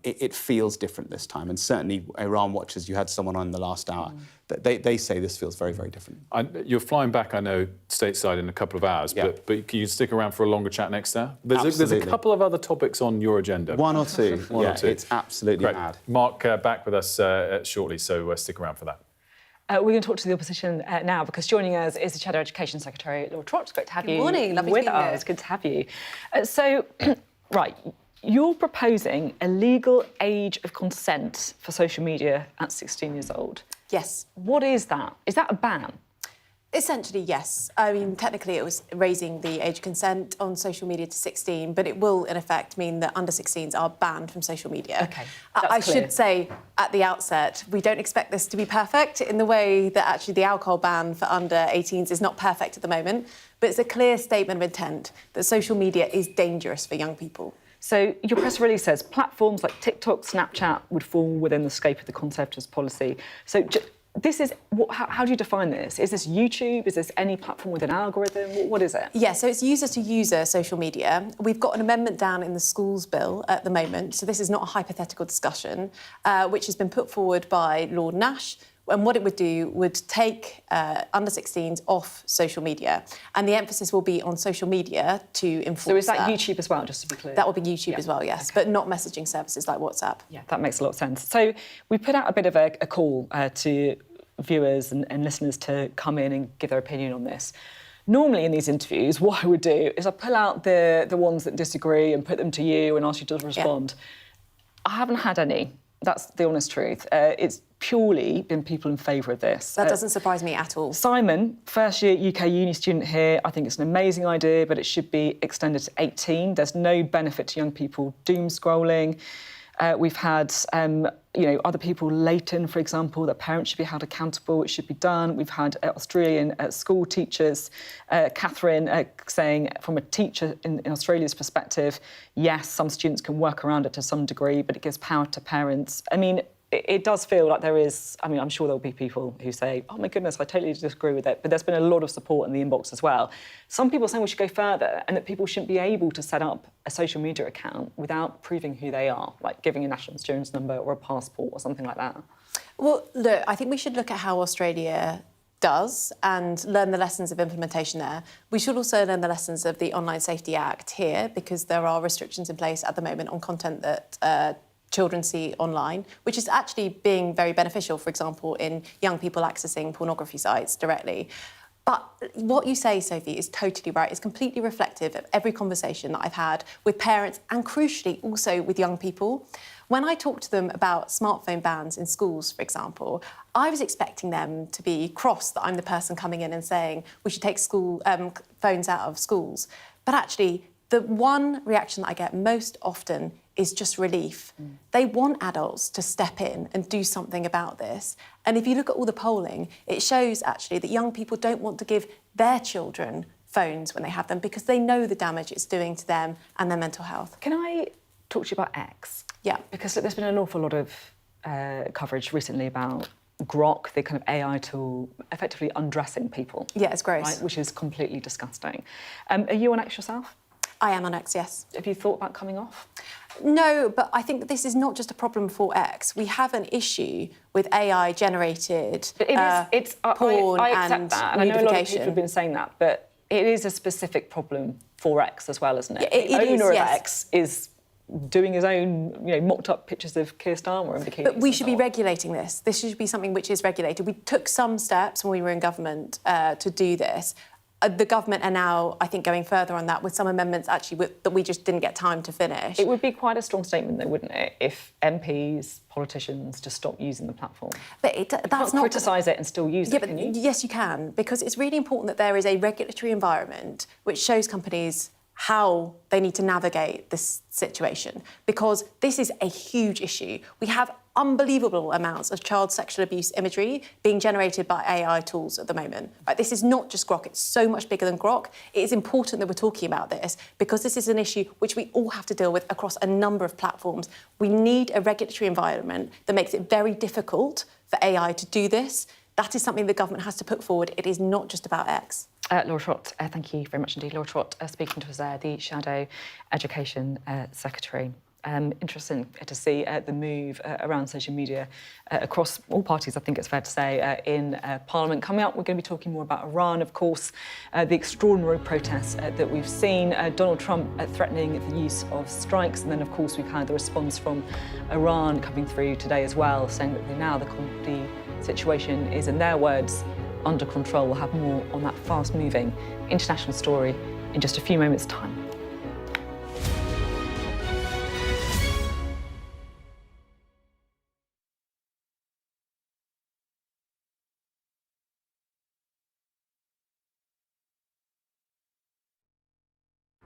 it feels different this time. And certainly Iran watchers, you had someone on in the last hour, they say this feels very, very different. You're flying back, I know, stateside in a couple of hours, but can you stick around for a longer chat next hour? There's a couple of other topics on your agenda. One or two. One or two. It's absolutely Great. mad. Mark, back with us shortly, so stick around for that. We're going to talk to the opposition now because joining us is the Shadow Education Secretary, Laura Trott. It's great to have you morning. Lovely with to be here. us. Good to have you. Right, you're proposing a legal age of consent for social media at 16 years old. Yes. What is that? Is that a ban? Essentially, yes. I mean, technically it was raising the age of consent on social media to 16, but it will, in effect, mean that under 16s are banned from social media. OK, I should say at the outset, we don't expect this to be perfect in the way that actually the alcohol ban for under 18s is not perfect at the moment, but it's a clear statement of intent that social media is dangerous for young people. So your press release says platforms like TikTok, Snapchat would fall within the scope of the Conservatives' policy. So this is, how do you define this? Is this YouTube? Is this any platform with an algorithm? What is it? Yeah, so it's user-to-user social media. We've got an amendment down in the schools bill at the moment, so this is not a hypothetical discussion, which has been put forward by Lord Nash. And what it would do would take under 16s off social media. And the emphasis will be on social media to enforce that. So is that YouTube as well, just to be clear? That will be YouTube as well, yes, but not messaging services like WhatsApp. Yeah, that makes a lot of sense. So we put out a bit of a call to viewers and listeners to come in and give their opinion on this. Normally in these interviews, what I would do is I pull out the ones that disagree and put them to you and ask you to respond. Yeah. I haven't had any. That's the honest truth. It's purely been people in favour of this. That doesn't surprise me at all. Simon, first-year UK uni student here, I think it's an amazing idea, but it should be extended to 18. There's no benefit to young people doom scrolling. We've had, other people, Leighton, for example, that parents should be held accountable. It should be done. We've had Australian school teachers, Catherine, saying from a teacher in Australia's perspective, yes, some students can work around it to some degree, but it gives power to parents. I mean, it does feel like there is, I mean, I'm sure there'll be people who say, oh my goodness, I totally disagree with it, but there's been a lot of support in the inbox as well. Some people are saying we should go further and that people shouldn't be able to set up a social media account without proving who they are, like giving a national insurance number or a passport or something like that. Well, look, I think we should look at how Australia does and learn the lessons of implementation there. We should also learn the lessons of the Online Safety Act here because there are restrictions in place at the moment on content that children see online, which is actually being very beneficial, for example, in young people accessing pornography sites directly. But what you say, Sophie, is totally right. It's completely reflective of every conversation that I've had with parents and, crucially, also with young people. When I talk to them about smartphone bans in schools, for example, I was expecting them to be cross that I'm the person coming in and saying we should take school phones out of schools. But actually, The one reaction that I get most often is just relief. They want adults to step in and do something about this. And if you look at all the polling, it shows actually that young people don't want to give their children phones when they have them because they know the damage it's doing to them and their mental health. Can I talk to you about X? Yeah. Because there's been an awful lot of coverage recently about Grok, the kind of AI tool, effectively undressing people. Yeah, it's gross. Right, which is completely disgusting. Are you on X yourself? I am on X, yes. Have you thought about coming off? No, but I think that this is not just a problem for X. We have an issue with AI-generated porn I accept and that, and I know a lot of people have nudification. been saying that, but it is a specific problem for X as well, isn't it? Yeah, the owner of yes. X is doing his own, mocked-up pictures of Keir Starmer in bikinis. But we should be regulating this. This should be something which is regulated. We took some steps when we were in government to do this. The government are now, I think, going further on that with some amendments, actually, that we just didn't get time to finish. It would be quite a strong statement, though, wouldn't it, if MPs, politicians just stopped using the platform? But that's not... criticise it and still use it, can you? Yes, you can, because it's really important that there is a regulatory environment which shows companies how they need to navigate this situation, because this is a huge issue. We have unbelievable amounts of child sexual abuse imagery being generated by AI tools at the moment. Right? This is not just Grok, it's so much bigger than Grok. It is important that we're talking about this because this is an issue which we all have to deal with across a number of platforms. We need a regulatory environment that makes it very difficult for AI to do this. That is something the government has to put forward. It is not just about X. Laura Trott, thank you very much indeed. Laura Trott speaking to us there, the Shadow Education Secretary. Interesting to see the move around social media across all parties, I think it's fair to say, in Parliament. Coming up, we're going to be talking more about Iran, of course, the extraordinary protests that we've seen, Donald Trump threatening the use of strikes, and then, of course, we've had the response from Iran coming through today as well, saying that now the situation is, in their words, under control. We'll have more on that fast-moving international story in just a few moments' time.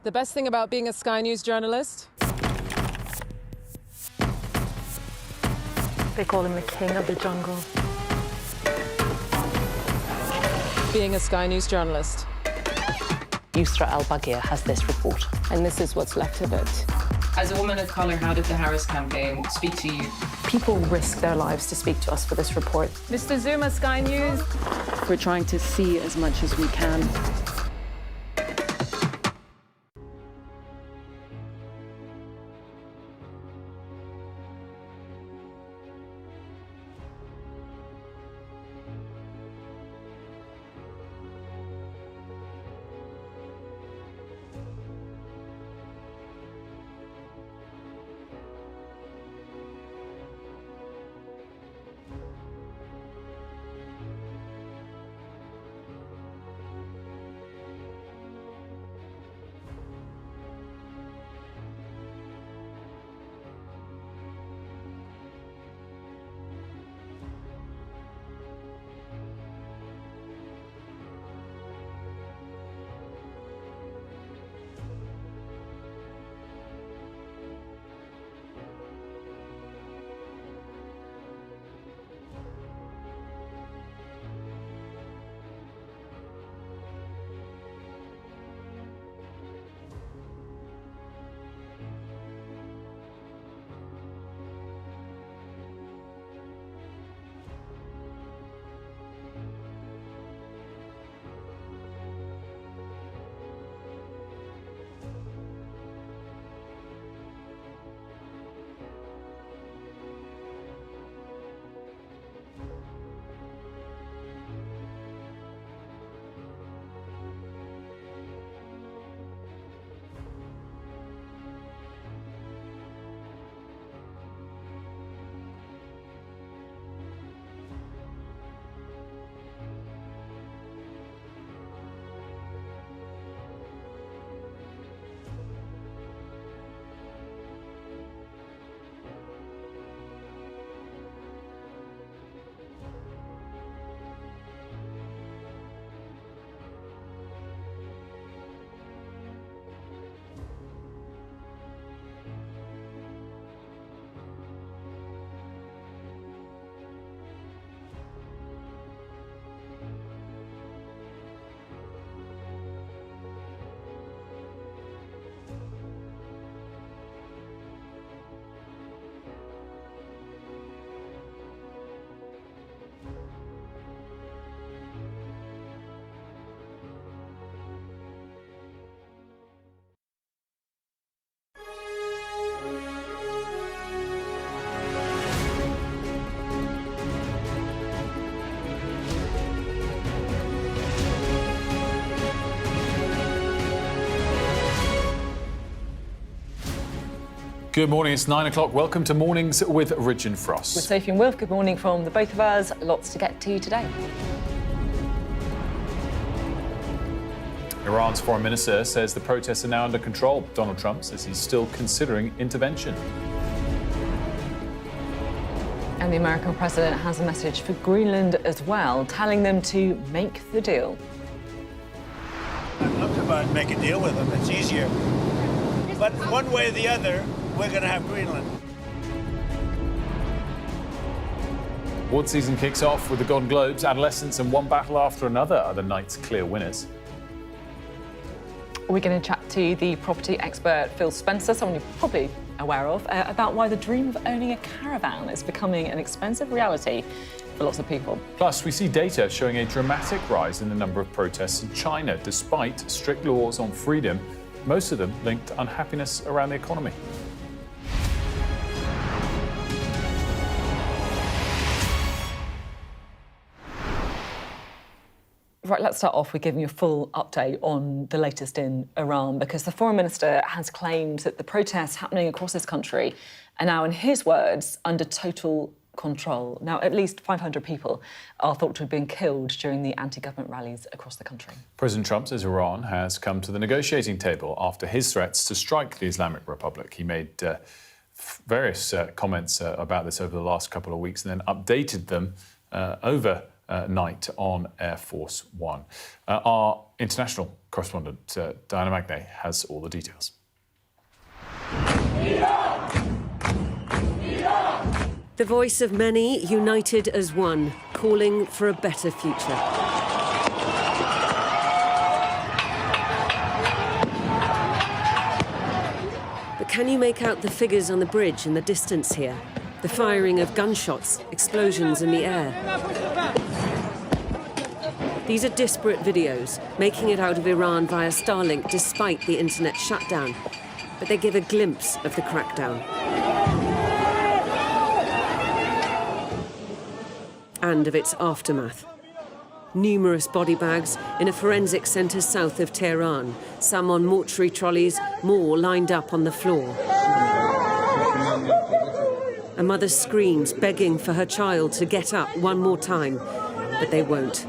The best thing about being a Sky News journalist? They call him the king of the jungle. Being a Sky News journalist. Yusra Al-Baghir has this report. And this is what's left of it. As a woman of colour, how did the Harris campaign speak to you? People risk their lives to speak to us for this report. Mr. Zuma, Sky News. We're trying to see as much as we can. Good morning, it's 9 o'clock. Welcome to Mornings with Ridge and Frost. With Sophie and Wilf, good morning from the both of us. Lots to get to today. Iran's foreign minister says the protests are now under control. Donald Trump says he's still considering intervention. And the American president has a message for Greenland as well, telling them to make the deal. I'd love to make a deal with them. It's easier. But one way or the other, we're going to have Greenland. Award season kicks off with the Golden Globes. Adolescence and one battle after another are the night's clear winners. We're going to chat to the property expert Phil Spencer, someone you're probably aware of, about why the dream of owning a caravan is becoming an expensive reality for lots of people. Plus, we see data showing a dramatic rise in the number of protests in China, despite strict laws on freedom, most of them linked to unhappiness around the economy. Right, let's start off with giving you a full update on the latest in Iran, because the foreign minister has claimed that the protests happening across this country are now, in his words, under total control. Now, at least 500 people are thought to have been killed during the anti-government rallies across the country. President Trump says Iran has come to the negotiating table after his threats to strike the Islamic Republic. He made various comments about this over the last couple of weeks and then updated them overnight on Air Force One. Our international correspondent, Diana Magnay, has all the details. The voice of many united as one, calling for a better future. But can you make out the figures on the bridge in the distance here? The firing of gunshots, explosions in the air. These are disparate videos, making it out of Iran via Starlink despite the internet shutdown. But they give a glimpse of the crackdown. And of its aftermath. Numerous body bags in a forensic centre south of Tehran, some on mortuary trolleys, more lined up on the floor. A mother screams, begging for her child to get up one more time, but they won't.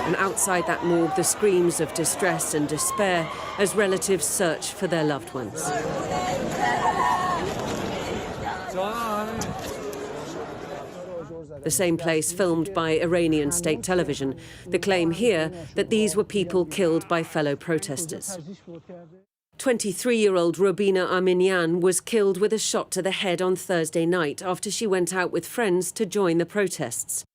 And outside that morgue, the screams of distress and despair as relatives search for their loved ones. The same place filmed by Iranian state television. The claim here that these were people killed by fellow protesters. 23-year-old Robina Arminian was killed with a shot to the head on Thursday night after she went out with friends to join the protests.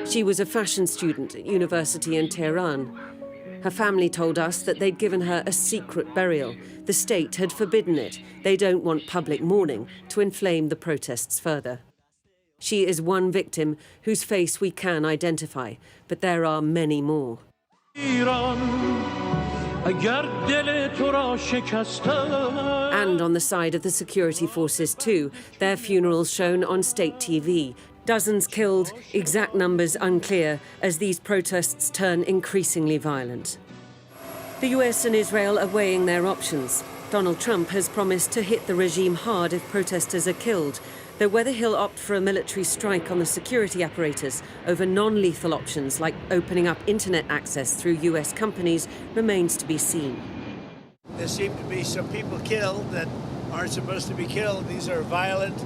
She was a fashion student at university in Tehran. Her family told us that they'd given her a secret burial. The state had forbidden it. They don't want public mourning to inflame the protests further. She is one victim whose face we can identify, but there are many more. And on the side of the security forces too, their funerals shown on state TV. Dozens killed, exact numbers unclear, as these protests turn increasingly violent. The US and Israel are weighing their options. Donald Trump has promised to hit the regime hard if protesters are killed, though whether he'll opt for a military strike on the security apparatus over non-lethal options like opening up internet access through US companies remains to be seen. There seem to be some people killed that aren't supposed to be killed. These are violent.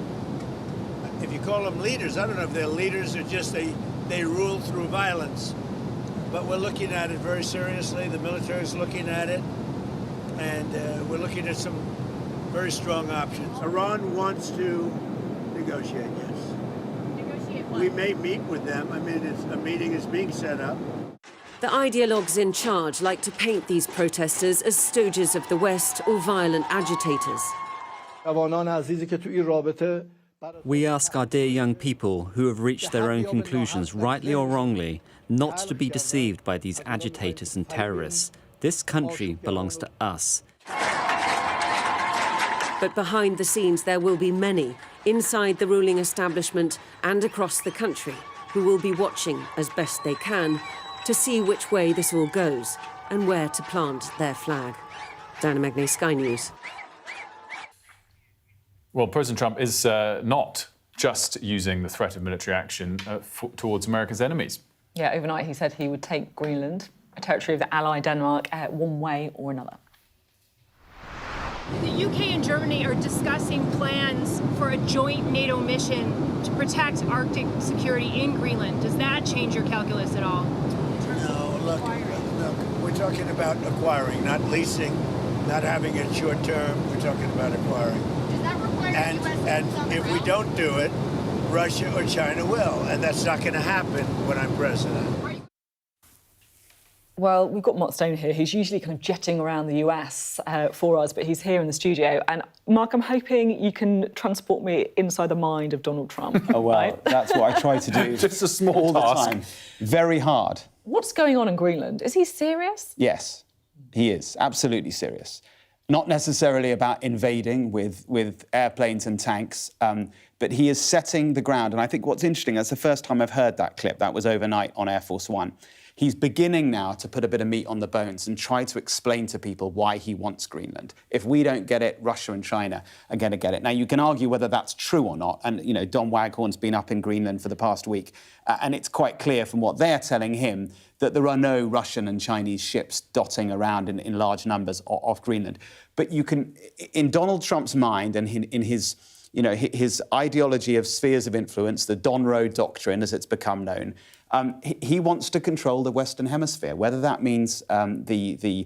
If you call them leaders, I don't know if they're leaders or just they rule through violence. But we're looking at it very seriously. The military is looking at it. And we're looking at some very strong options. Iran wants to negotiate, yes. We may meet with them. I mean, a meeting is being set up. The ideologues in charge like to paint these protesters as stooges of the West or violent agitators. We ask our dear young people who have reached their own conclusions, rightly or wrongly, not to be deceived by these agitators and terrorists. This country belongs to us. But behind the scenes, there will be many, inside the ruling establishment and across the country, who will be watching as best they can to see which way this all goes and where to plant their flag. Diana Magnay, Sky News. Well, President Trump is not just using the threat of military action towards America's enemies. Yeah, overnight he said he would take Greenland, a territory of the ally Denmark, one way or another. The UK and Germany are discussing plans for a joint NATO mission to protect Arctic security in Greenland. Does that change your calculus at all? No, look, we're talking about acquiring, not leasing, not having it short term. We're talking about acquiring. Does that require and if we don't do it, Russia or China will, and that's not going to happen when I'm president. Well, we've got Mark Stone here, who's usually kind of jetting around the US for us, but he's here in the studio. And Mark, I'm hoping you can transport me inside the mind of Donald Trump. Oh, well, right? That's what I try to do. Just a small all task. the time. Very hard. What's going on in Greenland? Is he serious? Yes, he is. Absolutely serious. Not necessarily about invading with airplanes and tanks, but he is setting the ground. And I think what's interesting, that's the first time I've heard that clip. That was overnight on Air Force One. He's beginning now to put a bit of meat on the bones and try to explain to people why he wants Greenland. If we don't get it, Russia and China are going to get it. Now, you can argue whether that's true or not. And, you know, Don Waghorn's been up in Greenland for the past week. And it's quite clear from what they're telling him that there are no Russian and Chinese ships dotting around in large numbers off Greenland. But you can, in Donald Trump's mind and in his, you know, his ideology of spheres of influence, the Don Road Doctrine, as it's become known, he wants to control the Western Hemisphere, whether that means the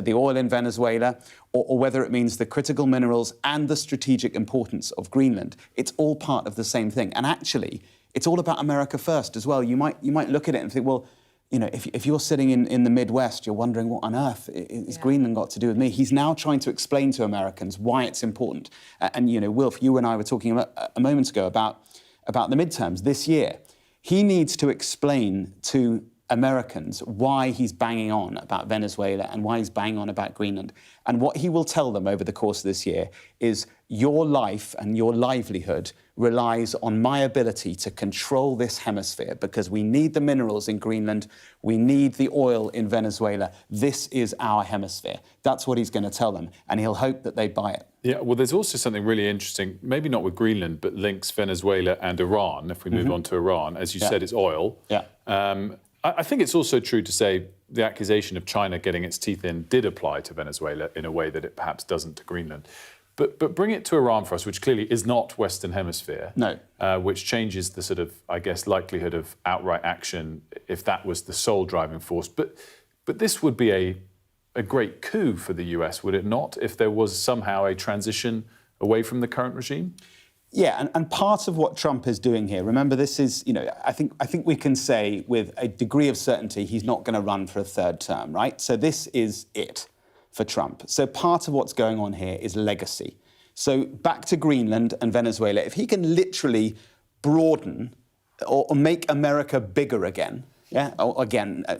oil in Venezuela or whether it means the critical minerals and the strategic importance of Greenland. It's all part of the same thing. And actually, it's all about America first as well. You might look at it and think, well, you know, if you're sitting in the Midwest, you're wondering what on earth is Greenland got to do with me? He's now trying to explain to Americans why it's important. And, you know, Wilf, you and I were talking a moment ago about the midterms this year. He needs to explain to Americans why he's banging on about Venezuela and why he's banging on about Greenland. And what he will tell them over the course of this year is your life and your livelihood relies on my ability to control this hemisphere because we need the minerals in Greenland, we need the oil in Venezuela. This is our hemisphere. That's what he's going to tell them, and he'll hope that they buy it. Yeah, well, there's also something really interesting, maybe not with Greenland, but links Venezuela and Iran. If we move on to Iran, as you said, it's oil. Yeah. I think it's also true to say the accusation of China getting its teeth in did apply to Venezuela in a way that it perhaps doesn't to Greenland. But bring it to Iran for us, which clearly is not Western Hemisphere. No. Which changes the sort of, I guess, likelihood of outright action if that was the sole driving force. But this would be a great coup for the US, would it not, if there was somehow a transition away from the current regime? Yeah, and part of what Trump is doing here, remember, this is, you know, I think we can say with a degree of certainty he's not going to run for a third term, right? So this is it for Trump. So part of what's going on here is legacy. So back to Greenland and Venezuela, if he can literally broaden or make America bigger again,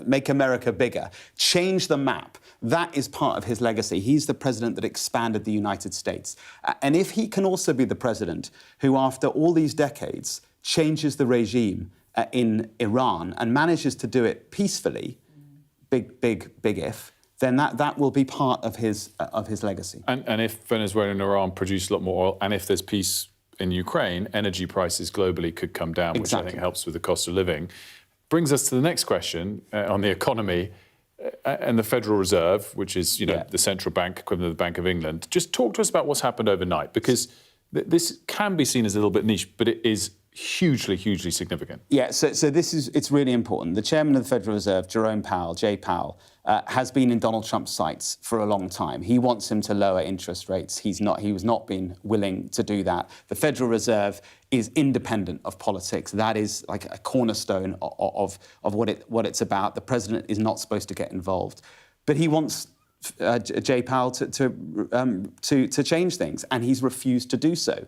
make America bigger, change the map. That is part of his legacy. He's the president that expanded the United States. And if he can also be the president who, after all these decades, changes the regime in Iran and manages to do it peacefully, big if, then that will be part of his legacy. And if Venezuela and Iran produce a lot more oil, and if there's peace in Ukraine, energy prices globally could come down, which I think helps with the cost of living. Brings us to the next question on the economy and the Federal Reserve, which is, you know, the central bank equivalent of the Bank of England. Just talk to us about what's happened overnight, because this can be seen as a little bit niche, but it is hugely, hugely significant. Yeah, so it's really important. The chairman of the Federal Reserve, Jerome Powell, Jay Powell, has been in Donald Trump's sights for a long time. He wants him to lower interest rates. He was not been willing to do that. The Federal Reserve is independent of politics. That is like a cornerstone of what it's about. The president is not supposed to get involved, but he wants Jay Powell to change things, and he's refused to do so.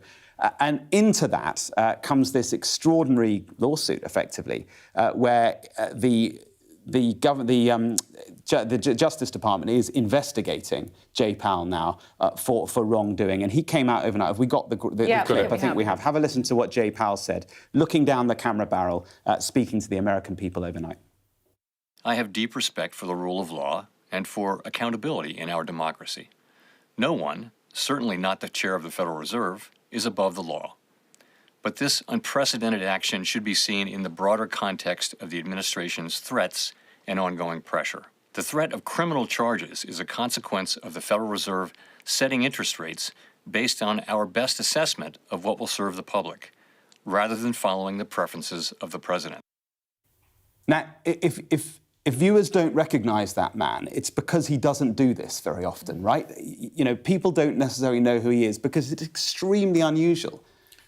And into that comes this extraordinary lawsuit, effectively, where the Justice Department is investigating Jay Powell now for wrongdoing. And he came out overnight. Have we got the clip? I think we have. Have a listen to what Jay Powell said, looking down the camera barrel, speaking to the American people overnight. I have deep respect for the rule of law and for accountability in our democracy. No one, certainly not the chair of the Federal Reserve, is above the law. But this unprecedented action should be seen in the broader context of the administration's threats and ongoing pressure. The threat of criminal charges is a consequence of the Federal Reserve setting interest rates based on our best assessment of what will serve the public, rather than following the preferences of the president. Now, if viewers don't recognise that man, it's because he doesn't do this very often, right? You know, people don't necessarily know who he is because it's extremely unusual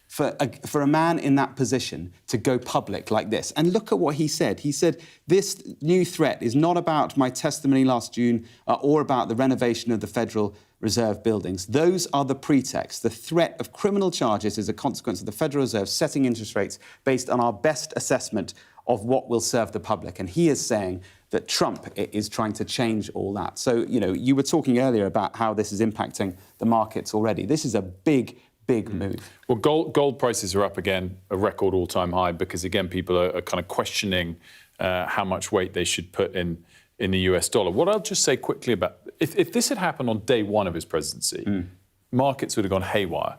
for a man in that position to go public like this. And look at what he said. He said, this new threat is not about my testimony last June or about the renovation of the Federal Reserve buildings. Those are the pretexts. The threat of criminal charges is a consequence of the Federal Reserve setting interest rates based on our best assessment of what will serve the public. And he is saying that Trump is trying to change all that. So, you know, you were talking earlier about how this is impacting the markets already. This is a big move. Well, gold prices are up again, a record all-time high, because, again, people are kind of questioning how much weight they should put in the US dollar. What I'll just say quickly about, if this had happened on day one of his presidency, markets would have gone haywire.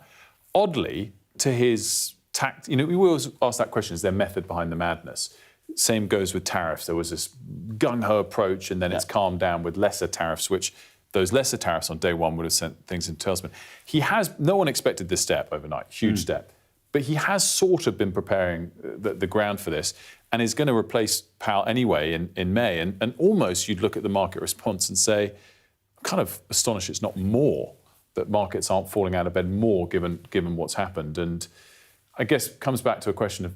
Oddly, to his tact, you know, we always ask that question, is there method behind the madness? Same goes with tariffs. There was this gung-ho approach, and then it's calmed down with lesser tariffs, which those lesser tariffs on day one would have sent things into tailspin. No one expected this step overnight, huge step. But he has sort of been preparing the ground for this and is going to replace Powell anyway in May. And almost you'd look at the market response and say, I'm kind of astonished it's not more, that markets aren't falling out of bed more given what's happened. And I guess it comes back to a question of,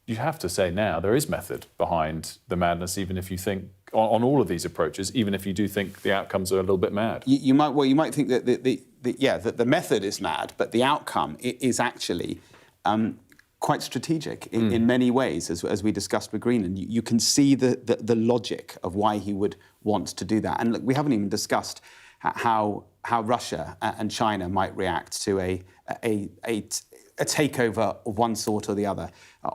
you have to say now there is method behind the madness, even if you think on all of these approaches, even if you do think the outcomes are a little bit mad. You might think that the method is mad, but the outcome is actually quite strategic in many ways, as we discussed with Greenland. You can see the logic of why he would want to do that. And look, we haven't even discussed how Russia and China might react to a takeover of one sort or the other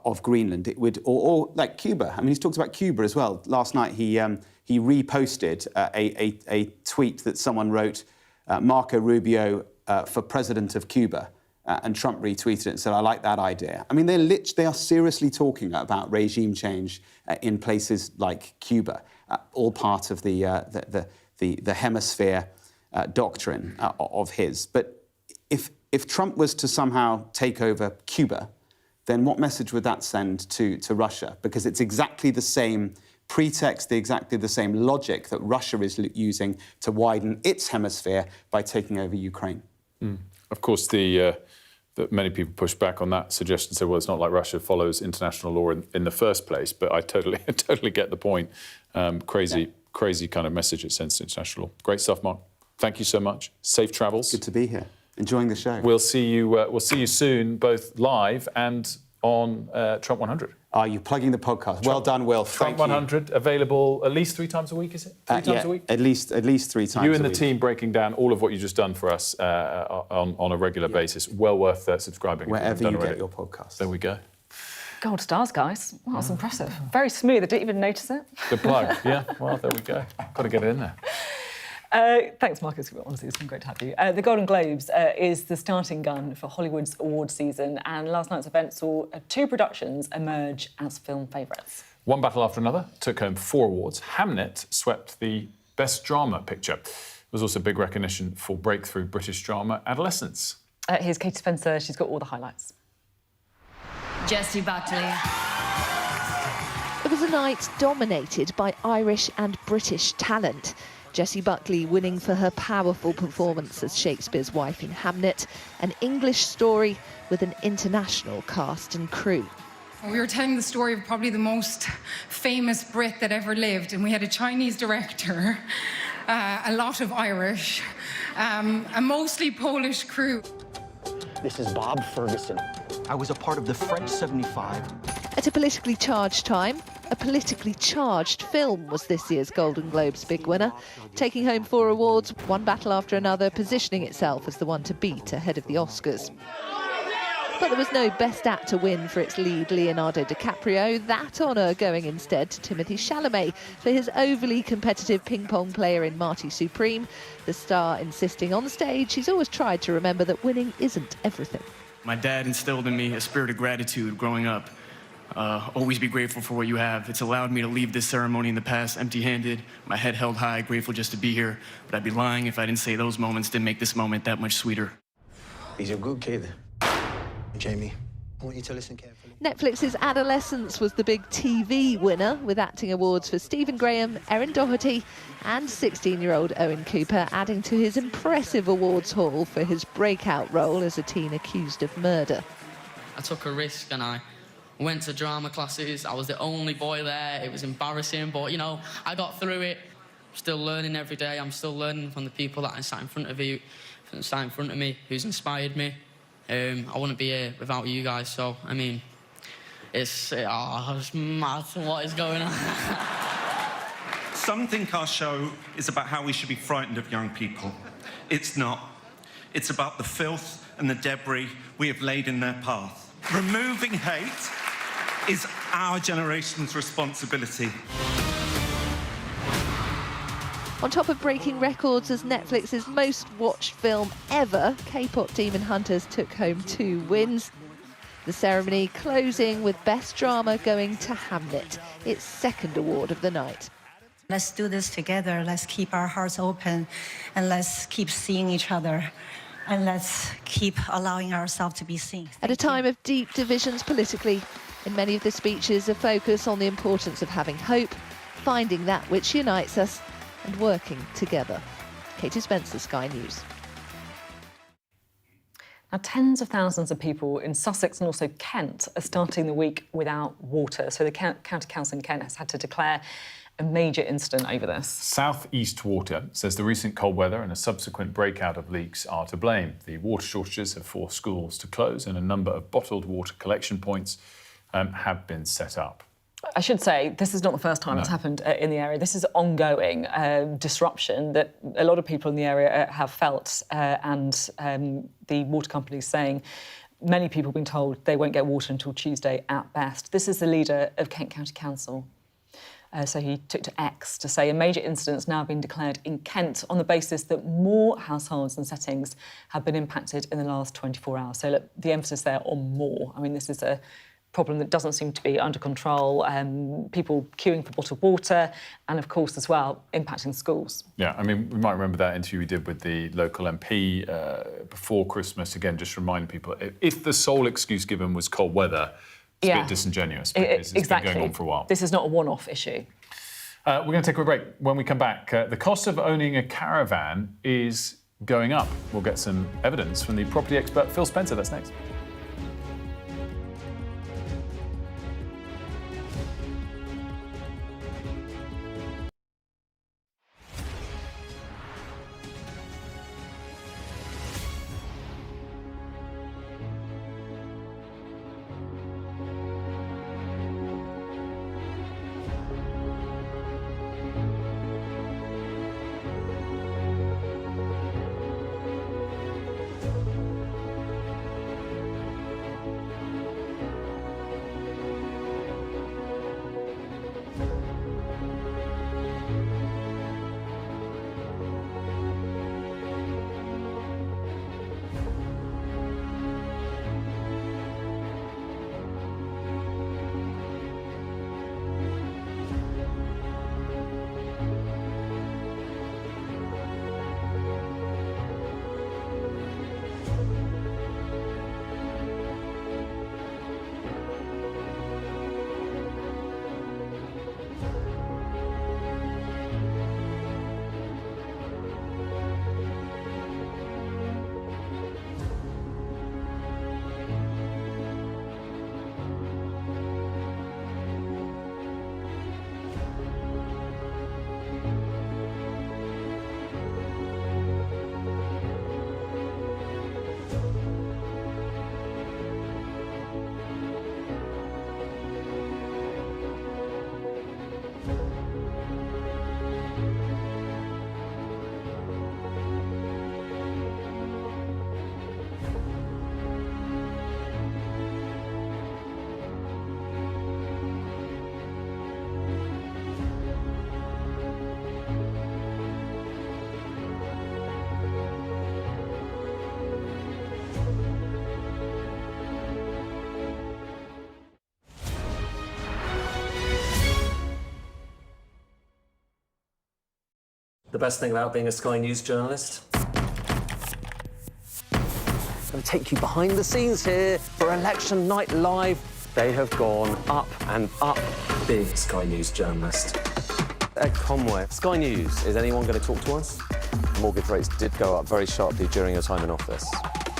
of Greenland. It would, or like Cuba. I mean, he's talked about Cuba as well. Last night he reposted a tweet that someone wrote, Marco Rubio for president of Cuba, and Trump retweeted it and said, I like that idea. I mean, they are seriously talking about regime change in places like Cuba, all part of the hemisphere doctrine of his. But if Trump was to somehow take over Cuba, then what message would that send to Russia? Because it's exactly the same pretext, exactly the same logic that Russia is using to widen its hemisphere by taking over Ukraine. Of course, that many people push back on that suggestion, say, well, it's not like Russia follows international law in the first place, but I totally get the point. Crazy kind of message it sends to international law. Great stuff, Mark. Thank you so much. Safe travels. Good to be here. Enjoying the show. We'll see you soon, both live and on Trump 100. Are you plugging the podcast? Well done, Will. Trump 100 available at least 3 times a week, is it? 3 times a week? At least 3 times a week. You and the team breaking down all of what you've just done for us on a regular basis. Well worth subscribing. Wherever you get your podcast. There we go. Gold stars, guys. Wow, that's impressive. Very smooth. I didn't even notice it. Good plug. Yeah, well, there we go. Got to get it in there. Thanks, Marcus. Honestly, it's been great to have you. The Golden Globes is the starting gun for Hollywood's award season, and last night's event saw 2 productions emerge as film favourites. One battle after another took home 4 awards. Hamnet swept the Best Drama Picture. There was also big recognition for breakthrough British drama Adolescence. Here's Katie Spencer. She's got all the highlights. Jessie, Buckley. It was a night dominated by Irish and British talent. Jessie Buckley winning for her powerful performance as Shakespeare's wife in Hamnet, an English story with an international cast and crew. We were telling the story of probably the most famous Brit that ever lived, and we had a Chinese director, a lot of Irish, a mostly Polish crew. This is Bob Ferguson. I was a part of the French 75. At a politically charged time, a politically charged film was this year's Golden Globes big winner, taking home 4 awards, one battle after another, positioning itself as the one to beat ahead of the Oscars. But there was no Best Actor win for its lead, Leonardo DiCaprio. That honour going instead to Timothee Chalamet for his overly competitive ping-pong player in Marty Supreme. The star insisting on stage he's always tried to remember that winning isn't everything. My dad instilled in me a spirit of gratitude growing up. Always be grateful for what you have. It's allowed me to leave this ceremony in the past empty-handed, my head held high, grateful just to be here. But I'd be lying if I didn't say those moments didn't make this moment that much sweeter. He's a good kid. Jamie, I want you to listen carefully. Netflix's Adolescence was the big TV winner, with acting awards for Stephen Graham, Erin Doherty and 16-year-old Owen Cooper, adding to his impressive awards haul for his breakout role as a teen accused of murder. I took a risk and I went to drama classes. I was the only boy there. It was embarrassing, but, you know, I got through it. I'm still learning every day. I'm still learning from the people that sat in front of me, who's inspired me. I wouldn't be here without you guys, so, I mean, it's mad what is going on. Some think our show is about how we should be frightened of young people. It's not. It's about the filth and the debris we have laid in their path. Removing hate is our generation's responsibility. On top of breaking records as Netflix's most watched film ever, K-pop Demon Hunters took home 2 wins. The ceremony closing with Best Drama going to Hamnet, its second award of the night. Let's do this together. Let's keep our hearts open and let's keep seeing each other. And let's keep allowing ourselves to be seen. At a time of deep divisions politically, in many of the speeches, a focus on the importance of having hope, finding that which unites us, and working together. Katie Spencer, Sky News. Now, tens of thousands of people in Sussex and also Kent are starting the week without water. So the County Council in Kent has had to declare a major incident over this. South East Water says the recent cold weather and a subsequent breakout of leaks are to blame. The water shortages have forced schools to close and a number of bottled water collection points have been set up. I should say, this is not the first time it's happened in the area. This is ongoing disruption that a lot of people in the area have felt, and the water companies saying many people have been told they won't get water until Tuesday at best. This is the leader of Kent County Council. So he took to X to say a major incident's now been declared in Kent on the basis that more households and settings have been impacted in the last 24 hours. So look, the emphasis there on more. I mean, this is a problem that doesn't seem to be under control, people queuing for bottled water, and of course as well impacting schools. Yeah, I mean, we might remember that interview we did with the local MP before Christmas. Again, just reminding people, if the sole excuse given was cold weather, it's a bit disingenuous because it's been going on for a while. This is not a one-off issue. We're going to take a break. When we come back, the cost of owning a caravan is going up. We'll get some evidence from the property expert Phil Spencer. That's next. The best thing about being a Sky News journalist? I'm going to take you behind the scenes here for Election Night Live. They have gone up and up. Being a Sky News journalist. Ed Conway, Sky News, is anyone going to talk to us? Mortgage rates did go up very sharply during your time in office.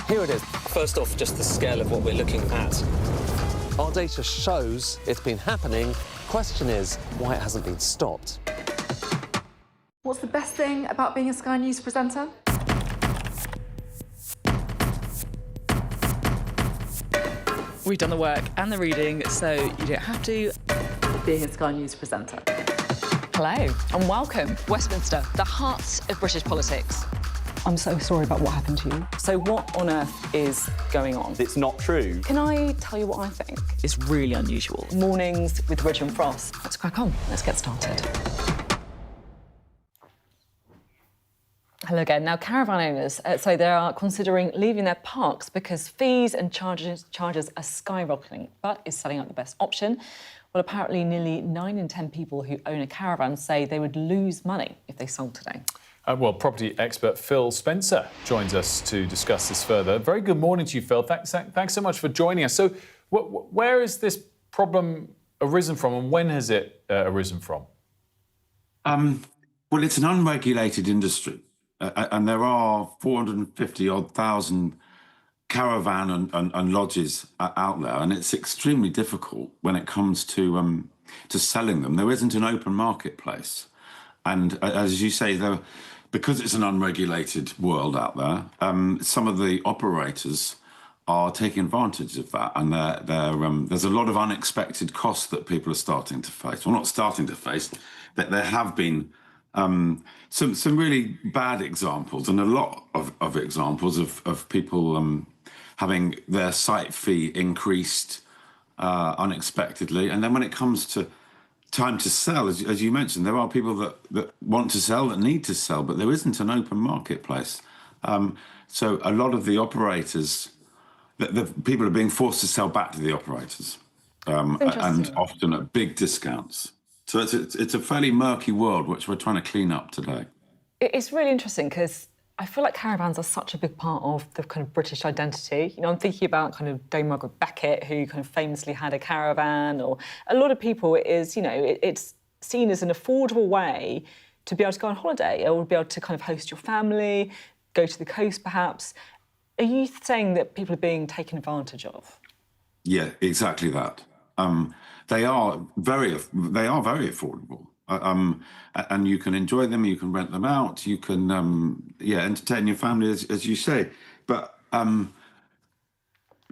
Here it is. First off, just the scale of what we're looking at. Our data shows it's been happening. Question is, why it hasn't been stopped. What's the best thing about being a Sky News presenter? We've done the work and the reading, so you don't have to. Being a Sky News presenter. Hello and welcome, Westminster, the heart of British politics. I'm so sorry about what happened to you. So what on earth is going on? It's not true. Can I tell you what I think is really unusual? Mornings with Richard and Frost. Let's crack on. Let's get started. Hello again. Now, caravan owners say they are considering leaving their parks because fees and charges are skyrocketing. But is selling out the best option? Well, apparently nearly 9 in 10 people who own a caravan say they would lose money if they sold today. Well, property expert Phil Spencer joins us to discuss this further. Very good morning to you, Phil. Thanks so much for joining us. So where is this problem arisen from and when has it arisen from? Well, it's an unregulated industry and there are 450-odd thousand caravan and lodges out there, and it's extremely difficult when it comes to selling them. There isn't an open marketplace. And as you say, because it's an unregulated world out there, some of the operators are taking advantage of that. And there's a lot of unexpected costs that people are starting to face. Well, not starting to face, that there have been some really bad examples and a lot of examples of people having their site fee increased unexpectedly. And then when it comes to time to sell, as you mentioned, there are people that want to sell, that need to sell, but there isn't an open marketplace. So a lot of the operators, the people are being forced to sell back to the operators, and often at big discounts. So it's a fairly murky world, which we're trying to clean up today. It's really interesting because I feel like caravans are such a big part of the kind of British identity. You know, I'm thinking about kind of Dame Margaret Beckett, who kind of famously had a caravan, or a lot of people, it's seen as an affordable way to be able to go on holiday or be able to kind of host your family, go to the coast perhaps. Are you saying that people are being taken advantage of? Yeah, exactly that. They are very affordable. And you can enjoy them, you can rent them out, you can entertain your family, as you say. But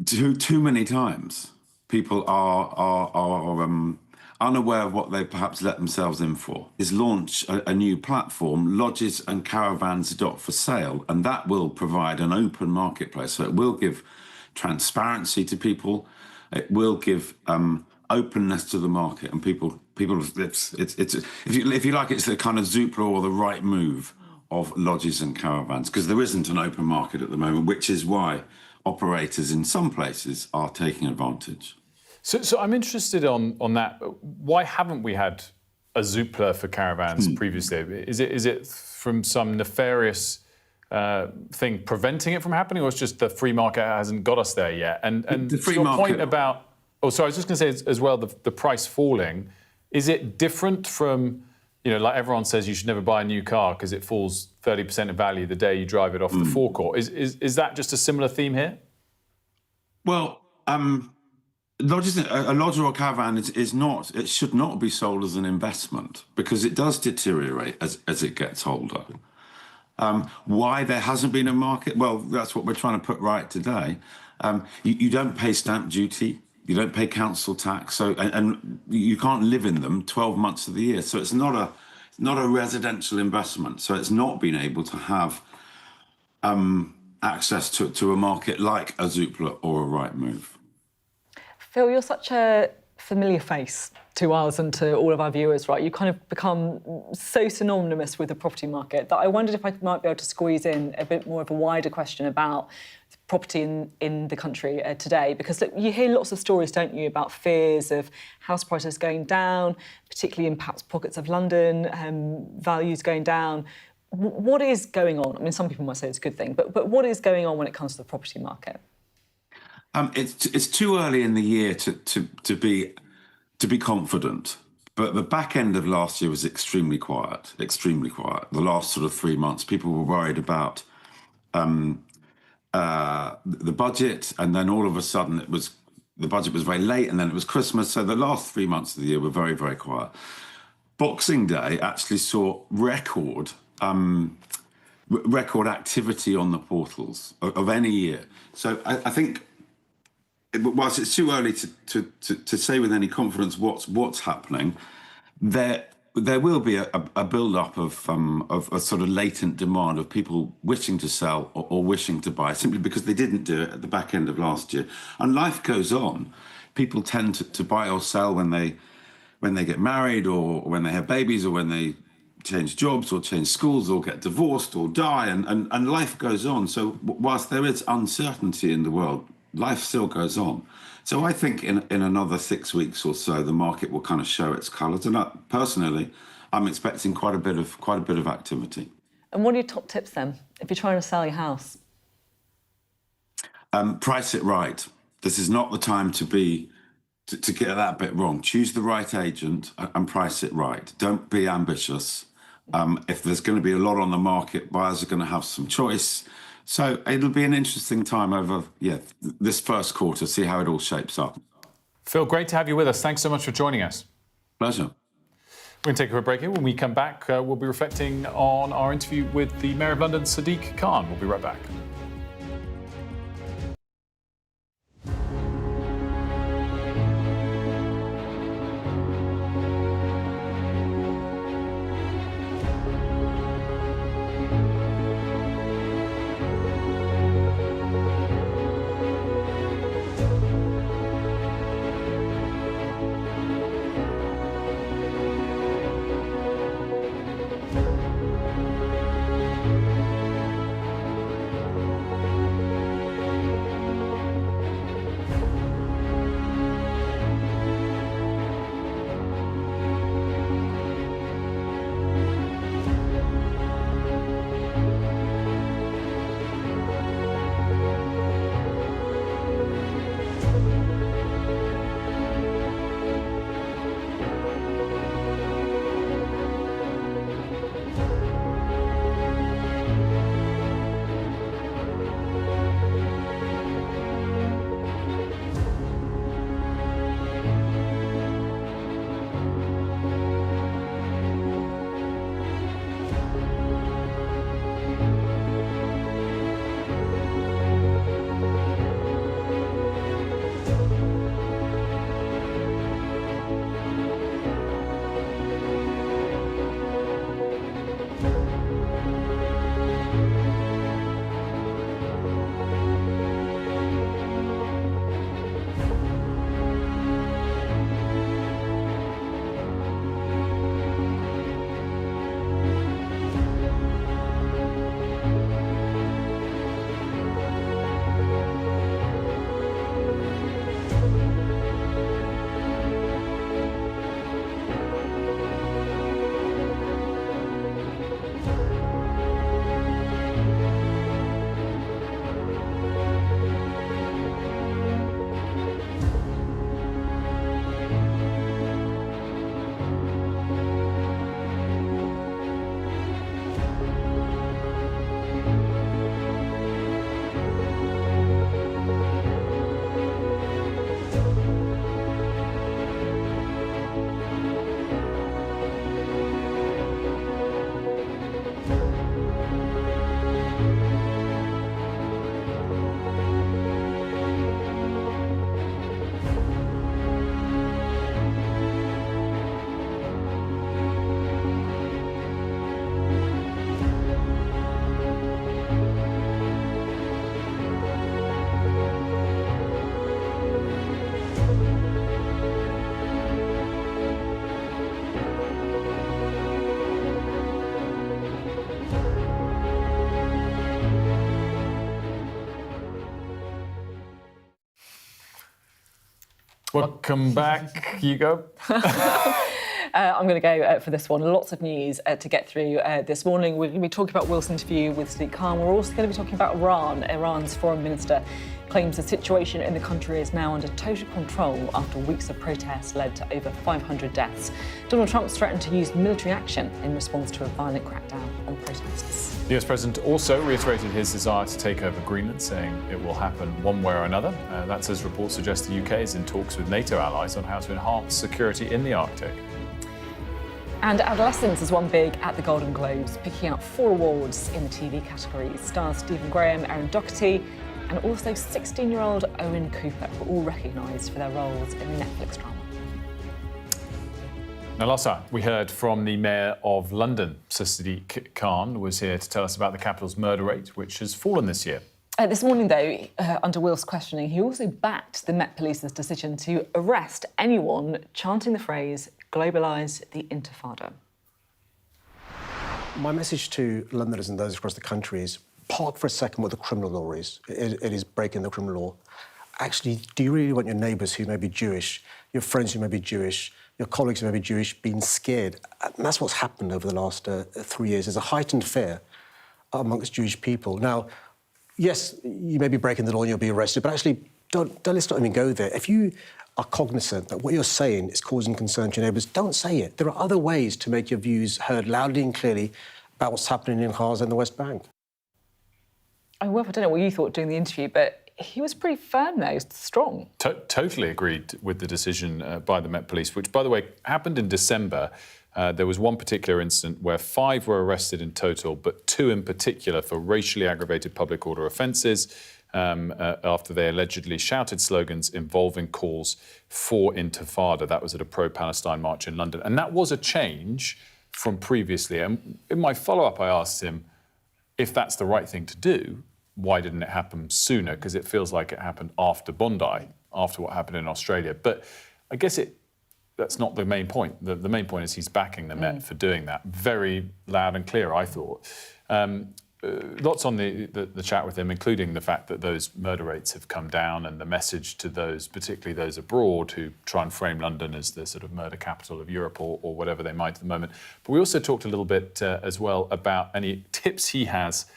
too many times people are unaware of what they perhaps let themselves in for. Is launch a new platform, lodgesandcaravans.for-sale, and that will provide an open marketplace. So it will give transparency to people, it will give openness to the market, and people. It's if you like, it's the kind of Zoopla or the right move of lodges and caravans, because there isn't an open market at the moment, which is why operators in some places are taking advantage. So I'm interested on that. Why haven't we had a Zoopla for caravans previously? Is it from some nefarious thing preventing it from happening, or it's just the free market hasn't got us there yet? And the free your market point about I was just going to say as well, the price falling. Is it different from, like everyone says you should never buy a new car because it falls 30% in value the day you drive it off the forecourt? Is that just a similar theme here? Well, a lodge or a caravan is not, it should not be sold as an investment because it does deteriorate as it gets older. Why there hasn't been a market? Well, that's what we're trying to put right today. You don't pay stamp duty. You don't pay council tax, so and you can't live in them 12 months of the year. So it's not a residential investment. So it's not been able to have access to a market like a Zoopla or a Rightmove. Phil, you're such a familiar face to us and to all of our viewers, right? You kind of become so synonymous with the property market that I wondered if I might be able to squeeze in a bit more of a wider question about property in the country today, because look, you hear lots of stories, don't you, about fears of house prices going down, particularly in perhaps pockets of London, values going down. What is going on? I mean, some people might say it's a good thing, but what is going on when it comes to the property market? It's too early in the year to be confident. But the back end of last year was extremely quiet, extremely quiet. The last sort of 3 months, people were worried about the budget, and then all of a sudden the budget was very late, and then it was Christmas. So the last 3 months of the year were very, very quiet. Boxing Day actually saw record activity on the portals of any year. So I think, whilst it's too early to say with any confidence what's happening, there will be a build-up of a sort of latent demand of people wishing to sell or wishing to buy, simply because they didn't do it at the back end of last year. And life goes on. People tend to buy or sell when they get married, or when they have babies, or when they change jobs or change schools or get divorced or die, and life goes on. So whilst there is uncertainty in the world, life still goes on. So I think in another 6 weeks or so, the market will kind of show its colours. And personally, I'm expecting quite a bit of activity. And what are your top tips then, if you're trying to sell your house? Price it right. This is not the time to get that bit wrong. Choose the right agent and price it right. Don't be ambitious. If there's going to be a lot on the market, buyers are going to have some choice. So it'll be an interesting time over, this first quarter, see how it all shapes up. Phil, great to have you with us. Thanks so much for joining us. Pleasure. We're going to take a quick break here. When we come back, we'll be reflecting on our interview with the Mayor of London, Sadiq Khan. We'll be right back. Welcome back, Hugo. I'm going to go for this one. Lots of news to get through this morning. We're going to be talking about Wilson's interview with Sadiq Khan. We're also going to be talking about Iran. Iran's foreign minister claims the situation in the country is now under total control after weeks of protests led to over 500 deaths. Donald Trump's threatened to use military action in response to a violent crackdown on protests. The US President also reiterated his desire to take over Greenland, saying it will happen one way or another. That's as reports suggest the UK is in talks with NATO allies on how to enhance security in the Arctic. And Adolescence has won big at the Golden Globes, picking up 4 awards in the TV category. Stars Stephen Graham, Erin Doherty, and also 16-year-old Owen Cooper were all recognised for their roles in the Netflix drama. Now, last night we heard from the Mayor of London, Sir Sadiq Khan, was here to tell us about the capital's murder rate, which has fallen this year. This morning, though, under Will's questioning, he also backed the Met Police's decision to arrest anyone chanting the phrase, globalise the Intifada. My message to Londoners and those across the country is park for a second what the criminal law is. It is breaking the criminal law. Actually, do you really want your neighbours who may be Jewish, your friends who may be Jewish, your colleagues who may be Jewish, being scared? And that's what's happened over the last 3 years. There's a heightened fear amongst Jewish people. Now, yes, you may be breaking the law and you'll be arrested, but actually, let's not even go there. If you are cognizant that what you're saying is causing concern to your neighbours, don't say it. There are other ways to make your views heard loudly and clearly about what's happening in Gaza and the West Bank. I don't know what you thought during the interview, but he was pretty firm there, strong. Totally agreed with the decision by the Met Police, which, by the way, happened in December. There was one particular incident where 5 were arrested in total, but 2 in particular for racially aggravated public order offences after they allegedly shouted slogans involving calls for Intifada. That was at a pro-Palestine march in London. And that was a change from previously. And in my follow-up, I asked him, if that's the right thing to do, why didn't it happen sooner? Because it feels like it happened after Bondi, after what happened in Australia. But I guess that's not the main point. The main point is he's backing the Met for doing that. Very loud and clear, I thought. Lots on the chat with him, including the fact that those murder rates have come down and the message to those, particularly those abroad, who try and frame London as the sort of murder capital of Europe or whatever they might at the moment. But we also talked a little bit as well about any tips he has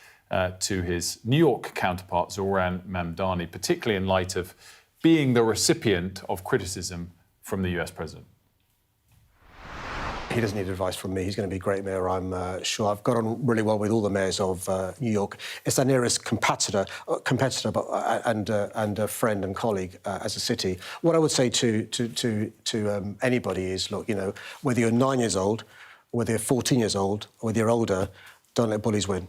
to his New York counterpart, Zohran Mamdani, particularly in light of being the recipient of criticism from the US president. He doesn't need advice from me. He's going to be a great mayor, I'm sure. I've got on really well with all the mayors of New York. It's our nearest competitor and a friend and colleague as a city. What I would say to anybody is, look, whether you're 9 years old, whether you're 14 years old, or whether you're older, don't let bullies win.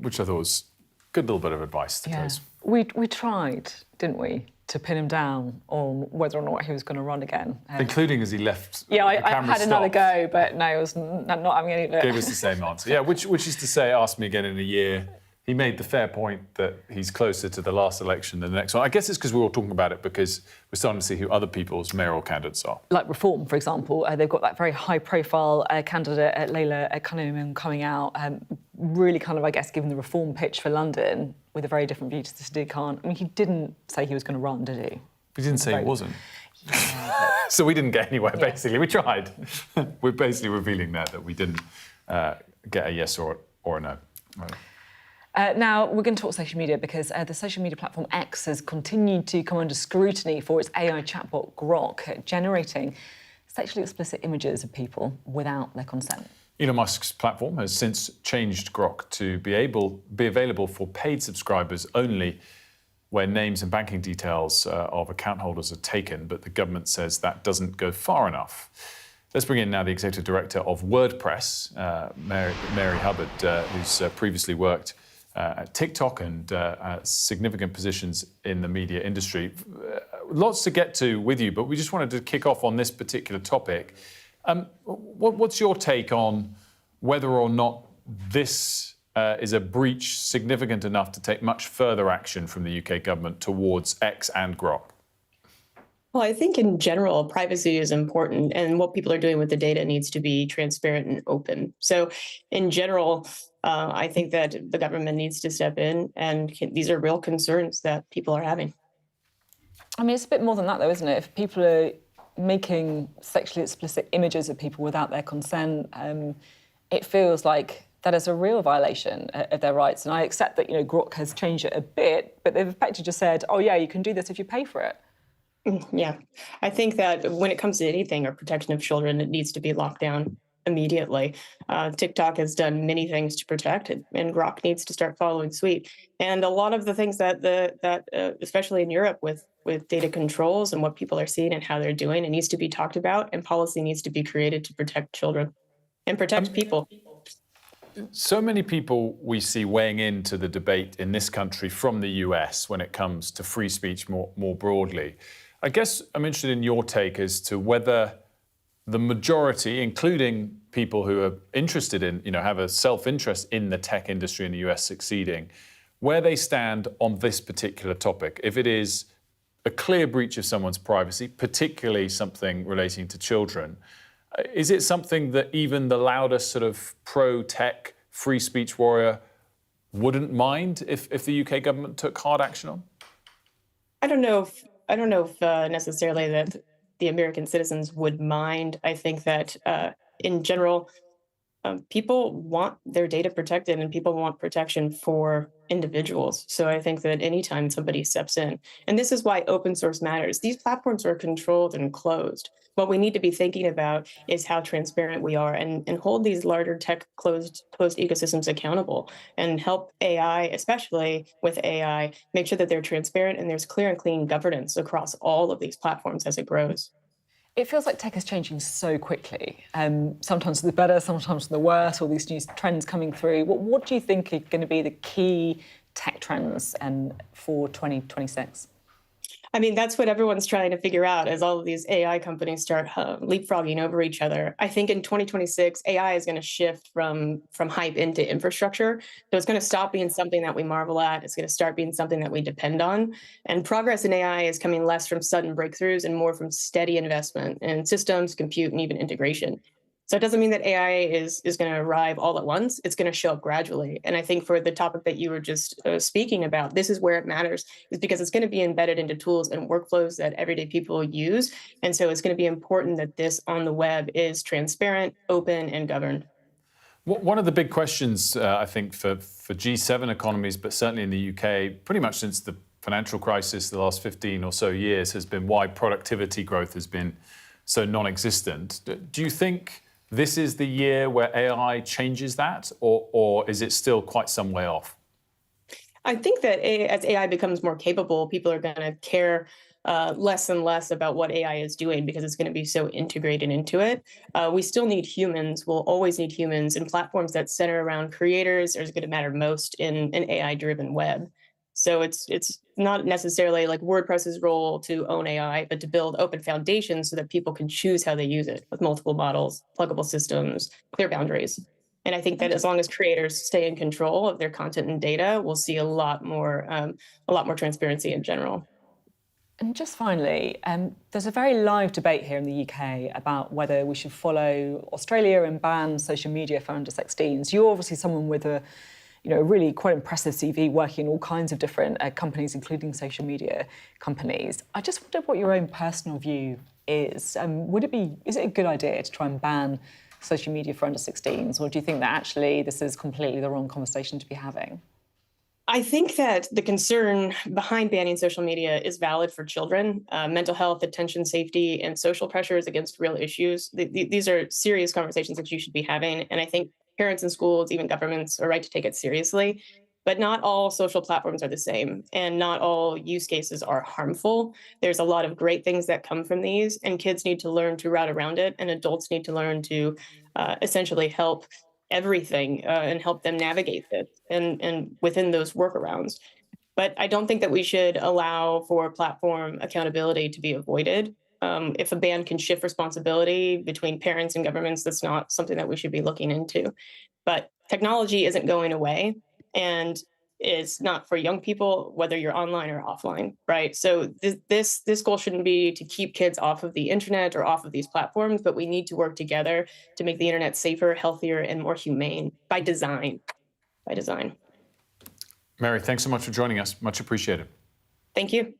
Which I thought was a good little bit of advice, I suppose. We tried, didn't we, to pin him down on whether or not he was going to run again. Including as he left. Yeah, I had another go, but no, I was not having any of it. Gave us the same answer. Yeah, which is to say, ask me again in a year. He made the fair point that he's closer to the last election than the next one. I guess it's because we're all talking about it because we're starting to see who other people's mayoral candidates are. Like Reform, for example, they've got that very high-profile candidate, Layla Cunningham, coming out, really kind of, I guess, giving the Reform pitch for London with a very different view to Sadiq Khan. I mean, he didn't say he was going to run, did he? He didn't say he wasn't. Yeah, so we didn't get anywhere, basically. We tried. We're basically revealing there that we didn't get a yes or a no. Right. Now, we're going to talk social media because the social media platform X has continued to come under scrutiny for its AI chatbot Grok, generating sexually explicit images of people without their consent. Elon Musk's platform has since changed Grok to be available for paid subscribers only where names and banking details of account holders are taken, but the government says that doesn't go far enough. Let's bring in now the executive director of WordPress, Mary Hubbard, who's previously worked at TikTok and significant positions in the media industry. Lots to get to with you, but we just wanted to kick off on this particular topic. What's your take on whether or not this is a breach significant enough to take much further action from the UK government towards X and Grok? Well, I think in general, privacy is important, and what people are doing with the data needs to be transparent and open. So in general, I think that the government needs to step in, and these are real concerns that people are having. I mean, it's a bit more than that, though, isn't it? If people are making sexually explicit images of people without their consent, it feels like that is a real violation of their rights. And I accept that, Grok has changed it a bit, but they've effectively just said, oh yeah, you can do this if you pay for it. Yeah, I think that when it comes to anything or protection of children, it needs to be locked down immediately. TikTok has done many things to protect it, and Grok needs to start following suit. And a lot of the things that especially in Europe with data controls and what people are seeing and how they're doing, it needs to be talked about, and policy needs to be created to protect children and protect people. So many people we see weighing into the debate in this country from the US when it comes to free speech more broadly. I guess I'm interested in your take as to whether the majority, including people who are interested in, have a self-interest in the tech industry in the US succeeding, where they stand on this particular topic. If it is a clear breach of someone's privacy, particularly something relating to children, is it something that even the loudest sort of pro-tech free speech warrior wouldn't mind if the UK government took hard action on? I don't know if necessarily that the American citizens would mind. I think that in general, people want their data protected and people want protection for individuals. So I think that anytime somebody steps in, and this is why open source matters, these platforms are controlled and closed. What we need to be thinking about is how transparent we are and hold these larger tech closed ecosystems accountable and help AI, especially with AI, make sure that they're transparent and there's clear and clean governance across all of these platforms as it grows. It feels like tech is changing so quickly, sometimes for the better, sometimes for the worse, all these new trends coming through. What do you think are going to be the key tech trends for 2026? I mean, that's what everyone's trying to figure out as all of these AI companies start leapfrogging over each other. I think in 2026, AI is going to shift from hype into infrastructure. So it's going to stop being something that we marvel at. It's going to start being something that we depend on. And progress in AI is coming less from sudden breakthroughs and more from steady investment in systems, compute, and even integration. So it doesn't mean that AI is going to arrive all at once. It's going to show up gradually. And I think for the topic that you were just speaking about, this is where it matters, is because it's going to be embedded into tools and workflows that everyday people use. And so it's going to be important that this on the web is transparent, open, and governed. One of the big questions, I think, for G7 economies, but certainly in the UK, pretty much since the financial crisis the last 15 or so years, has been why productivity growth has been so non-existent. Do you think this is the year where AI changes that, or is it still quite some way off? I think that as AI becomes more capable, people are going to care less and less about what AI is doing because it's going to be so integrated into it. We still need humans. We'll always need humans, and platforms that center around creators are going to matter most in an AI-driven web. So it's not necessarily like WordPress's role to own AI, but to build open foundations so that people can choose how they use it with multiple models, pluggable systems, clear boundaries. And I think that as long as creators stay in control of their content and data, we'll see a lot more transparency in general. And just finally, there's a very live debate here in the UK about whether we should follow Australia and ban social media for under 16s. You're obviously someone with a really quite impressive CV, working in all kinds of different companies, including social media companies. I just wondered what your own personal view is. Is it a good idea to try and ban social media for under 16s, or do you think that actually this is completely the wrong conversation to be having? I think that the concern behind banning social media is valid for children. Mental health, attention, safety, and social pressures against real issues. These are serious conversations that you should be having. And I think parents and schools, even governments, are right to take it seriously. But not all social platforms are the same, and not all use cases are harmful. There's a lot of great things that come from these, and kids need to learn to route around it, and adults need to learn to essentially help everything and help them navigate this and within those workarounds. But I don't think that we should allow for platform accountability to be avoided. If a ban can shift responsibility between parents and governments, that's not something that we should be looking into. But technology isn't going away, and it's not for young people, whether you're online or offline, right? So this goal shouldn't be to keep kids off of the internet or off of these platforms, but we need to work together to make the internet safer, healthier, and more humane by design. Mary, thanks so much for joining us. Much appreciated. Thank you.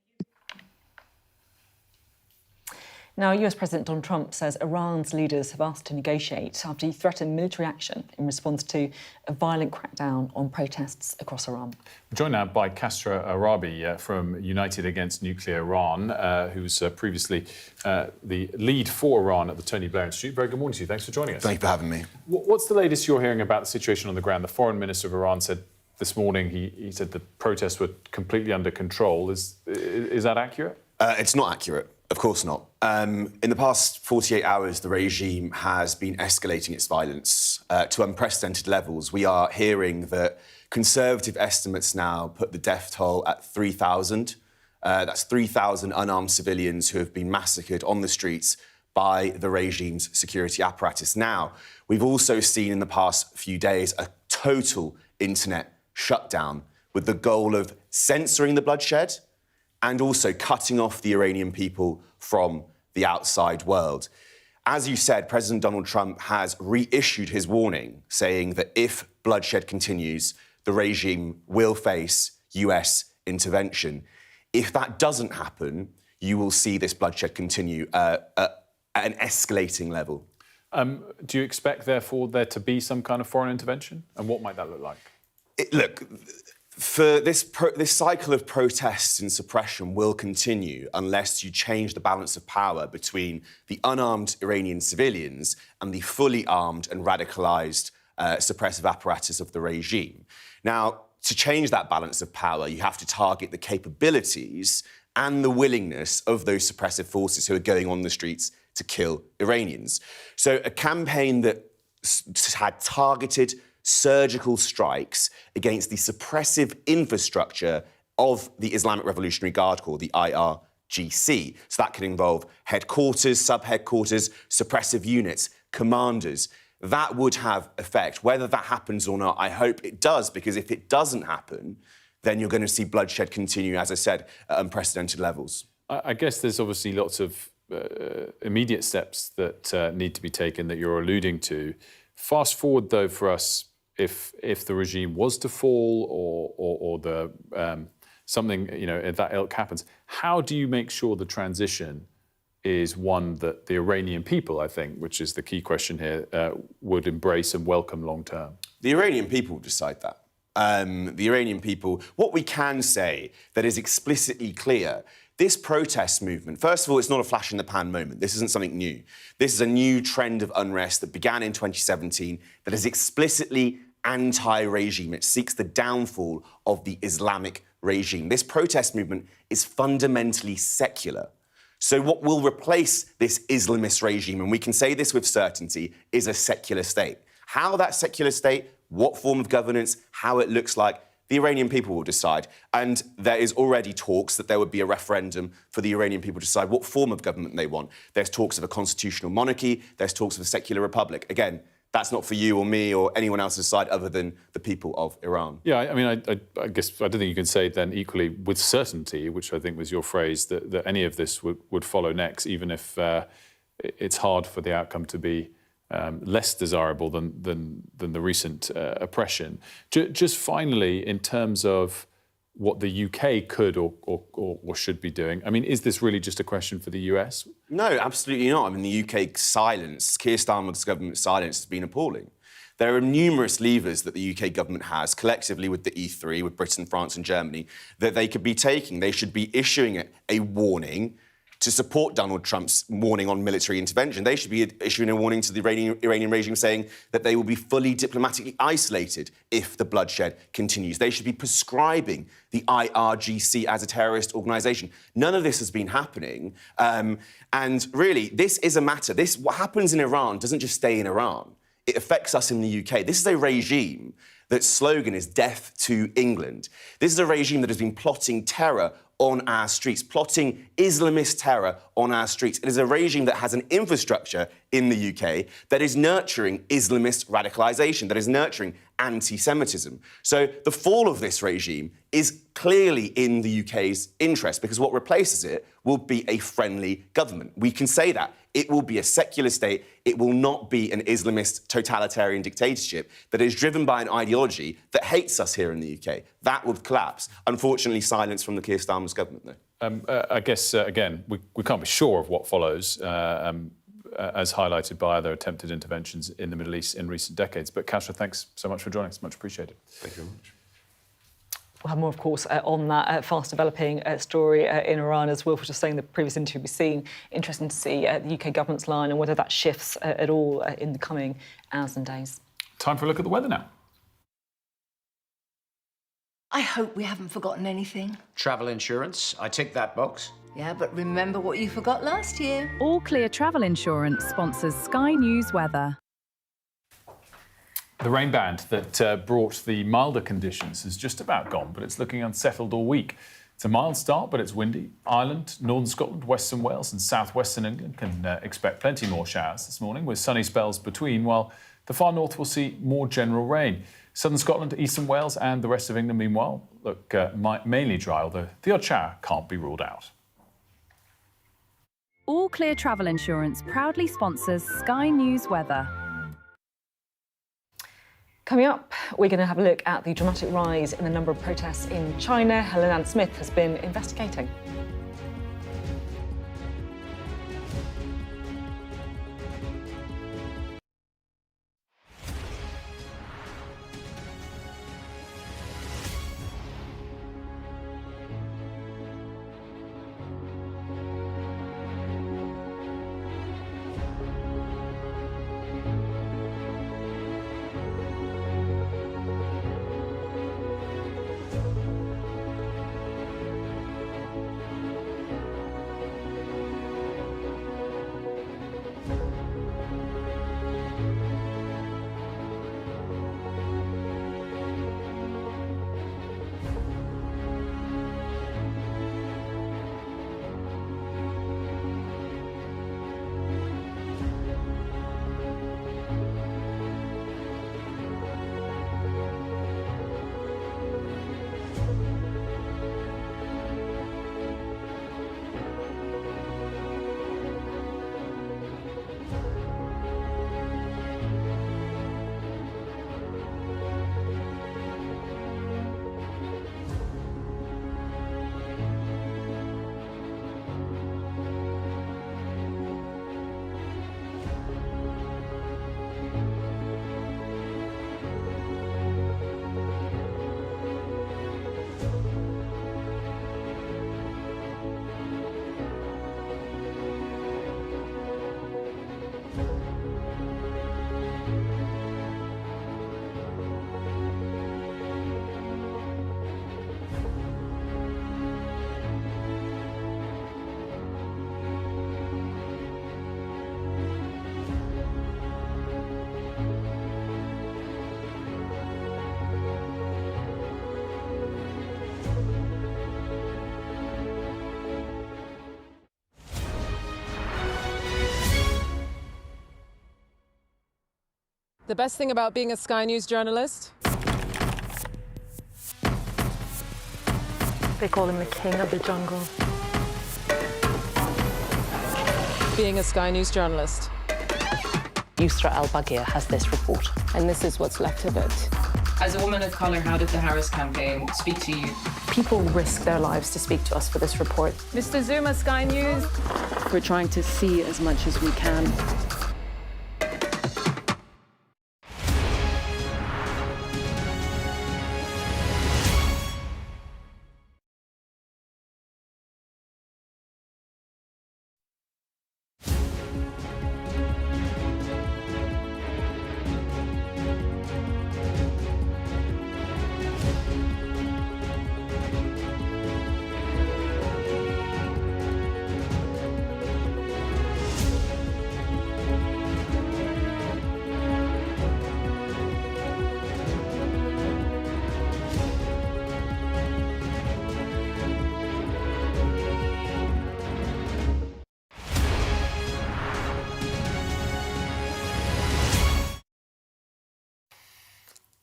Now, US President Donald Trump says Iran's leaders have asked to negotiate after he threatened military action in response to a violent crackdown on protests across Iran. We're joined now by Kasra Arabi from United Against Nuclear Iran, who was previously the lead for Iran at the Tony Blair Institute. Very good morning to you. Thanks for joining us. Thank you for having me. What's the latest you're hearing about the situation on the ground? The foreign minister of Iran said this morning, he said the protests were completely under control. Is that accurate? It's not accurate. Of course not. In the past 48 hours, the regime has been escalating its violence to unprecedented levels. We are hearing that conservative estimates now put the death toll at 3,000. That's 3,000 unarmed civilians who have been massacred on the streets by the regime's security apparatus. Now, we've also seen in the past few days a total internet shutdown with the goal of censoring the bloodshed and also cutting off the Iranian people from the outside world. As you said, President Donald Trump has reissued his warning, saying that if bloodshed continues, the regime will face US intervention. If that doesn't happen, you will see this bloodshed continue at an escalating level. Do you expect, therefore, there to be some kind of foreign intervention? And what might that look like? Look, for this cycle of protests and suppression will continue unless you change the balance of power between the unarmed Iranian civilians and the fully armed and radicalised suppressive apparatus of the regime. Now, to change that balance of power, you have to target the capabilities and the willingness of those suppressive forces who are going on the streets to kill Iranians. So a campaign that had targeted surgical strikes against the suppressive infrastructure of the Islamic Revolutionary Guard Corps, the IRGC. So that could involve headquarters, sub-headquarters, suppressive units, commanders. That would have effect. Whether that happens or not, I hope it does, because if it doesn't happen, then you're going to see bloodshed continue, as I said, at unprecedented levels. I guess there's obviously lots of immediate steps that need to be taken that you're alluding to. Fast forward, though, for us, if the regime was to fall or the something, if that ilk happens, how do you make sure the transition is one that the Iranian people, I think, which is the key question here, would embrace and welcome long term? The Iranian people will decide that. The Iranian people, what we can say that is explicitly clear, this protest movement, first of all, it's not a flash-in-the-pan moment. This isn't something new. This is a new trend of unrest that began in 2017 that is explicitly anti-regime. It seeks the downfall of the Islamic regime. This protest movement is fundamentally secular. So what will replace this Islamist regime, and we can say this with certainty, is a secular state. How that secular state, what form of governance, how it looks like, the Iranian people will decide. And there is already talks that there would be a referendum for the Iranian people to decide what form of government they want. There's talks of a constitutional monarchy. There's talks of a secular republic. Again, that's not for you or me or anyone else's side other than the people of Iran. Yeah, I mean, I guess I don't think you can say then equally with certainty, which I think was your phrase, that any of this would follow next, even if it's hard for the outcome to be less desirable than the recent oppression. Just finally, in terms of what the UK could or should be doing, I mean, is this really just a question for the US? No, absolutely not. I mean, the UK silence, Keir Starmer's government silence has been appalling. There are numerous levers that the UK government has, collectively with the E3, with Britain, France and Germany, that they could be taking. They should be issuing a warning to support Donald Trump's warning on military intervention. They should be issuing a warning to the Iranian regime saying that they will be fully diplomatically isolated if the bloodshed continues. They should be prescribing the IRGC as a terrorist organisation. None of this has been happening. And really, this is a matter. What happens in Iran doesn't just stay in Iran. It affects us in the UK. This is a regime that's slogan is death to England. This is a regime that has been plotting terror on our streets, plotting Islamist terror on our streets. It is a regime that has an infrastructure in the UK that is nurturing Islamist radicalisation, that is nurturing anti-Semitism. So the fall of this regime is clearly in the UK's interest, because what replaces it will be a friendly government. We can say that. It will be a secular state. It will not be an Islamist totalitarian dictatorship that is driven by an ideology that hates us here in the UK. That would collapse. Unfortunately, silence from the Keir Starmer's government, though. I guess, again, we can't be sure of what follows, as highlighted by other attempted interventions in the Middle East in recent decades. But Kasia, thanks so much for joining us. Much appreciated. Thank you very much. We'll have more, of course, on that fast-developing story in Iran, as Wilfred was saying in the previous interview we've seen. Interesting to see the UK government's line and whether that shifts at all in the coming hours and days. Time for a look at the weather now. I hope we haven't forgotten anything. Travel insurance, I tick that box. Yeah, but remember what you forgot last year. All Clear Travel Insurance sponsors Sky News Weather. The rain band that brought the milder conditions has just about gone, but it's looking unsettled all week. It's a mild start, but it's windy. Ireland, northern Scotland, western Wales and southwestern England can expect plenty more showers this morning, with sunny spells between, while the far north will see more general rain. Southern Scotland, eastern Wales and the rest of England, meanwhile, look mainly dry, although the odd shower can't be ruled out. All Clear Travel Insurance proudly sponsors Sky News Weather. Coming up, we're going to have a look at the dramatic rise in the number of protests in China. Helen Ann Smith has been investigating. The best thing about being a Sky News journalist? They call him the king of the jungle. Being a Sky News journalist. Yusra Al-Baghir has this report. And this is what's left of it. As a woman of colour, how did the Harris campaign speak to you? People risk their lives to speak to us for this report. Mr. Zuma, Sky News. We're trying to see as much as we can.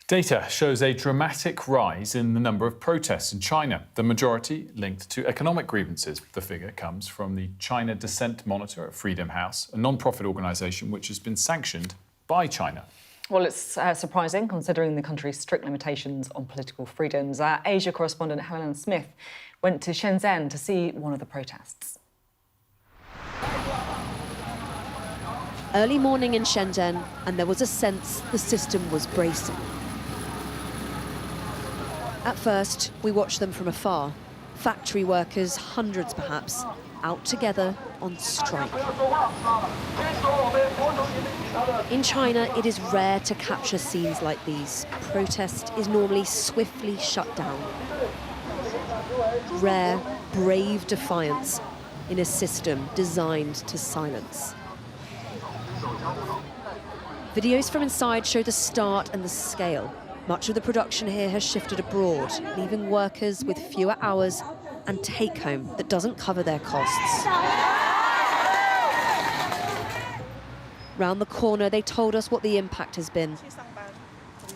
Data shows a dramatic rise in the number of protests in China, the majority linked to economic grievances. The figure comes from the China Dissent Monitor at Freedom House, a non-profit organisation which has been sanctioned by China. Well, it's surprising considering the country's strict limitations on political freedoms. Our Asia correspondent Helen Smith went to Shenzhen to see one of the protests. Early morning in Shenzhen, and there was a sense the system was bracing. At first, we watched them from afar. Factory workers, hundreds perhaps, out together on strike. In China, it is rare to capture scenes like these. Protest is normally swiftly shut down. Rare, brave defiance in a system designed to silence. Videos from inside show the start and the scale. Much of the production here has shifted abroad, leaving workers with fewer hours and take-home that doesn't cover their costs. Round the corner, they told us what the impact has been.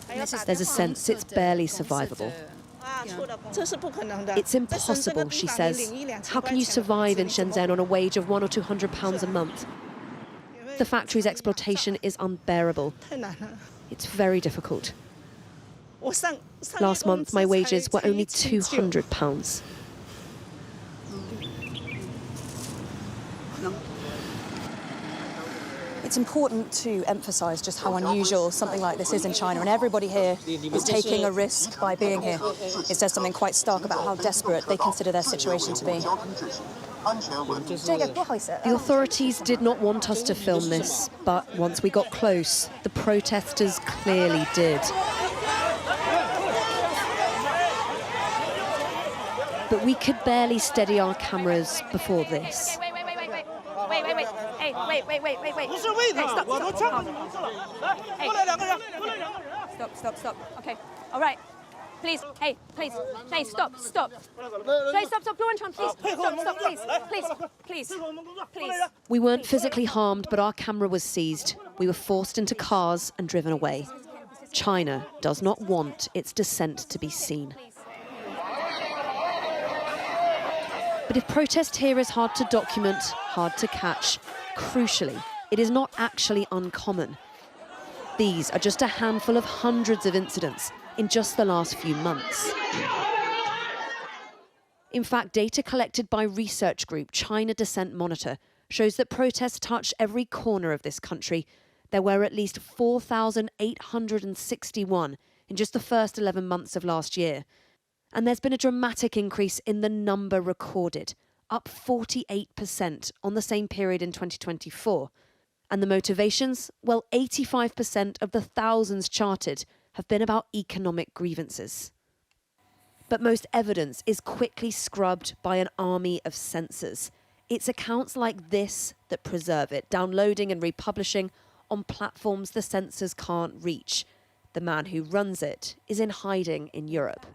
There's a sense it's barely survivable. It's impossible, she says. How can you survive in Shenzhen on a wage of £100 or £200 a month? The factory's exploitation is unbearable. It's very difficult. Last month, my wages were only £200. It's important to emphasise just how unusual something like this is in China, and everybody here is taking a risk by being here. It says something quite stark about how desperate they consider their situation to be. The authorities did not want us to film this, but once we got close, the protesters clearly did. But we could barely steady our cameras before this. Wait. Hey, stop. Okay, all right. Please, please, stop. Please, stop, please. We weren't physically harmed, but our camera was seized. We were forced into cars and driven away. China does not want its dissent to be seen. But if protest here is hard to document, hard to catch, crucially, it is not actually uncommon. These are just a handful of hundreds of incidents in just the last few months. In fact, data collected by research group China Dissent Monitor shows that protests touched every corner of this country. There were at least 4,861 in just the first 11 months of last year. And there's been a dramatic increase in the number recorded, up 48% on the same period in 2024. And the motivations? Well, 85% of the thousands charted have been about economic grievances. But most evidence is quickly scrubbed by an army of censors. It's accounts like this that preserve it, downloading and republishing on platforms the censors can't reach. The man who runs it is in hiding in Europe.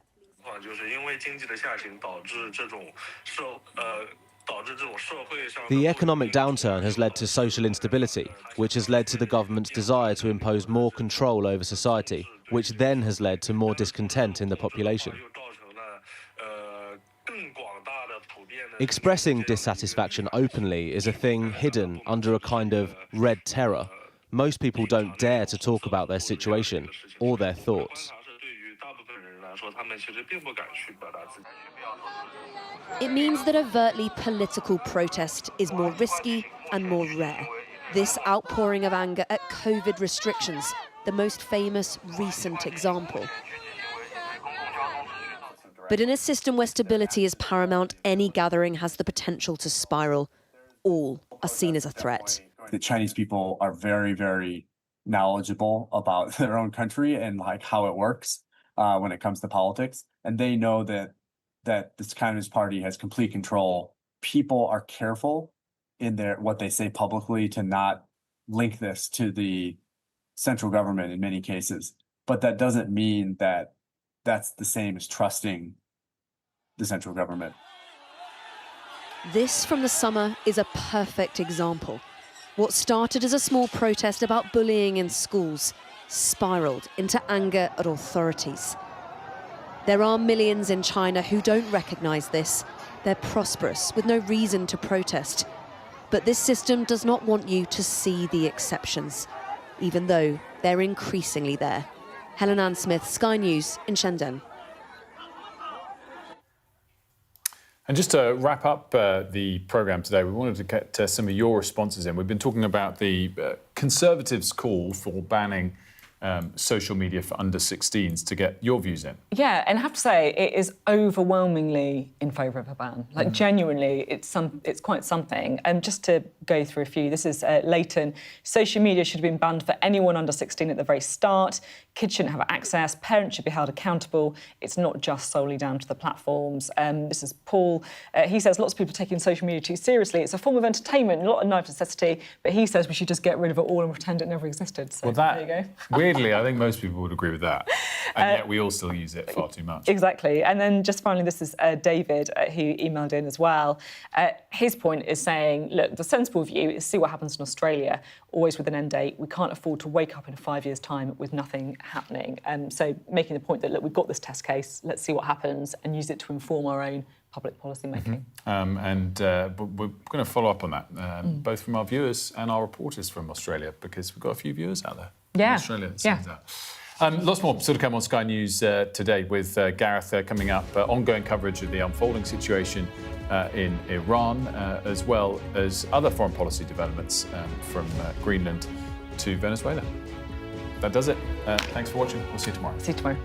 The economic downturn has led to social instability, which has led to the government's desire to impose more control over society, which then has led to more discontent in the population. Expressing dissatisfaction openly is a thing hidden under a kind of red terror. Most people don't dare to talk about their situation or their thoughts. It means that overtly political protest is more risky and more rare. This outpouring of anger at COVID restrictions, the most famous recent example. But in a system where stability is paramount, any gathering has the potential to spiral. All are seen as a threat. The Chinese people are very, very knowledgeable about their own country and like how it works when it comes to politics. And they know that this Communist Party has complete control. People are careful in what they say publicly to not link this to the central government in many cases. But that doesn't mean that that's the same as trusting the central government. This from the summer is a perfect example. What started as a small protest about bullying in schools spiraled into anger at authorities. There are millions in China who don't recognize this. They're prosperous with no reason to protest. But this system does not want you to see the exceptions. even though they're increasingly there. Helen Ann Smith, Sky News in Shenzhen. And just to wrap up the programme today, we wanted to get some of your responses in. We've been talking about the Conservatives' call for banning social media for under 16s, to get your views in. Yeah, and I have to say, it is overwhelmingly in favour of a ban. Like, genuinely, it's quite something. And just to go through a few, this is Leighton. Social media should have been banned for anyone under 16 at the very start. Kids shouldn't have access. Parents should be held accountable. It's not just solely down to the platforms. This is Paul. He says lots of people are taking social media too seriously. It's a form of entertainment, not a knife necessity. But he says we should just get rid of it all and pretend it never existed. So there you go. Weirdly, I think most people would agree with that. And yet we all still use it far too much. Exactly. And then just finally, this is David, who emailed in as well. His point is saying, look, the sensible view is see what happens in Australia, always with an end date. We can't afford to wake up in 5 years' time with nothing happening. So making the point that, look, we've got this test case, let's see what happens and use it to inform our own public policy making. But we're going to follow up on that, both from our viewers and our reporters from Australia, because we've got a few viewers out there. Yeah. In Australia, it seems that. Lots more sort of come on Sky News today with Gareth coming up. Ongoing coverage of the unfolding situation in Iran, as well as other foreign policy developments from Greenland to Venezuela. That does it. Thanks for watching. We'll see you tomorrow. See you tomorrow.